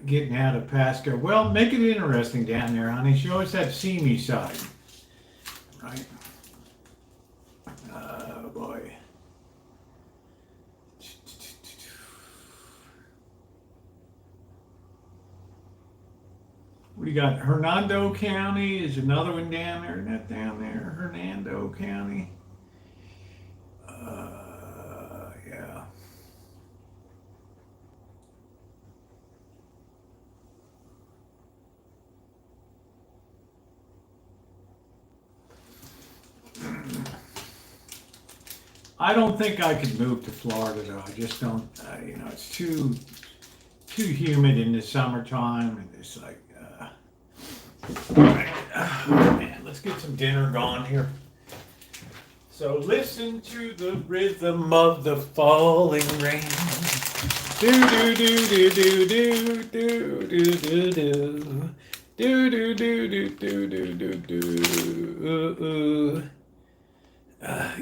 getting out of Pasco. Well, make it interesting down there, honey. Show us that seamy side. Right? Oh, boy. We got Hernando County is another one down there. Not down there. Hernando County. Yeah. I don't think I could move to Florida though. I just don't. It's too humid in the summertime, and it's like. All right. Oh, man, let's get some dinner gone here. So listen to the rhythm of the falling rain. Do do do do do do do do do do. Do do do do do do do do.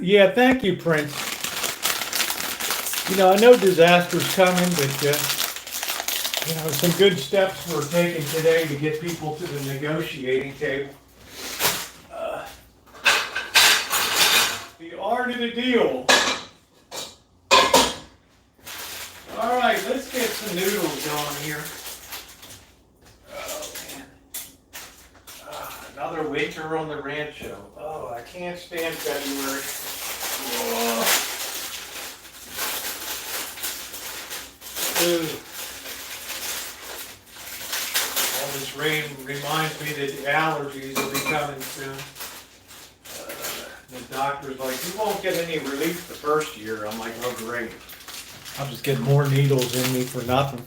Yeah, thank you, Prince. I know disaster's coming, but some good steps were taken today to get people to the negotiating table. The art of the deal. All right, let's get some noodles going here. Oh, man. Another winter on the rancho. Oh, I can't stand February. Ooh. All this rain reminds me that the allergies will be coming soon. The doctor's like, you won't get any relief the first year. I'm like, oh great. I'll just get more needles in me for nothing.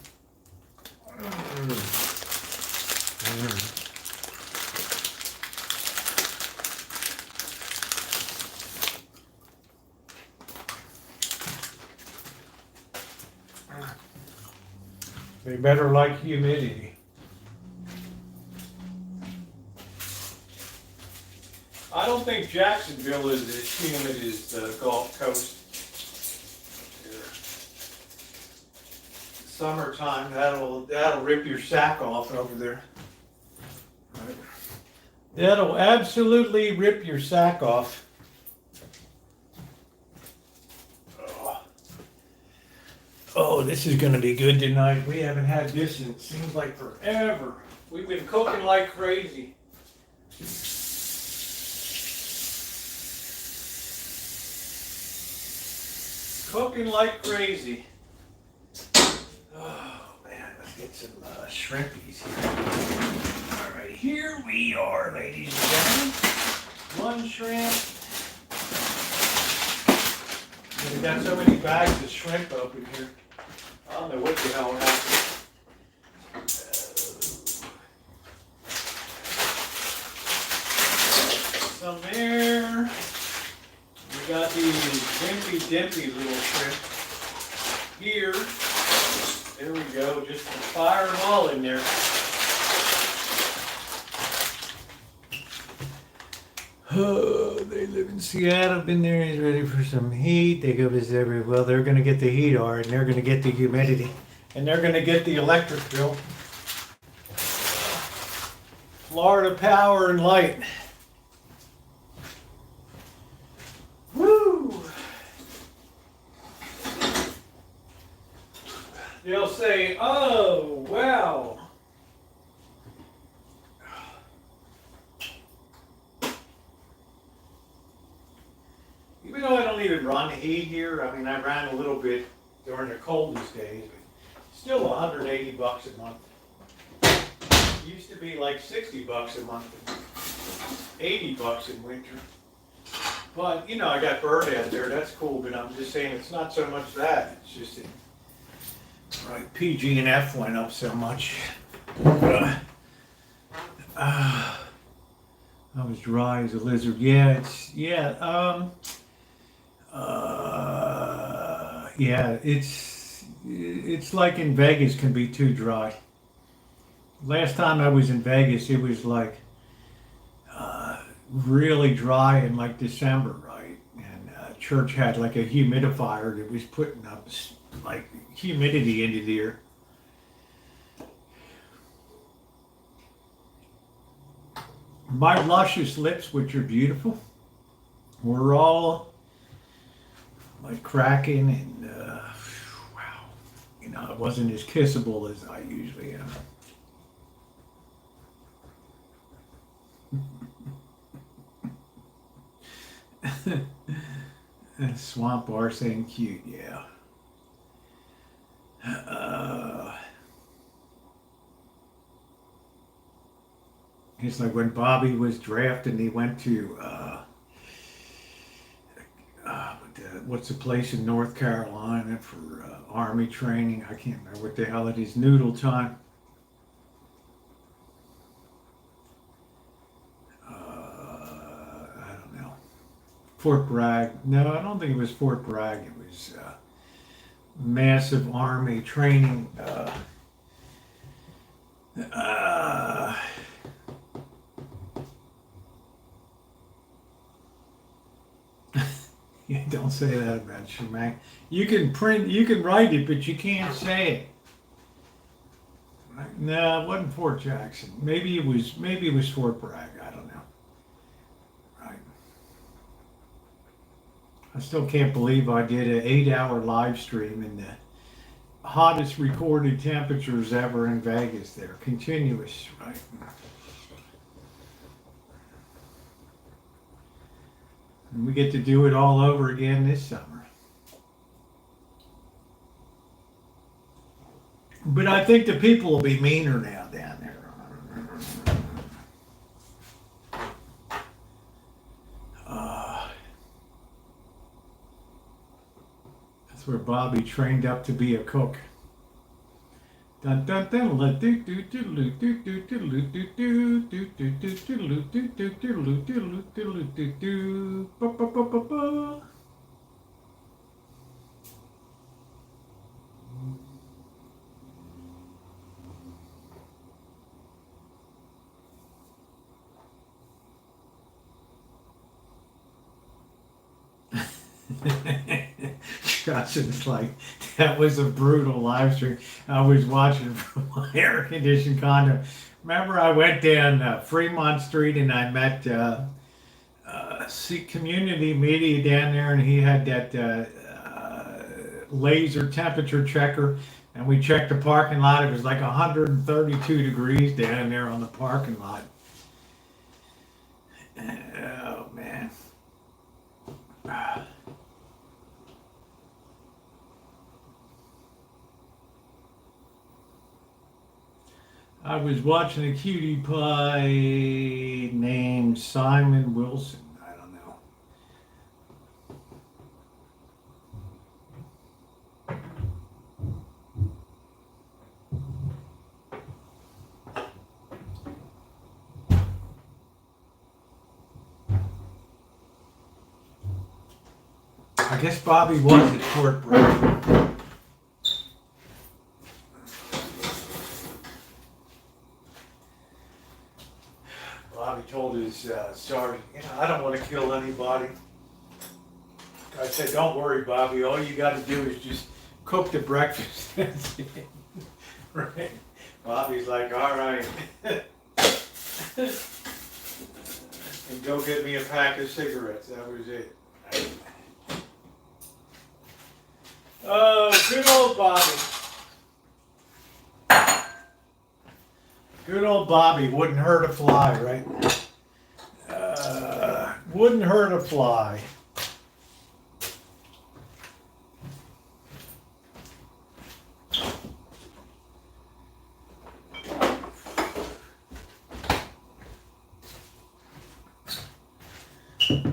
They better like humidity. I don't think Jacksonville is as humid as the Gulf Coast. Summertime, that'll rip your sack off over there. Right. That'll absolutely rip your sack off. Oh, this is going to be good tonight. We haven't had this in, it seems like, forever. We've been cooking like crazy. Cooking like crazy. Oh, man, let's get some shrimpies here. All right, here we are, ladies and gentlemen. One shrimp. We got so many bags of shrimp open here. I don't know what the hell happened. Some there. We got these dimpy little shrimp here. There we go. Just fire them all in there. Oh, they live in Seattle. Been there. He's ready for some heat. They go visit every. Well, they're going to get the heat, all right, and they're going to get the humidity, and they're going to get the electric bill. Florida Power and Light. Woo! They'll say, "Oh, wow." Even though I don't even run heat here, I mean, I ran a little bit during the coldest days, but still $180 a month. It used to be like $60 a month, $80 in winter. But, you know, I got bird out there, that's cool, but I'm just saying it's not so much that, it's just that, right, PG and F went up so much. I was dry as a lizard. Yeah, it's like in Vegas can be too dry. Last time I was in Vegas, it was like really dry in like December, right? And church had like a humidifier that was putting up like humidity into the air. My luscious lips, which are beautiful, were all like cracking and wow, you know, it wasn't as kissable as I usually am. Swamp bar saying cute, yeah. It's like when Bobby was drafted, he went to what's the place in North Carolina for Army training? I can't remember what the hell it is. Noodle time. I don't know. Fort Bragg. No, I don't think it was Fort Bragg. It was massive Army training. Yeah, don't say that about Shemang. You can write it, but you can't say it. Right? No, it wasn't Fort Jackson. Maybe it was Fort Bragg. I don't know. Right. I still can't believe I did an 8-hour live stream in the hottest recorded temperatures ever in Vegas there. Continuous, right? And we get to do it all over again this summer. But I think the people will be meaner now down there. That's where Bobby trained up to be a cook. Dun dun dun la do do do do do do do do do do do do do do do do do do ba ba ba ba ba. Justin's like, that was a brutal live stream. I was watching from my air conditioned condo. Remember, I went down Fremont Street and I met community media down there, and he had that laser temperature checker, and we checked the parking lot. It was like 132 degrees down there on the parking lot. Oh man. I was watching a cutie pie named Simon Wilson. I don't know. I guess Bobby was at short break. Bobby told his sergeant, I don't want to kill anybody. I said, don't worry, Bobby. All you got to do is just cook the breakfast. Right? Bobby's like, all right. And go get me a pack of cigarettes. That was it. Oh, good old Bobby. Good old Bobby. Wouldn't hurt a fly, right? Wouldn't hurt a fly.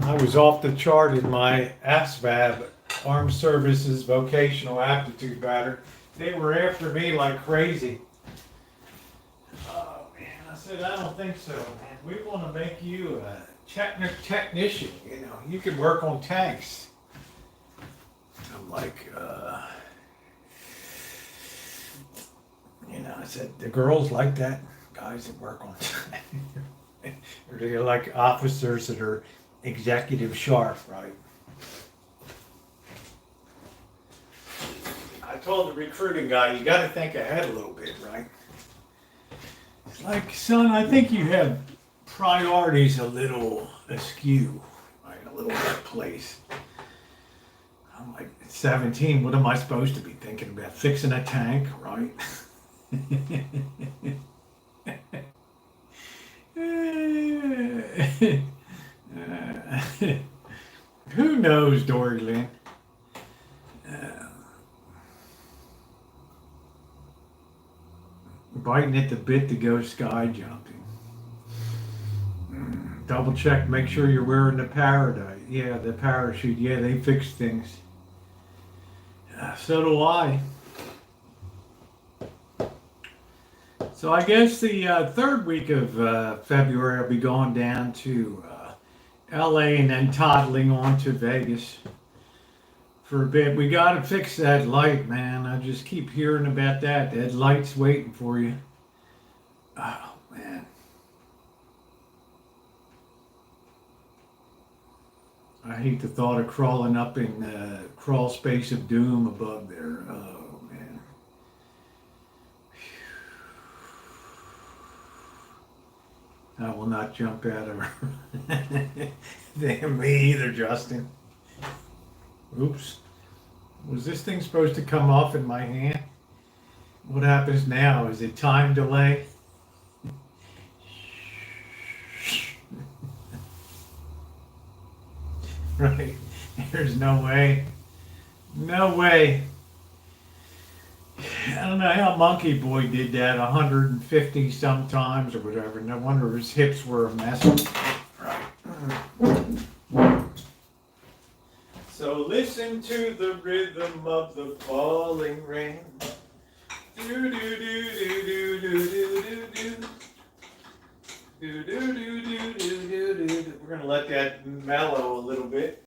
I was off the chart in my ASVAB, Armed Services Vocational Aptitude Battery. They were after me like crazy. Oh man, I said, I don't think so, man. We want to make you a technician, you can work on tanks. I'm like, I said, the girls like that, guys that work on tanks. They're like officers that are executive sharp, right? I told the recruiting guy, you got to think ahead a little bit, right? It's like, son, I think you have priorities a little askew, right? A little out of place. I'm like, 17, what am I supposed to be thinking about? Fixing a tank, right? Who knows, Dory Lynn? Biting at the bit to go sky jumping. Double check, make sure you're wearing the parachute. Yeah, the parachute. Yeah, they fix things. So do I. So I guess the third week of February I'll be going down to LA and then toddling on to Vegas for a bit. We got to fix that light, man. I just keep hearing about that. That light's waiting for you. Oh, man. I hate the thought of crawling up in the crawl space of doom above there. Oh, man. I will not jump out of her. Damn me either, Justin. Oops. Was this thing supposed to come off in my hand? What happens now? Is it time delay? Right. There's no way. No way. I don't know how Monkey Boy did that 150 sometimes or whatever. No wonder his hips were a mess. Right. So listen to the rhythm of the falling rain. Do do do do do do do do. Do do do do do do do. We're gonna let that mellow a little bit.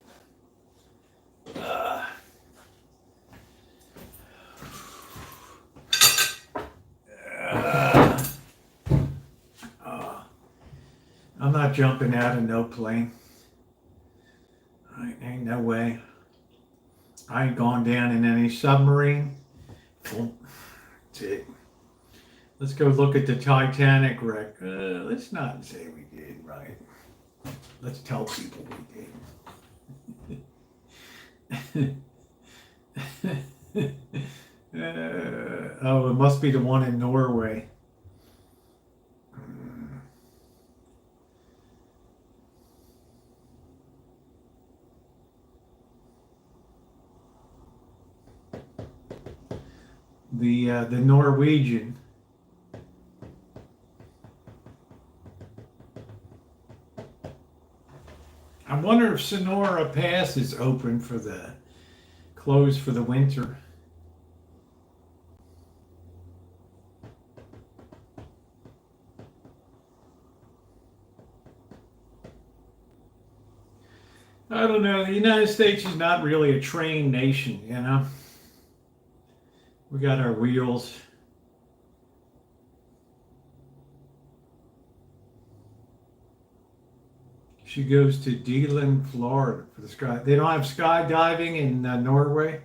I'm not jumping out of no plane. Ain't no way. I ain't gone down in any submarine. Well, that's it. Let's go look at the Titanic wreck. Let's not say we did, right? Let's tell people we did. Oh, it must be the one in Norway. The Norwegian. I wonder if Sonora Pass is open for the closed for the winter. I don't know. The United States is not really a train nation, you know. We got our wheels. She goes to Deland, Florida for the sky. They don't have skydiving in Norway.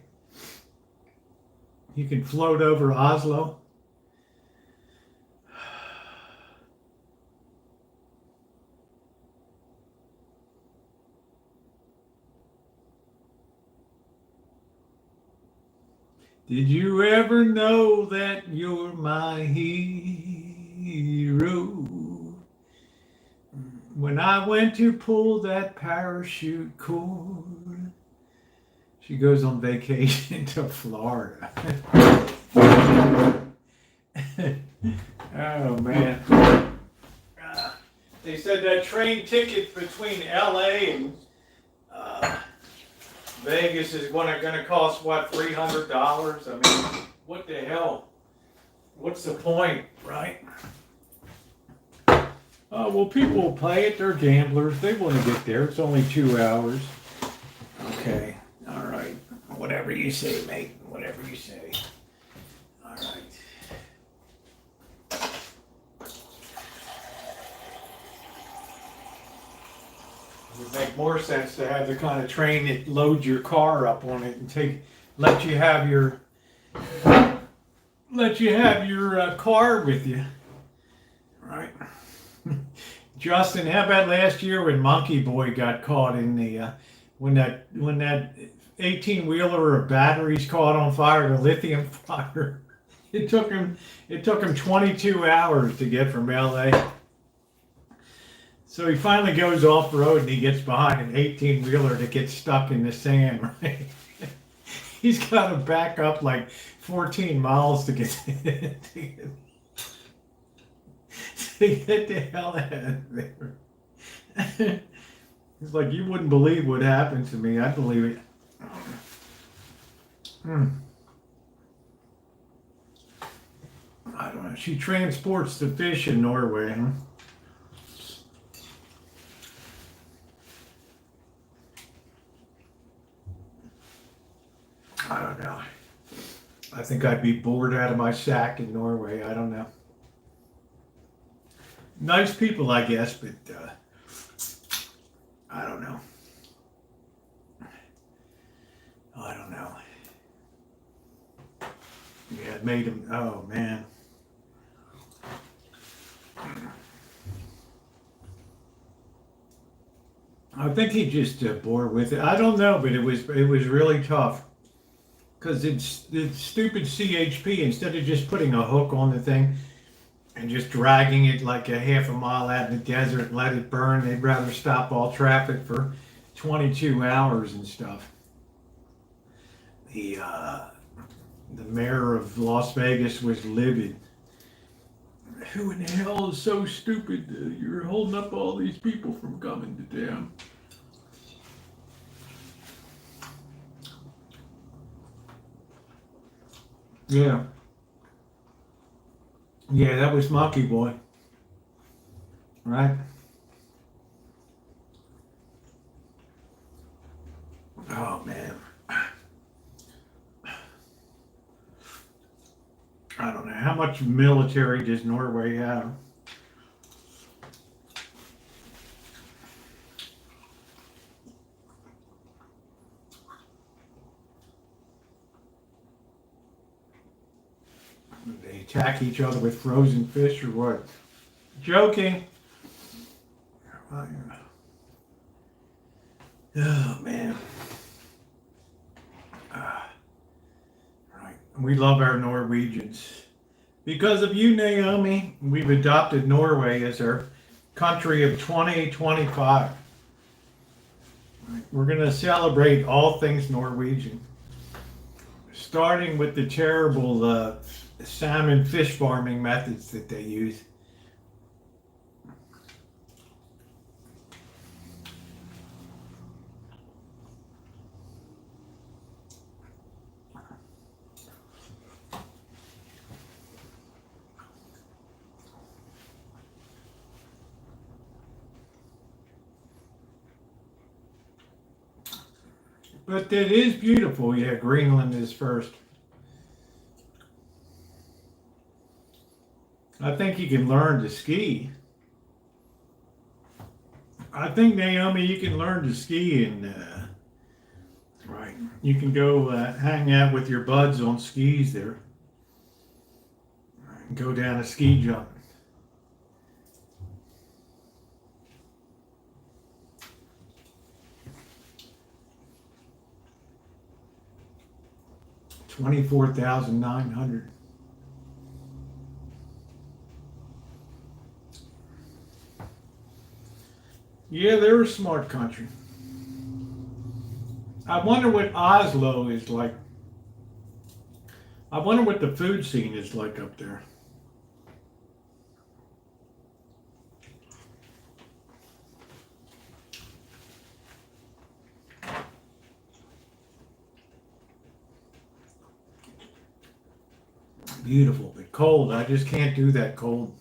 You can float over Oslo. Did you ever know that you're my hero? When I went to pull that parachute cord. She goes on vacation to Florida. Oh, man. They said that train ticket between LA and Vegas is going to cost, what, $300? I mean, what the hell? What's the point, right? Oh, well, people will pay it. They're gamblers. They want to get there. It's only 2 hours. Okay. All right. Whatever you say, mate. Whatever you say. All right. It would make more sense to have the kind of train that loads your car up on it and let you have your car with you. Right. Justin, how about last year when Monkey Boy got caught in the when that 18-wheeler of batteries caught on fire, the lithium fire? It took him 22 hours to get from LA. So he finally goes off road and he gets behind an 18-wheeler that gets stuck in the sand, right? He's got to back up like 14 miles to get the hell out of there. It's like, you wouldn't believe what happened to me. I believe it. I don't know. She transports the fish in Norway, huh? I don't know. I think I'd be bored out of my sack in Norway. I don't know. Nice people, I guess, but I don't know. I don't know. Yeah, it made him. Oh man. I think he just bored with it. I don't know, but it was really tough. Because it's stupid CHP, instead of just putting a hook on the thing and just dragging it like a half a mile out in the desert and let it burn, they'd rather stop all traffic for 22 hours and stuff. The mayor of Las Vegas was livid. Who in the hell is so stupid? You're holding up all these people from coming to town. Yeah. Yeah, that was Monkey Boy. Right? Oh, man. I don't know. How much military does Norway have? attack each other with frozen fish or what? Joking. Oh man. Right. We love our Norwegians. Because of you, Naomi, we've adopted Norway as our country of 2025. Right. We're going to celebrate all things Norwegian. Starting with the terrible salmon fish farming methods that they use. But it is beautiful. Yeah, Greenland is first. I think you can learn to ski. I think, Naomi, you can learn to ski and right. You can go hang out with your buds on skis there. Go down a ski jump. $24,900. Yeah, they're a smart country. I wonder what Oslo is like. I wonder what the food scene is like up there. Beautiful, but cold. I just can't do that cold.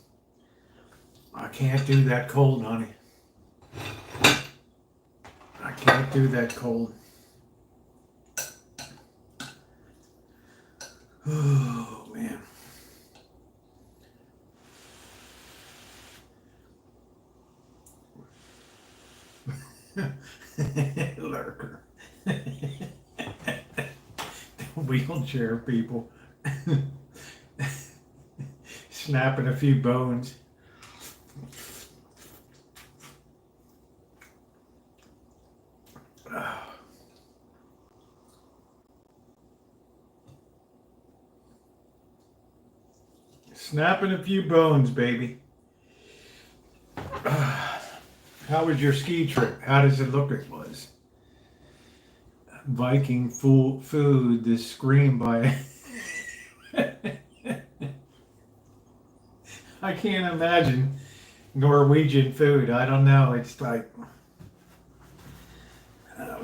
I can't do that cold, honey. I can't do that cold. Oh, man. Lurker. Wheelchair people. Snapping a few bones. Snapping a few bones, baby. How was your ski trip? How does it look? It was Viking food. This scream by. I can't imagine Norwegian food. I don't know. It's like,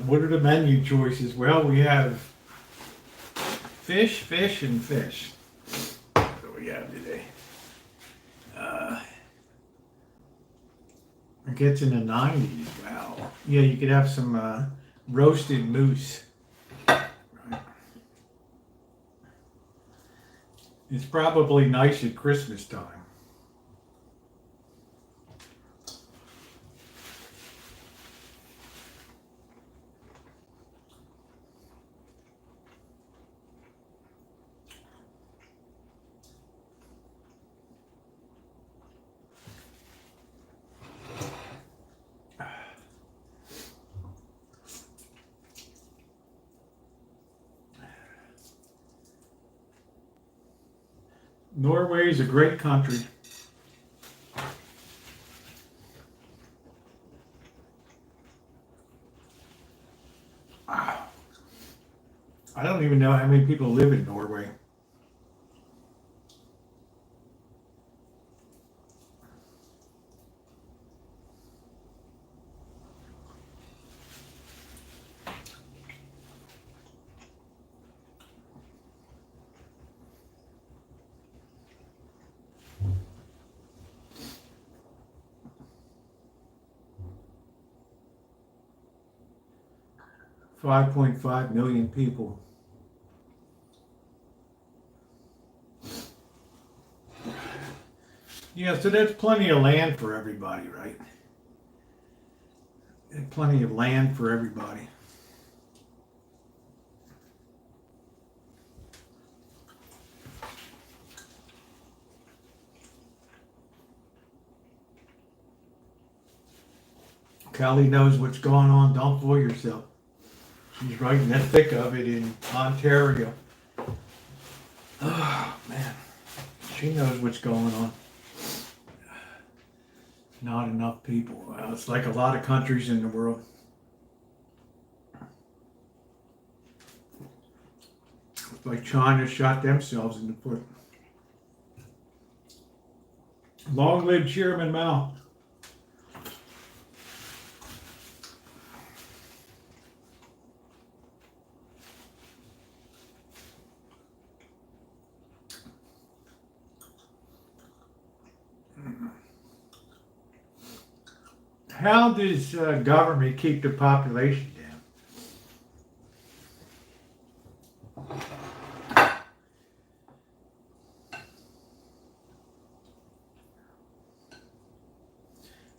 what are the menu choices? Well, we have fish, and fish. What do we have today? It gets in the 90s. Wow. Yeah, you could have some roasted moose. Right. It's probably nice at Christmas time. Norway is a great country. Wow. I don't even know how many people live in Norway. $5.5 million people. Yeah, so that's plenty of land for everybody, right? And plenty of land for everybody. Kelly knows what's going on. Don't fool yourself. She's right in the thick of it in Ontario. Oh, man. She knows what's going on. Not enough people. Well, it's like a lot of countries in the world. It's like China shot themselves in the foot. Long live Chairman Mao. How does government keep the population down?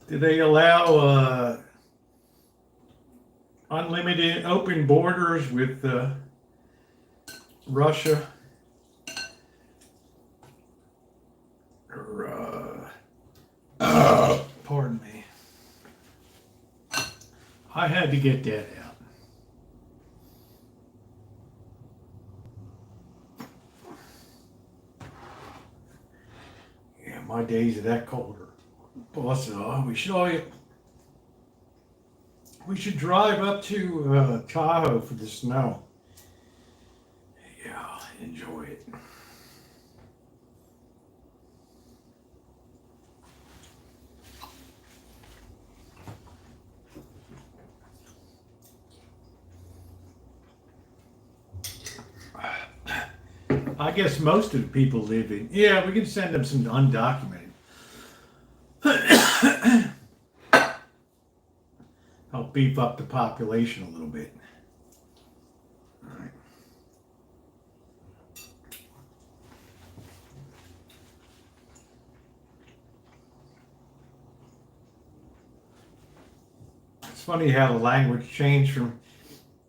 Do they allow unlimited open borders with Russia? Or, pardon me. I had to get that out. Yeah, my days are that colder. Boss said, oh, we should drive up to Tahoe for the snow. Yeah, enjoy it. I guess most of the people live in. Yeah, we can send them some undocumented. Help beef up the population a little bit. All right. It's funny how the language changed from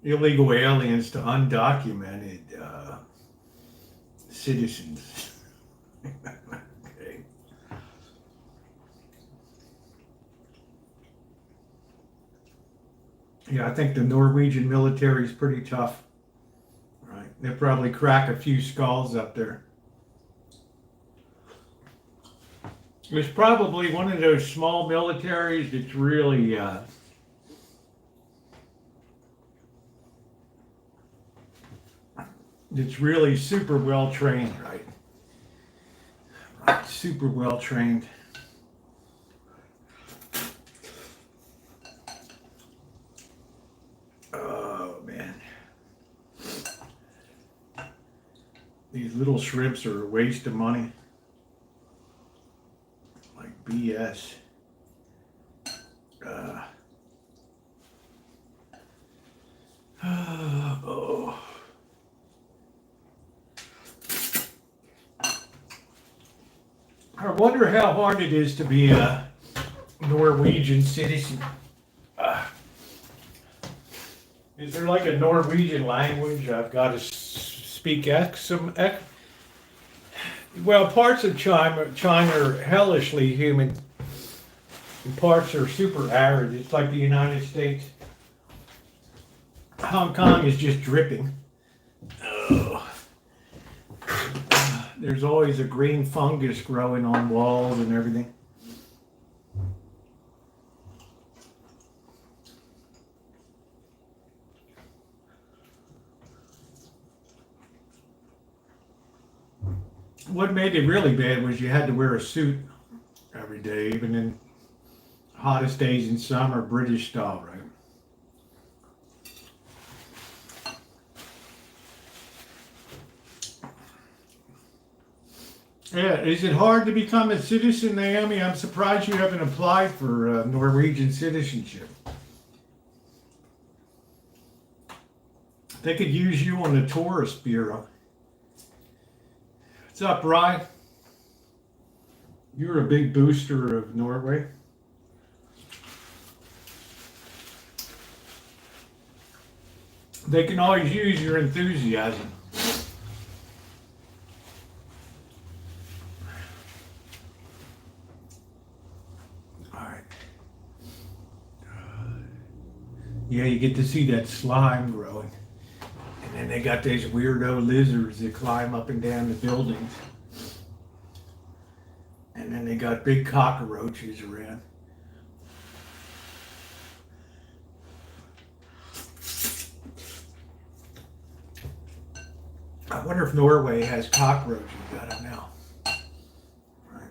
illegal aliens to undocumented citizens. Okay. Yeah, I think the Norwegian military is pretty tough. Right? They'll probably crack a few skulls up there. It's probably one of those small militaries that's really super well trained, right? Right, super well trained. Oh man, these little shrimps are a waste of money. Like BS. Oh. I wonder how hard it is to be a Norwegian citizen. Is there like a Norwegian language I've got to speak well, parts of China are hellishly humid, and parts are super arid. It's like the United States. Hong Kong is just dripping. Oh. There's always a green fungus growing on walls and everything. What made it really bad was you had to wear a suit every day, even in hottest days in summer, British style, right? Yeah, is it hard to become a citizen, Naomi? I'm surprised you haven't applied for Norwegian citizenship. They could use you on the tourist bureau. What's up, Ryan? You're a big booster of Norway. They can always use your enthusiasm. All right. get to see that slime growing. And then they got these weirdo lizards that climb up and down the buildings. And then they got big cockroaches around. I wonder if Norway has cockroaches. I don't know. Right.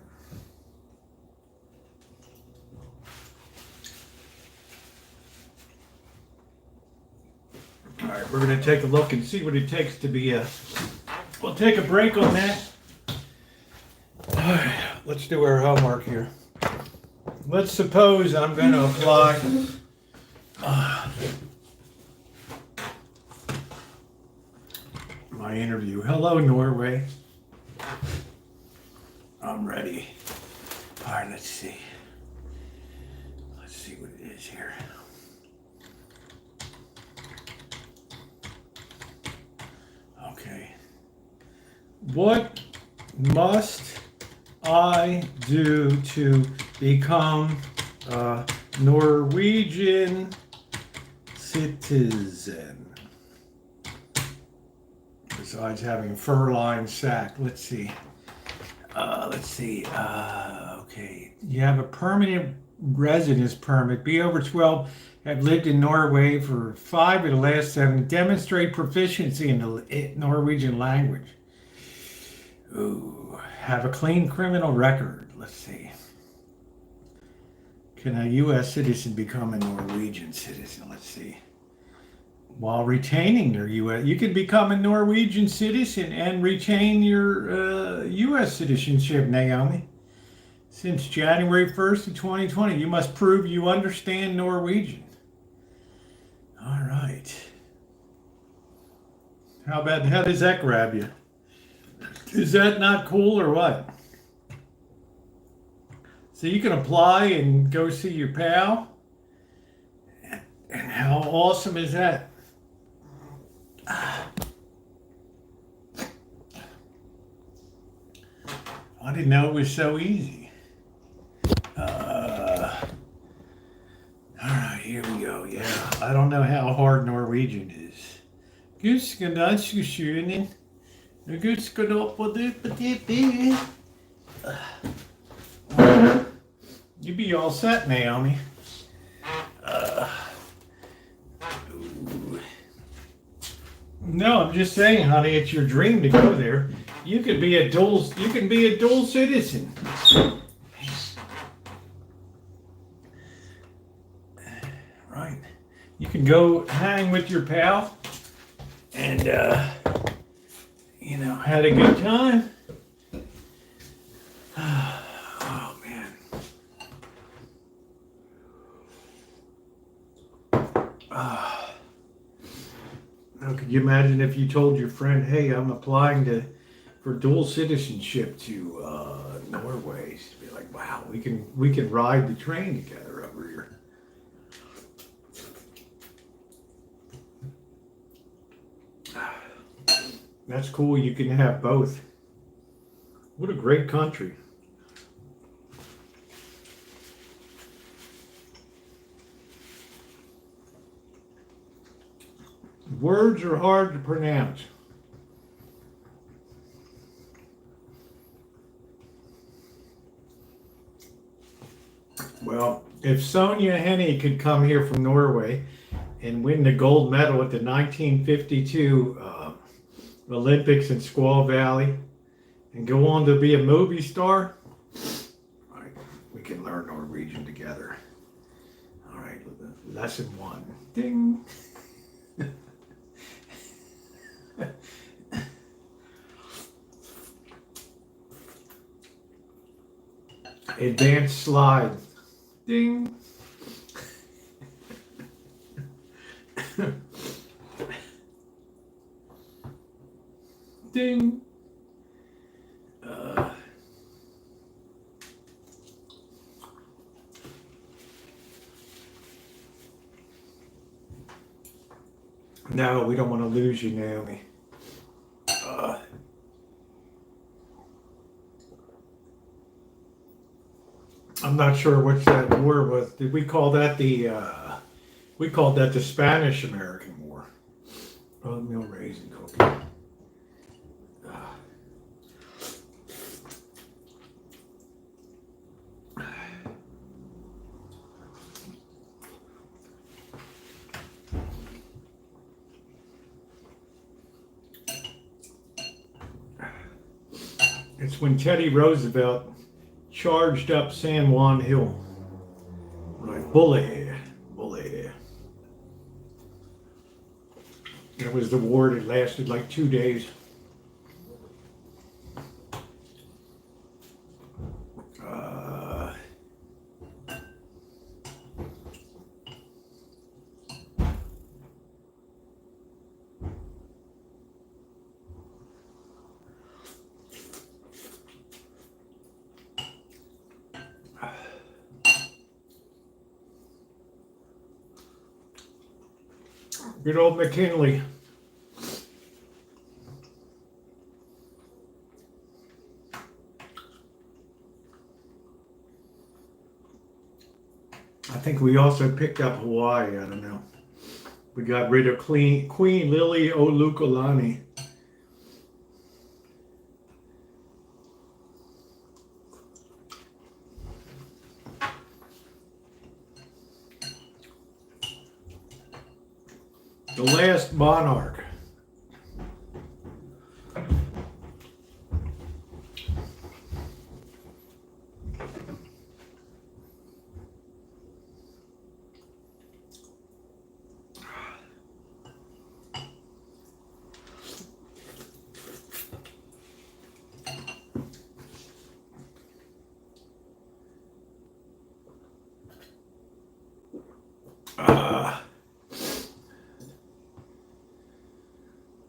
All right, we're going to take a look and see what it takes to be a... We'll take a break on that. All right, let's do our homework here. Let's suppose I'm going to apply... my interview. Hello, Norway. I'm ready. All right, let's see. Let's see what it is here. Okay. What must I do to become a Norwegian citizen? Besides having a fur-lined sack. Let's see. Okay. You have a permanent residence permit. Be over 12. Have lived in Norway for 5 of the last 7. Demonstrate proficiency in the Norwegian language. Ooh. Have a clean criminal record. Let's see. Can a U.S. citizen become a Norwegian citizen? Let's see. While retaining their U.S., you can become a Norwegian citizen and retain your U.S. citizenship, Naomi. Since January 1st of 2020, you must prove you understand Norwegian. All right. How does that grab you? Is that not cool or what? So you can apply and go see your pal? And how awesome is that? I didn't know it was so easy. All right, here we go. Yeah, I don't know how hard Norwegian is. You be all set, Naomi. No, I'm just saying, honey, it's your dream to go there. You can be a dual citizen. Right. You can go hang with your pal and had a good time. Oh man. Now, could you imagine if you told your friend, "Hey, I'm applying for dual citizenship to Norway"? She'd be like, "Wow, we can ride the train together over here." That's cool. You can have both. What a great country. Words are hard to pronounce. Well, if Sonia Henne could come here from Norway and win the gold medal at the 1952 Olympics in Squaw Valley and go on to be a movie star, right, we can learn Norwegian together. All right, lesson 1. Ding. Advanced slide. Ding. Ding. No, we don't want to lose you, Naomi. I'm not sure what that word was. Did we call that the We called that the Spanish-American War. Oatmeal raisin cookie. It's when Teddy Roosevelt charged up San Juan Hill. Right, bully. It was the war that lasted like 2 days. Good old McKinley. I think we also picked up Hawaii. I don't know. We got rid of Queen Lily Olukalani. The last monarch.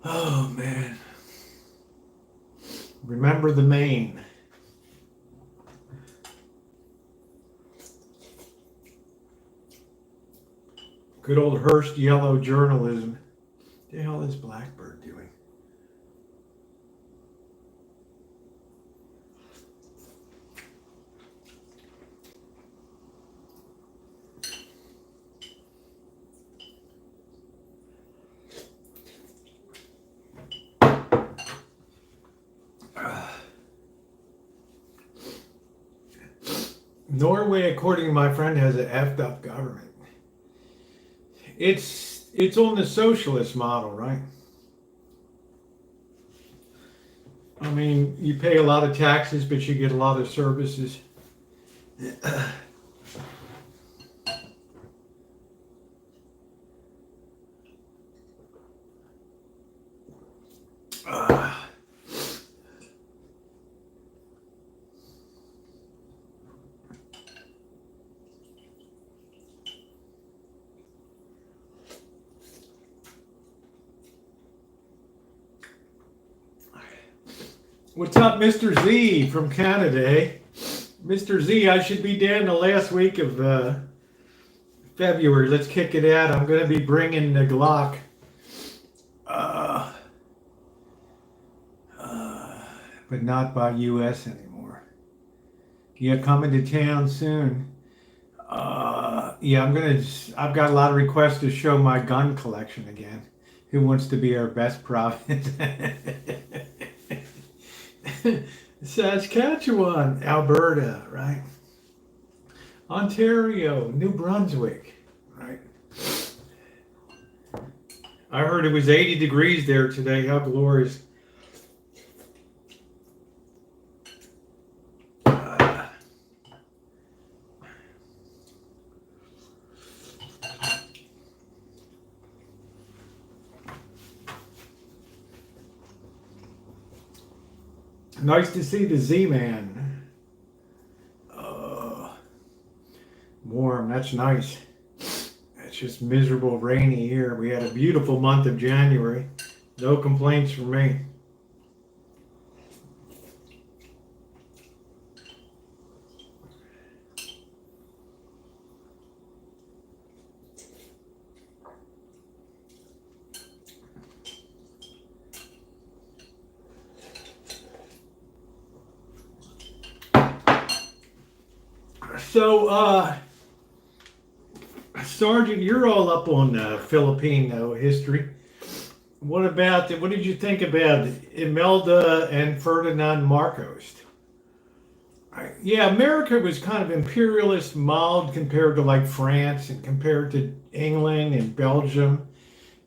Oh man. Remember the Maine. Good old Hearst yellow journalism. What the hell is Blackbird doing? Norway, according to my friend, has an effed up government. It's on the socialist model, right? I mean, you pay a lot of taxes, but you get a lot of services. What's up, Mr. Z from Canada, eh? Mr. Z, I should be down the last week of February. Let's kick it out. I'm going to be bringing the Glock. But not by U.S. anymore. Yeah, coming to town soon. Yeah, I've got a lot of requests to show my gun collection again. Who wants to be our best province? Saskatchewan, Alberta, right? Ontario, New Brunswick, right? I heard it was 80 degrees there today. How glorious. Nice to see the Z-Man. Warm, that's nice. It's just miserable, rainy here. We had a beautiful month of January. No complaints from me. Sergeant, you're all up on Filipino history. What did you think about Imelda and Ferdinand Marcos? Right. Yeah, America was kind of imperialist, mild compared to like France and compared to England and Belgium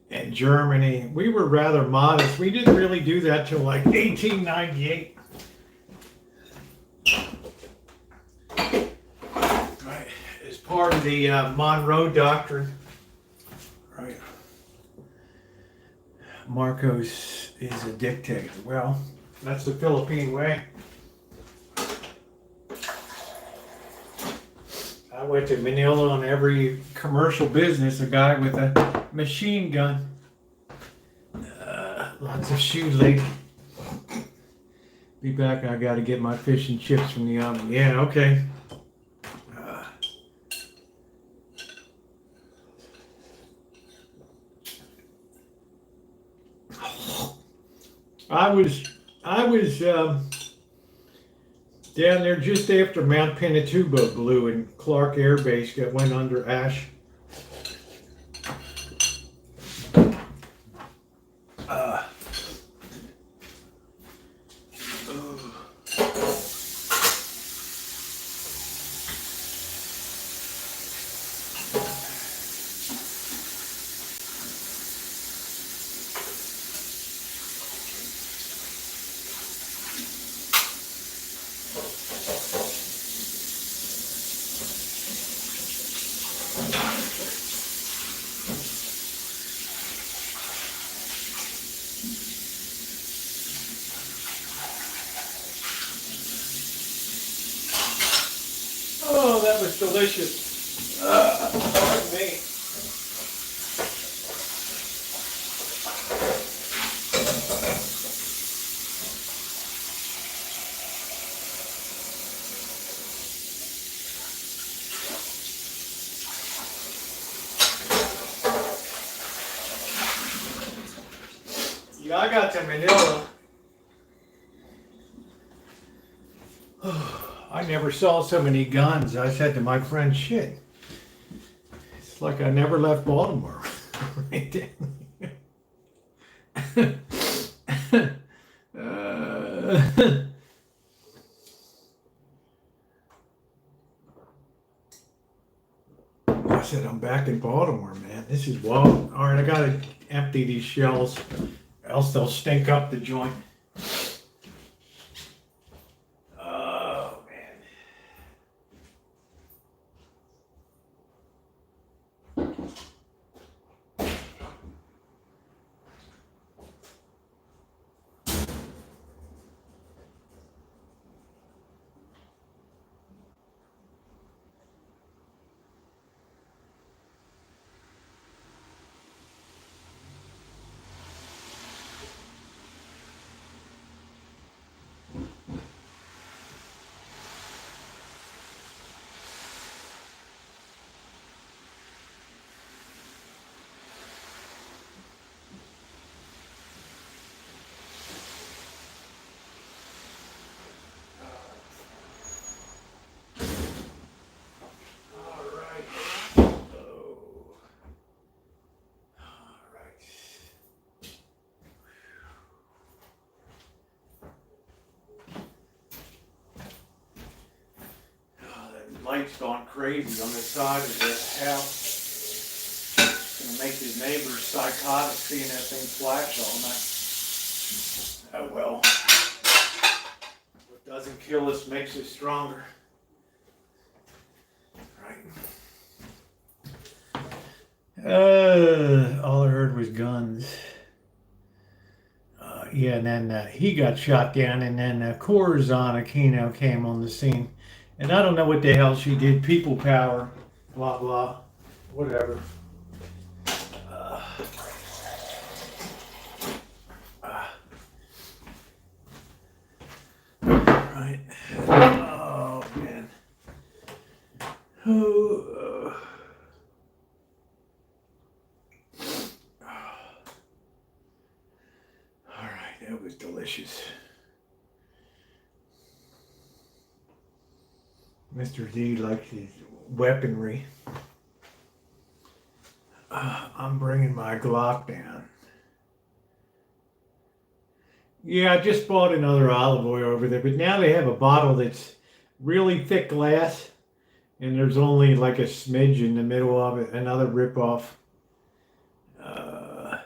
and Germany. We were rather modest. We didn't really do that till like 1898. Right, as part of the Monroe Doctrine. Right. Marcos is a dictator. Well, that's the Philippine way. I went to Manila on every commercial business, a guy with a machine gun. Lots of shoe lace. Be back, I gotta get my fish and chips from the oven. Yeah, okay. I was down there just after Mount Pinatubo blew and Clark Air Base went under ash. Oh, that was delicious. Pardon me. Yeah, I got to Manila. I never saw so many guns. I said to my friend, shit, it's like I never left Baltimore. Right there. I said, I'm back in Baltimore, man. This is wild. All right, I got to empty these shells, else they'll stink up the joint. Light's gone crazy on the side of the house. It's gonna make his neighbors psychotic seeing that thing flash all night. Oh well. What doesn't kill us makes us stronger. Right. All I heard was guns. Yeah, and then he got shot down, and then chores on Aquino came on the scene. And I don't know what the hell she did. People power, blah, blah, whatever. Right. Oh, man. Oh, all right, that was delicious. Mr. D likes his weaponry. I'm bringing my Glock down. Yeah, I just bought another olive oil over there, but now they have a bottle that's really thick glass, and there's only like a smidge in the middle of it, another ripoff. Uh,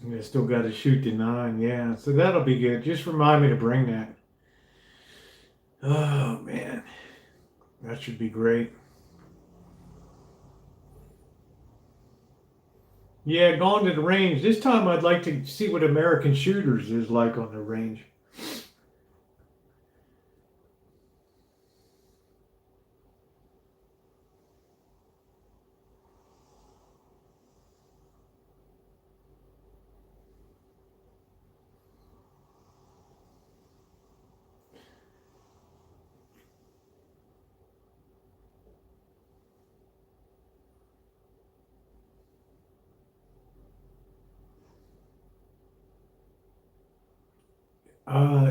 I still got to shoot the 9, yeah, so that'll be good. Just remind me to bring that. Oh man, that should be great. Yeah, going to the range. This time I'd like to see what American Shooters is like on the range.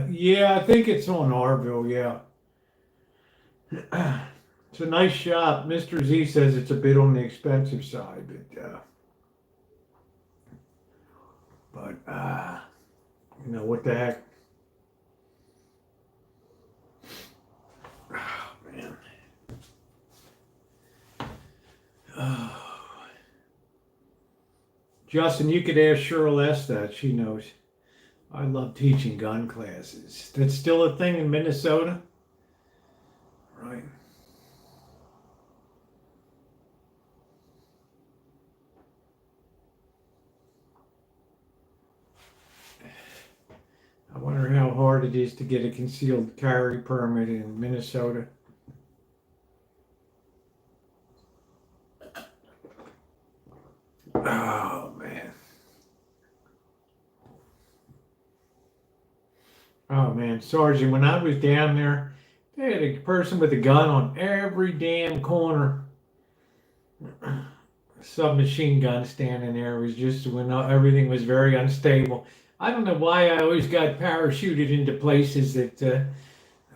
Yeah, I think it's on Arville, yeah. It's a nice shop. Mr. Z says it's a bit on the expensive side, but you know what the heck? Oh man. Oh. Justin, you could ask Cheryl S. that. She knows. I love teaching gun classes. That's still a thing in Minnesota, right? I wonder how hard it is to get a concealed carry permit in Minnesota. Oh man. Oh man, Sergeant, when I was down there, they had a person with a gun on every damn corner. Submachine gun standing there. It was just when everything was very unstable. I don't know why I always got parachuted into places that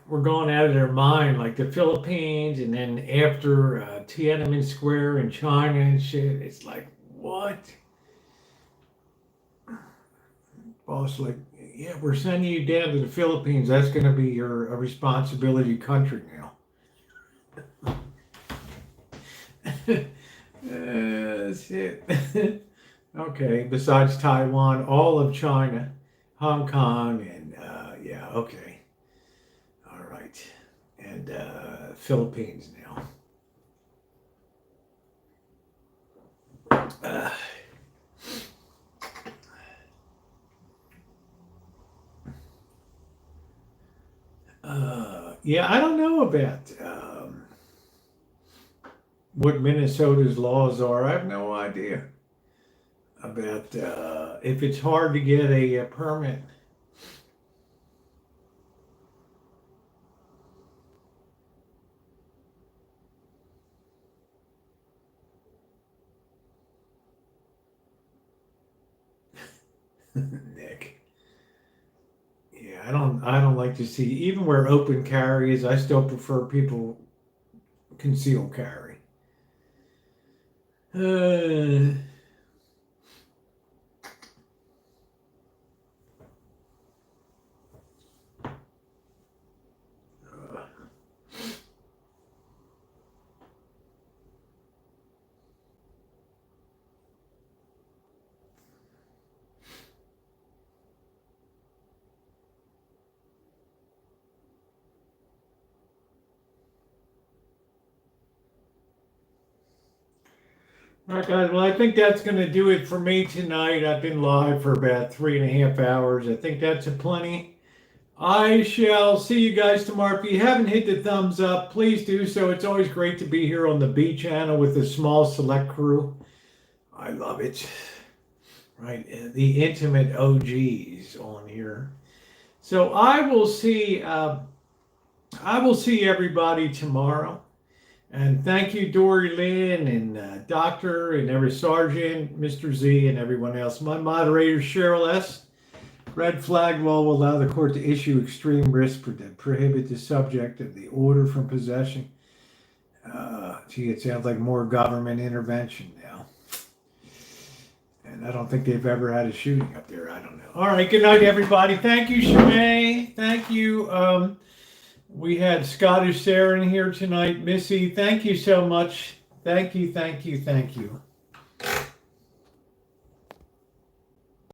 were going out of their mind, like the Philippines, and then after Tiananmen Square in China and shit. It's like, what? Boss, like, yeah, we're sending you down to the Philippines. That's going to be your responsibility country now. Shit. Okay, besides Taiwan, all of China, Hong Kong, and yeah, okay. All right. And Philippines now. Yeah, I don't know about what Minnesota's laws are. I have no idea about if it's hard to get a permit. Nick. Yeah, I don't like to see, even where open carry is, I still prefer people conceal carry. Uh, All right, guys. Well, I think that's going to do it for me tonight. I've been live for about 3.5 hours. I think that's a plenty. I shall see you guys tomorrow. If you haven't hit the thumbs up, please do so. It's always great to be here on the B channel with a small select crew. I love it. Right, the intimate OGs on here. So I will see everybody tomorrow. And thank you, Dory Lynn and Doctor and every Sergeant, Mr. Z, and everyone else. My moderator, Cheryl S. Red flag law will allow the court to issue extreme risk prohibit the subject of the order from possession. Gee, it sounds like more government intervention now. And I don't think they've ever had a shooting up there. I don't know. All right, good night, everybody. Thank you, Shanae. Thank you. We had Scottish Sarah in here tonight. Missy, thank you so much. Thank you, thank you, thank you.